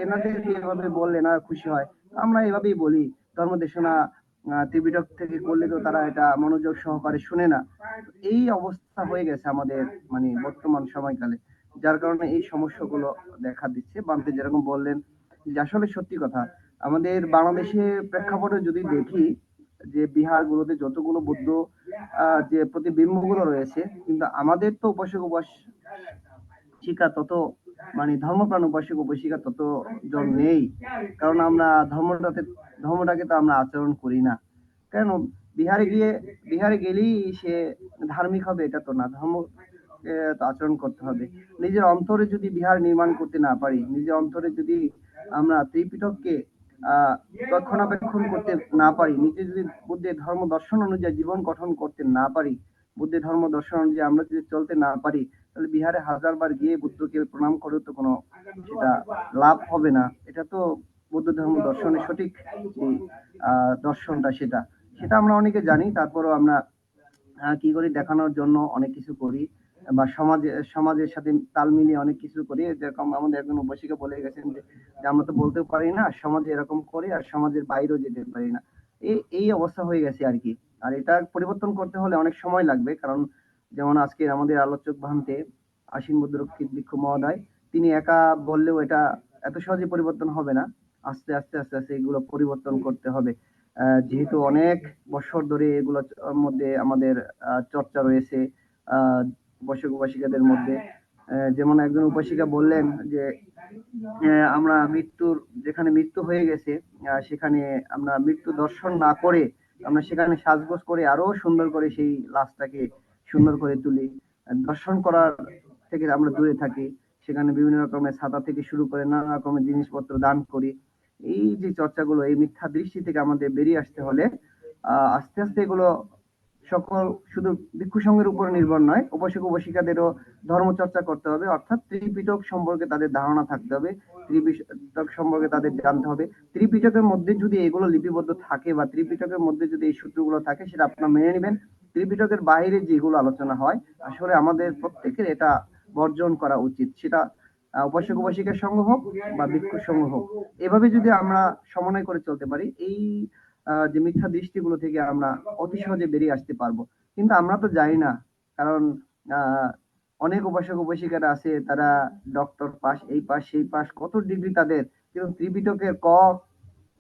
এনাদেরকে এভাবে বললে এনারা খুশি হয়, আমরা এভাবেই বলি। ধর্ম দেশনা ত্রিপিটক থেকে করলে তো তারা এটা মনোযোগ সহকারে শুনে না। এই অবস্থা হয়ে গেছে আমাদের মানে বর্তমান সময়কালে, যার কারণে এই সমস্যাগুলো দেখা দিচ্ছে। বান্তে যেরকম বললেন যে আসলে সত্যি কথা, আমাদের বাংলাদেশের প্রেক্ষাপটে যদি দেখি যে বিহারগুলোতে যতগুলো বুদ্ধ যে প্রতিবিম্বগুলো রয়েছে, কিন্তু আমাদের তো উপাসক উপাসিকা তত মানে ধর্মপ্রাণ উপাসক উপাসিকা তত জন নেই, কারণ আমরা ধর্মটাকে তো আমরা আচরণ করি না। কেন বিহারে গেলেই সে ধার্মিক হবে এটা তো না, ধর্ম তো আচরণ করতে হবে। নিজের অন্তরে যদি বিহার নির্মাণ করতে না পারি, নিজের অন্তরে যদি আমরা ত্রিপিটককে রক্ষণাবেক্ষণ করতে না পারি, নিজে যদি বুদ্ধের ধর্ম দর্শন অনুযায়ী জীবন গঠন করতে না পারি, বুদ্ধের ধর্ম দর্শন অনুযায়ী আমরা যদি চলতে না পারি, তাহলে বিহারে হাজারবার গিয়ে বুদ্ধকে প্রণাম করে তো কোনো সেটা লাভ হবে না। এটা তো বুদ্ধ ধর্ম দর্শনের সঠিক যে দর্শনটা সেটা সেটা আমরা অনেকে জানি, তারপরও আমরা কি করি দেখানোর জন্য অনেক কিছু করি বা সমাজের সাথে তাল মিলিয়ে অনেক কিছু করি। যেরকম আমাদের একজন উপাসিকা বলে গেছেন যে আমরা তো বলতেও পারি না, সমাজে এরকম করি আর সমাজের বাইরেও যেতে পারি না। এই অবস্থা হয়ে গেছে আর কি। আর এটা পরিবর্তন করতে হলে অনেক সময় লাগবে, কারণ যেমন আজকে আমাদের আলোচক ভান্তে আশীন বুদ্ধরক্ষিত ভিক্ষু মহোদয়, তিনি একা বললেও এটা এত সহজে পরিবর্তন হবে না। আস্তে আস্তে আস্তে আস্তে এগুলো পরিবর্তন করতে হবে। যেহেতু অনেক বছর ধরে এগুলোর মধ্যে আমাদের চর্চা রয়েছে উপাসক উপাসিকাদের মধ্যে। যেমন একজন উপাসিকা বললেন যে আমরা যেখানে মৃত্যু হয়ে গেছে সেখানে আমরা মৃত্যু দর্শন না করে আমরা সেখানে সাজগোজ করে আরো সুন্দর করে সেই লাশটাকে সুন্দর করে তুলি, দর্শন করার থেকে আমরা দূরে থাকি, সেখানে বিভিন্ন রকমের ছাতা থেকে শুরু করে নানা রকমের জিনিসপত্র দান করি। এই যে চর্চাগুলো, এই মিথ্যা দৃষ্টি থেকে আমাদের বেরিয়ে আসতে হলে আস্তে আস্তে এগুলো সকল শুধু ভিক্ষু সংঘের উপর নির্ভর নয়, উপাসক উপাসিকাদেরও ধর্ম চর্চা করতে হবে, অর্থাৎ ত্রিপিটক সম্পর্কে তাদের ধারণা থাকতে হবে, ত্রিপিটক সম্পর্কে তাদের জানতে হবে। ত্রিপিটকের মধ্যে যদি এগুলো লিপিবদ্ধ থাকে বা ত্রিপিটকের মধ্যে যদি এই সূত্রগুলো থাকে সেটা আপনারা মেনে নেবেন। ত্রিপিটকের বাইরে যেগুলো আলোচনা হয় আসলে আমাদের প্রত্যেকের এটা বর্জন করা উচিত, সেটা উপাসক উপাসিকার সঙ্গ হোক বা ভিক্ষুর সঙ্গ হোক। এভাবে যদি আমরা সমন্বয় করে চলতে পারি, এই যে মিথ্যা দৃষ্টিগুলো থেকে আমরা অতি সহজে বেরিয়ে আসতে পারবো। কিন্তু আমরা তো জানি না, কারণ অনেক উপাসক উপাসিকারা আছে, তারা ডক্টর পাস, এই পাস সেই পাস, কত ডিগ্রি তাদের, কিন্তু ত্রিপিটকের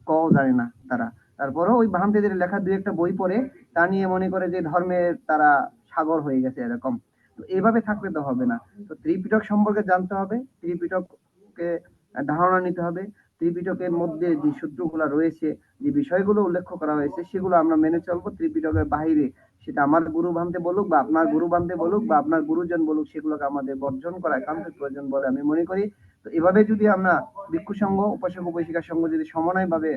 ক জানে না তারা। তারপরেও ওই ভ্রান্তিদের লেখা দুই একটা বই পড়ে তা নিয়ে মনে করে যে ধর্মের তারা সাগর হয়ে গেছে এরকম। তো এইভাবে থাকলে তো হবে না। তো ত্রিপিটক সম্পর্কে জানতে হবে, ত্রিপিটককে ধারণা নিতে হবে, ত্রিপিটকের মধ্যে যে সূত্রগুলো রয়েছে, যে বিষয়গুলো উল্লেখ করা হয়েছে সেগুলো আমরা মেনে চলবো। ত্রিপিটকের বাইরে, সেটা আমার গুরু ভান্তে বলুক বা আপনার গুরু ভান্তে বলুক বা আপনার গুরুজন বলুক, সেগুলোকে আমাদের বর্জন করা একান্ত প্রয়োজন বলে আমি মনে করি। তো এভাবে যদি আমরা ভিক্ষু সংঘ, উপাসক উপাসিকা সংঘ যদি সমন্বয় ভাবে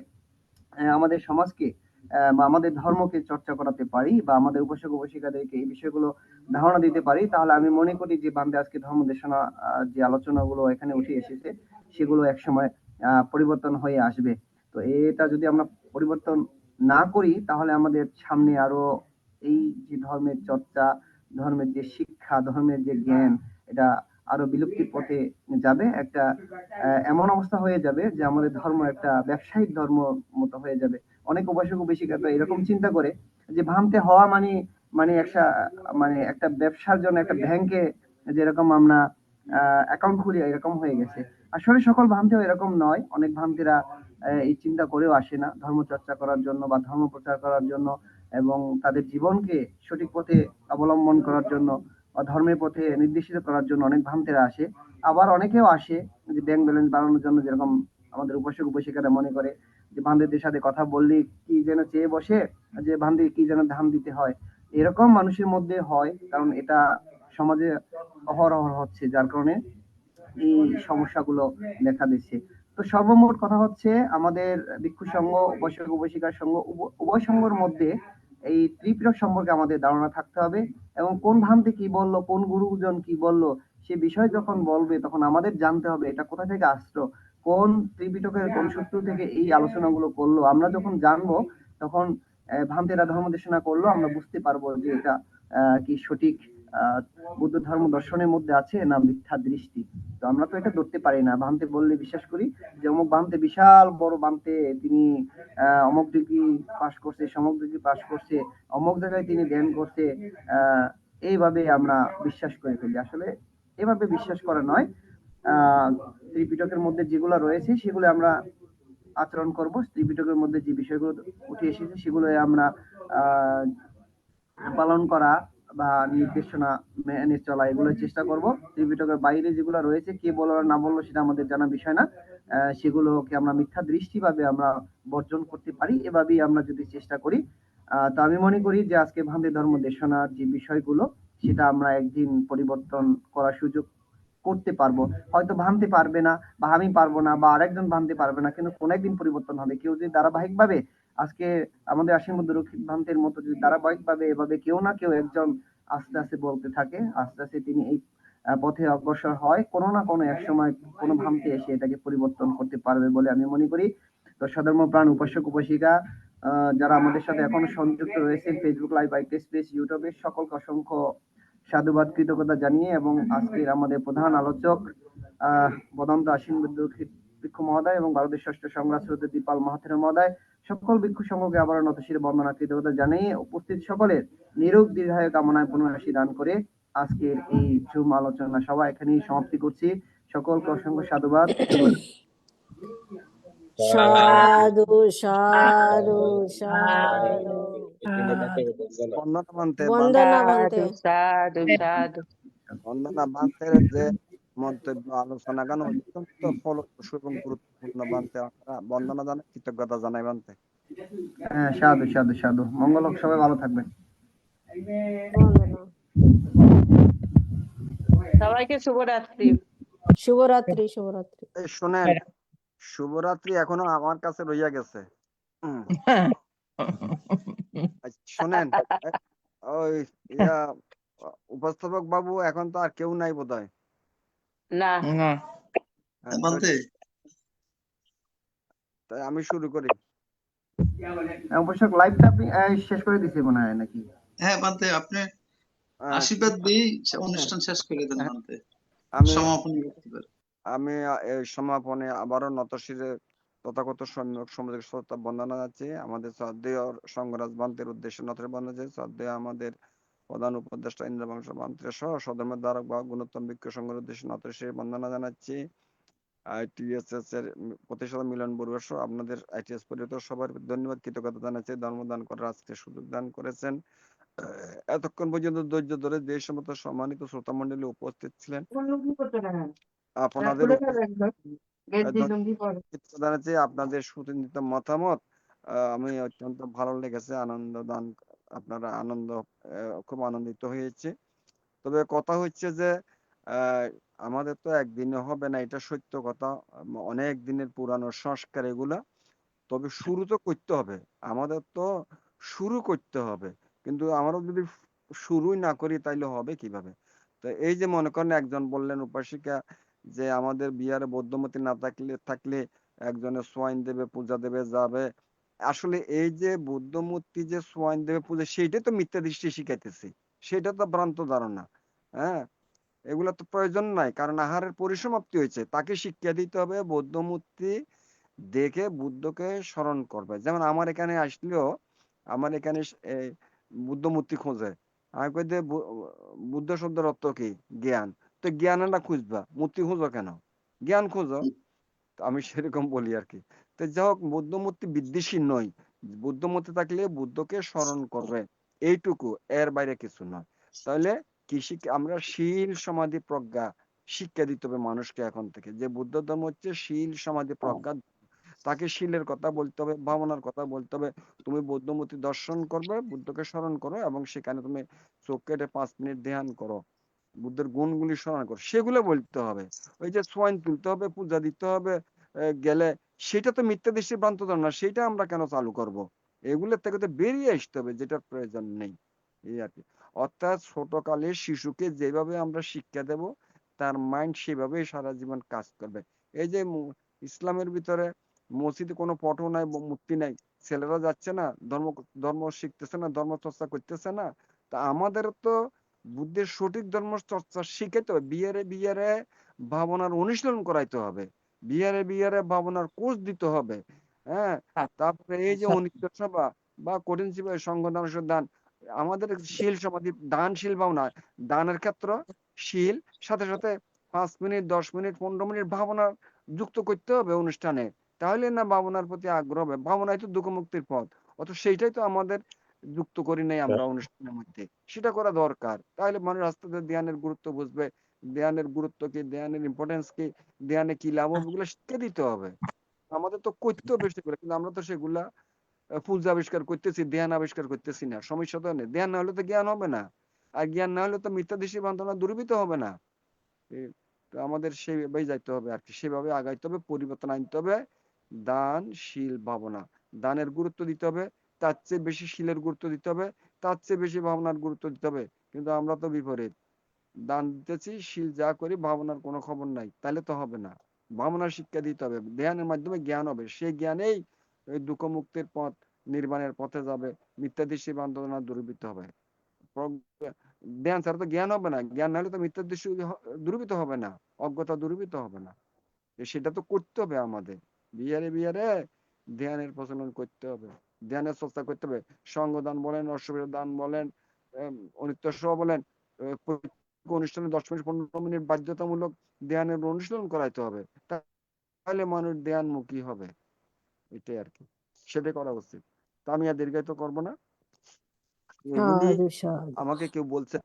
আমাদের সমাজকে বা আমাদের ধর্মকে চর্চা করাতে পারি, বা আমাদের উপাসক উপাসিকাদেরকে এই বিষয়গুলো ধারণা দিতে পারি, তাহলে আমি মনে করি যে বান্দে আজকে ধর্ম দেশনা যে আলোচনাগুলো এখানে উঠে এসেছে সেগুলো একসময় পরিবর্তন হয়ে আসবে। তো এটা যদি আমরা পরিবর্তন না করি, তাহলে আমাদের সামনে আরো এই যে ধর্মের চর্চা, ধর্মের যে শিক্ষা, ধর্মের যে জ্ঞান, এটা আরো বিলুপ্তির পথে যাবে। একটা এমন অবস্থা হয়ে যাবে যে আমাদের ধর্ম একটা ব্যবসায়িক ধর্ম মতো হয়ে যাবে। অনেক উপাসক উপাসিকা তো এরকম চিন্তা করে যে ভ্রান্তে হওয়া মানে মানে একটা মানে একটা ব্যবসার জন্য একটা ব্যাংকে যেরকম আমরা অ্যাকাউন্ট খুলি এরকম হয়ে গেছে। আসলে সকল ভ্রান্তিও এরকম নয়। অনেক ভ্রান্তিরা এই চিন্তা করেও আসে না ধর্ম চর্চা করার জন্য বা ধর্ম প্রচার করার জন্য, এবং তাদের জীবনকে সঠিক পথে অবলম্বন করার জন্য বা ধর্মের পথে নির্দেশিত করার জন্য অনেক ভ্রান্তিরা আসে। আবার অনেকেও আসে যে ব্যাংক ব্যালেন্স বাড়ানোর জন্য, যেরকম আমাদের উপাসক উপাসিকারা মনে করে যে ভান্তিদের সাথে কথা বললে কি যেন চেয়ে বসে, যে ভান্তি কি যেন ধান দিতে হয়। এরকম মানুষের মধ্যে হয়, কারণ এটা সমাজে অহরহ হচ্ছে, যার কারণে এই সমস্যাগুলো দেখা দিচ্ছে। তো সর্বমোট কথা হচ্ছে, আমাদের ভিক্ষু সংঘ, উপাসক উপাসিকার সংঘ, উভয় সংঘের মধ্যে এই ত্রিপিটক সম্পর্কে আমাদের ধারণা থাকতে হবে, এবং কোন ভ্রান্তি কি বললো, কোন গুরুজন কি বললো, সে বিষয় যখন বলবে তখন আমাদের জানতে হবে এটা কোথা থেকে আসলো, কোন ত্রিপিটকের কোন সূত্র থেকে এই আলোচনাগুলো করলো। আমরা যখন জানবো তখন ভ্রান্তিরা ধর্ম দেশনা করলো, আমরা বুঝতে পারবো যে এটা কি সঠিক বুদ্ধ ধর্ম দর্শনের মধ্যে আছে না মিথ্যা দৃষ্টি। তো আমরা তো এটা ধরতে পারি না, ভান্তে বললে বিশ্বাস করি যে অমুক ভান্তে বিশাল বড় ভান্তে, তিনি অমুক ডিগ্রি পাস করছে, সমক ডিগ্রি পাস করছে, অমুক জায়গায় তিনি ধ্যান করছে, এইভাবে আমরা বিশ্বাস করে ফেলি। আসলে এভাবে বিশ্বাস করা নয়। আহ ত্রিপিটকের মধ্যে যেগুলো রয়েছে সেগুলো আমরা আচরণ করব, ত্রিপিটকের মধ্যে যে বিষয়গুলো উঠে এসেছে সেগুলো আমরা আহ পালন করা বা নির্দেশনা মেনে চলা, এগুলোর চেষ্টা করব। ত্রিপিটকের বাইরে যেগুলো রয়েছে, কে বললো না বললো সেটা আমাদের জানা বিষয় না। সেগুলোকে আমরা মিথ্যা দৃষ্টিভাবে আমরা বর্জন করতে পারি, এভাবেই আমরা যদি চেষ্টা করি। তো আমি মনে করি যে আজকে ভান্তি ধর্ম দেশনার যে বিষয়গুলো, সেটা আমরা একদিন পরিবর্তন করার সুযোগ করতে পারবো। হয়তো ভাঙতে পারবে না, বা আমি পারবো না, বা আরেকজন ভাঙতে পারবে না, কিন্তু কোন একদিন পরিবর্তন হবে। কেউ যদি ধারাবাহিক ভাবে আজকে আমাদের আশির মধ্যে রক্ষিত ভান্তের মতো যদি ধারাবাহিক ভাবে এভাবে কেউ না কেউ একজন আস্তে আস্তে বলতে থাকে, আস্তে আস্তে তিনি এই পথে অগ্রসর হয়, কোনো না কোনো এক সময় কোনো ভ্রান্তি এসে এটাকে পরিবর্তন করতে পারবে বলে আমি মনে করি। তো সধর্ম প্রাণ উপাসক উপাসিকা যারা আমাদের সাথে এখনো সংযুক্ত রয়েছেন ফেসবুক লাইভ, আইটি স্পেস, ইউটিউবে, সকলকে অসংখ্য সাধুবাদ কৃতজ্ঞতা জানিয়ে, এবং আজকের আমাদের প্রধান আলোচক বদন্ত আশ্বিন ভিক্ষু মহোদয় এবং ভারতের ষষ্ঠ সংগ্রাম স্রোত দীপাল মাহাথের মহোদয়, সকল ভিক্ষু সংঘকে আবার নতশির বন্দনা কৃতজ্ঞতা জানিয়ে উপস্থিত সকলের নিরোগ দীর্ঘায়ু কামনায় পুনরাশি দান করে আজকের এই জুম আলোচনা সভা এখানেই সমাপ্তি করছি। সকলকে অসংখ্য সাধুবাদ। সাধু সাধু সাধু। বন্দনা মানতে বন্দনা ভান্তে। সাধু সাধু সাধু। বন্দনা মানতে যে মন্তব্য আলোচনা গান অত্যন্ত ফলপ্রসূ এবং গুরুত্বপূর্ণ বানতে আমরা বন্দনা জানাই, কৃতজ্ঞতা জানাই বানতে। হ্যাঁ, সাধু সাধু সাধু। মঙ্গল হোক, সবাই ভালো থাকবেন। বন্দনা। সবাইকে শুভরাত্রি। শুভরাত্রি শুভরাত্রি। এই শোনেন, শুভরাত্রি এখনো আমার কাছে রইয়া গেছে। শোনেন, ওই ইয়া উপস্থাপক বাবু এখন তো আর কেউ নাই বোধহয়। না না। তাই আমি শুরু করি। অবশ্য লাইভটা আপনি শেষ করে দিছি মনে হয় নাকি? হ্যাঁ বান্তে, আপনি আশীর্বাদ দিয়ে অনুষ্ঠান শেষ করে দেন বান্তে। সমাপনী করতে পারেন। আমি এই সমাপনে আবারও নতশিরে তথাগত সম্যক সমুদ্র শ্রদ্ধা বন্দনা যাচ্ছি। আমাদের শ্রদ্ধেয় সংঘরাজ বান্তের উদ্দেশ্যে নতরে বন্দনা যাচ্ছি। শ্রদ্ধেয় আমাদের প্রধান উপদেষ্টা ইন্দ্রবংশ মন্ত্রী সহ সধর্মের ধারক বা গুণোত্তম ভিক্ষু সংঘের উদ্দেশ্যে নতশির বন্দনা জানাচ্ছি। আইটিএসএস এর প্রতিষ্ঠাতা মিলন বড়ুয়া সহ আপনাদের আইটিএস পরিবার সবার ধন্যবাদ কৃতজ্ঞতা জানাচ্ছি। ধর্মদান করার আজকে সুযোগ দান করেছেন। এতক্ষণ পর্যন্ত ধৈর্য ধরে যে সমস্ত সম্মানিত শ্রোতা মণ্ডলী উপস্থিত ছিলেন আপনাদের জানাচ্ছি আপনাদের সুচিন্তিত মতামত আমি অত্যন্ত ভালো লেগেছে। আনন্দ দান আপনারা আনন্দ খুব আনন্দিত হয়েছে। তবে কথা হচ্ছে যে আমাদের তো একদিনে হবে না, এটা সত্য কথা। অনেক দিনের পুরানো সংস্কার এগুলা। তবে শুরু তো করতে হবে, আমাদের তো শুরু করতে হবে। কিন্তু আমরা যদি শুরুই না করি তাইলে হবে কিভাবে? তো এই যে মনে করেন একজন বললেন উপাসিকা যে আমাদের বিহারে বৌদ্ধমতি না থাকলে একজনের সোয়াইন দেবে, পূজা দেবে, যাবে। আসলে এই যে বুদ্ধমূর্তি যে সোয়াইন দেবে পূজা, সেইটাই তো মিথ্যা দৃষ্টি শিখাইতেছি, সেটা তো ভ্রান্ত ধারণা। হ্যাঁ, এগুলা তো প্রয়োজন নাই, কারণ আহারের পরিসমাপ্তি হয়েছে। তাকে শিক্ষা দিতে হবে বৌদ্ধমূর্তি দেখে বুদ্ধকে স্মরণ করবে। যেমন আমার এখানে আসলেও আমার এখানে এই বুদ্ধ মূর্তি খোঁজে, আমি কই যে বুদ্ধ শব্দের অর্থ কি? জ্ঞান। তো জ্ঞান না খুঁজবা, মূর্তি খুঁজো কেন? জ্ঞান খুঁজো। তো আমি সেরকম বলি আর কি। তো যাই হোক, বুদ্ধ মূর্তি বিদ্বেষী নয়। বুদ্ধ মূর্তি থাকলে বুদ্ধকে স্মরণ করবে, এইটুকু, এর বাইরে কিছু নয়। তাহলে কি আমরা শীল সমাধি প্রজ্ঞা শিক্ষা দিতে হবে মানুষকে এখন থেকে, যে বুদ্ধ ধর্ম হচ্ছে শীল সমাধি প্রজ্ঞা। তাকে শীলের কথা বলতে হবে, ভাবনার কথা বলতে হবে। তুমি বৌদ্ধমূর্তি দর্শন করবে, বুদ্ধকে স্মরণ করো, এবং সেখানে তুমি চোখ কেটে 5 মিনিট ধ্যান করো, বুদ্ধের গুণগুলি স্মরণ করো, সেগুলো বলতে হবে। ওই যে সোয়াইন তুলতে হবে, পূজা দিতে হবে গেলে, সেটা তো মিথ্যা দৃষ্টি ভ্রান্ত ধারণা, সেটা আমরা কেন চালু করব? এগুলোর থেকে তো বেরিয়ে আসতে হবে, যেটার প্রয়োজন নেই। এই আর কি। অর্থাৎ ছোটকালে শিশুকে যেভাবে আমরা শিক্ষা দেব, তার মাইন্ড সেভাবেই সারা জীবন কাজ করবে। এই যে ইসলামের ভিতরে মসজিদে কোনো ফটো নাই, মূর্তি নাই, ছেলেরা যাচ্ছে না, ধর্ম ধর্ম শিখতেছে না, ধর্ম চর্চা করতেছে না। তা আমাদের তো বুদ্ধের সঠিক ধর্ম চর্চা শিখাইতে হবে। বিয়ারে বিয়ারে ভাবনার অনুশীলন করাইতে হবে, বিয়ারে বিয়ারে ভাবনার কোর্স দিতে হবে। হ্যাঁ, তারপরে এই যে অনিত্য সভা বা কঠিন সেবা, সঙ্গ দান, দান, আমাদের শীল সমাধি দানশীল ভাবনা, দানের ক্ষেত্রে শীল, সাথে সাথে 5 মিনিট, 10 মিনিট, 15 মিনিট ভাবনা যুক্ত করতে হবে অনুষ্ঠানে। তাহলে না ভাবনার প্রতি আগ্রহ হবে। ভাবনাই তো দুঃখ মুক্তির পথ। অথচ সেইটাই তো আমাদের যুক্ত করি নাই আমরা অনুষ্ঠানের মধ্যে, সেটা করা দরকার। তাহলে মানুষ আস্তে আস্তে ধ্যানের গুরুত্ব বুঝবে, ধ্যানের গুরুত্ব কি, ধ্যানের ইম্পর্টেন্স কি, ধ্যানে কি লাভ হবে, ওগুলো শিখে দিতে হবে। আমাদের তো করতেও বেশি করে, কিন্তু আমরা তো সেগুলা পূজা আবিষ্কার করতেছি, ধ্যান আবিষ্কার করতেছি না। সমস্যা তো নেই, ধ্যান না হলে তো জ্ঞান হবে না, আর জ্ঞান না হলে তো মিথ্যা দৃষ্টি বান্ধনা দূরীভূত হবে না। তো আমাদের সেভাবেই যাইতে হবে আর কি, সেভাবে আগাইতে হবে, পরিবর্তন আনতে হবে। দানশীল ভাবনা, দানের গুরুত্ব দিতে হবে, তার চেয়ে বেশি শীলের গুরুত্ব দিতে হবে, তার চেয়ে বেশি ভাবনার গুরুত্ব দিতে হবে। কিন্তু আমরা তো বিপরীত, দান দিতেছি, শীল যা করি, ভাবনার কোনো খবর নাই, তাহলে তো হবে না। ভাবনার শিক্ষা দিতে হবে, ধ্যানের মাধ্যমে জ্ঞান হবে, সেই জ্ঞানেই ওই দুঃখ মুক্তির পথ, নির্বাণের পথে যাবে, মিথ্যা দৃষ্টি বান্ধবনা দূরীভূত হবে। ধ্যান ছাড়া তো জ্ঞান হবে না, জ্ঞান না হলে তো মিথ্যা দৃষ্টি দূরীভূত হবে না, অজ্ঞতা দূরীভূত হবে না। সেটা তো করতে হবে আমাদের। বিহারে বিহারে ধ্যানের প্রচলন করতে হবে, ধ্যানের চর্চা করতে হবে। সঙ্গদান বলেন, অশ্বমেধ দান বলেন, অনিত্য সেবা বলেন, প্রত্যেক অনুষ্ঠানে 10 মিনিট, 15 মিনিট বাধ্যতামূলক ধ্যানের অনুশীলন করাইতে হবে। তাহলে মানুষ ধ্যানমুখী হবে। এটাই আর কি, সেটাই করা উচিত। তা আমি আর দীর্ঘায়িত করবো না। এগুলি সাধু সাধু। আমাকে কেউ বলছে,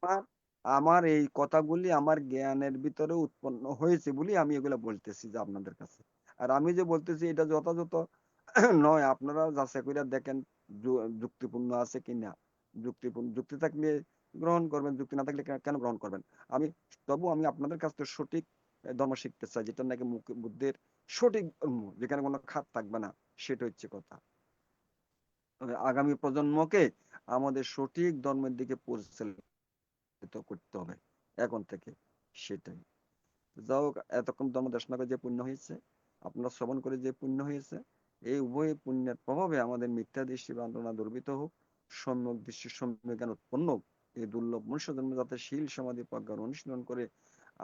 আমার আমার এই কথাগুলি আমার জ্ঞানের ভিতরে উৎপন্ন হয়েছে বলি আমি এগুলো বলতেছি যে আপনাদের কাছে। আর আমি যে বলতেছি এটা যথাযথ নয়, আপনারা যাচাই করে দেখেন যুক্তিপূর্ণ আছে কিনা। যুক্তিপূর্ণ, যুক্তি থাকলে গ্রহণ করবেন, যুক্তি না থাকলে কেন গ্রহণ করবেন? আমি তবু আমি আপনাদের কাছ থেকে সঠিক ধর্ম শিখতে চাই, যেটা নাকি বুদ্ধের সঠিক ধর্ম, যেখানে কোনো খাত থাকবে না। সেটা হচ্ছে কথা। আগামী প্রজন্মকে আমাদের সঠিক ধর্মের দিকে পরিচালিত করতে হবে এখন থেকে, সেটাই। যাও, এতক্ষণ ধর্ম দেশনা করে যে পুণ্য হয়েছে, আপনারা শ্রবণ করে যে পুণ্য হয়েছে, এই উভয় পুণ্যের প্রভাবে আমাদের মিথ্যা দৃষ্টি বান্ধনা দুর্বৃত হোক, সম্যক দৃষ্টি, সম্যক জ্ঞান উৎপন্ন হোক। এই দুর্লভ মনুষ্য জন্ম যাতে শীল সমাধি প্রজ্ঞার অনুশীলন করে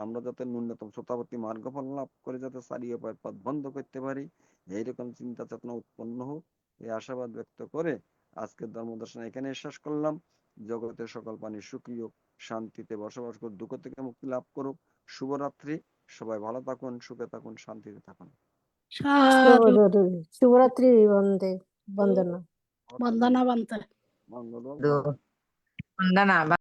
আমরা যাতে ন্যূনতম শ্রোতাবর্তী মার্গফল লাভ করে যাতে সারিয়ে পায়ের পথ বন্ধ করতে পারি, এইরকম চিন্তা চেতনা উৎপন্ন হোক, এই আশাবাদ ব্যক্ত করে আজকের ধর্ম দর্শন এখানে শেষ করলাম। জগতের সকল প্রাণী সুখী হোক, শান্তিতে বসবাস করুক, দুঃখ থেকে মুক্তি লাভ করুক। শুভরাত্রি, সবাই ভালো থাকুন, সুখে থাকুন, শান্তিতে থাকুন। শুভরাত্রি বন্দে বন্দনা। বন্দনা। বন্দনা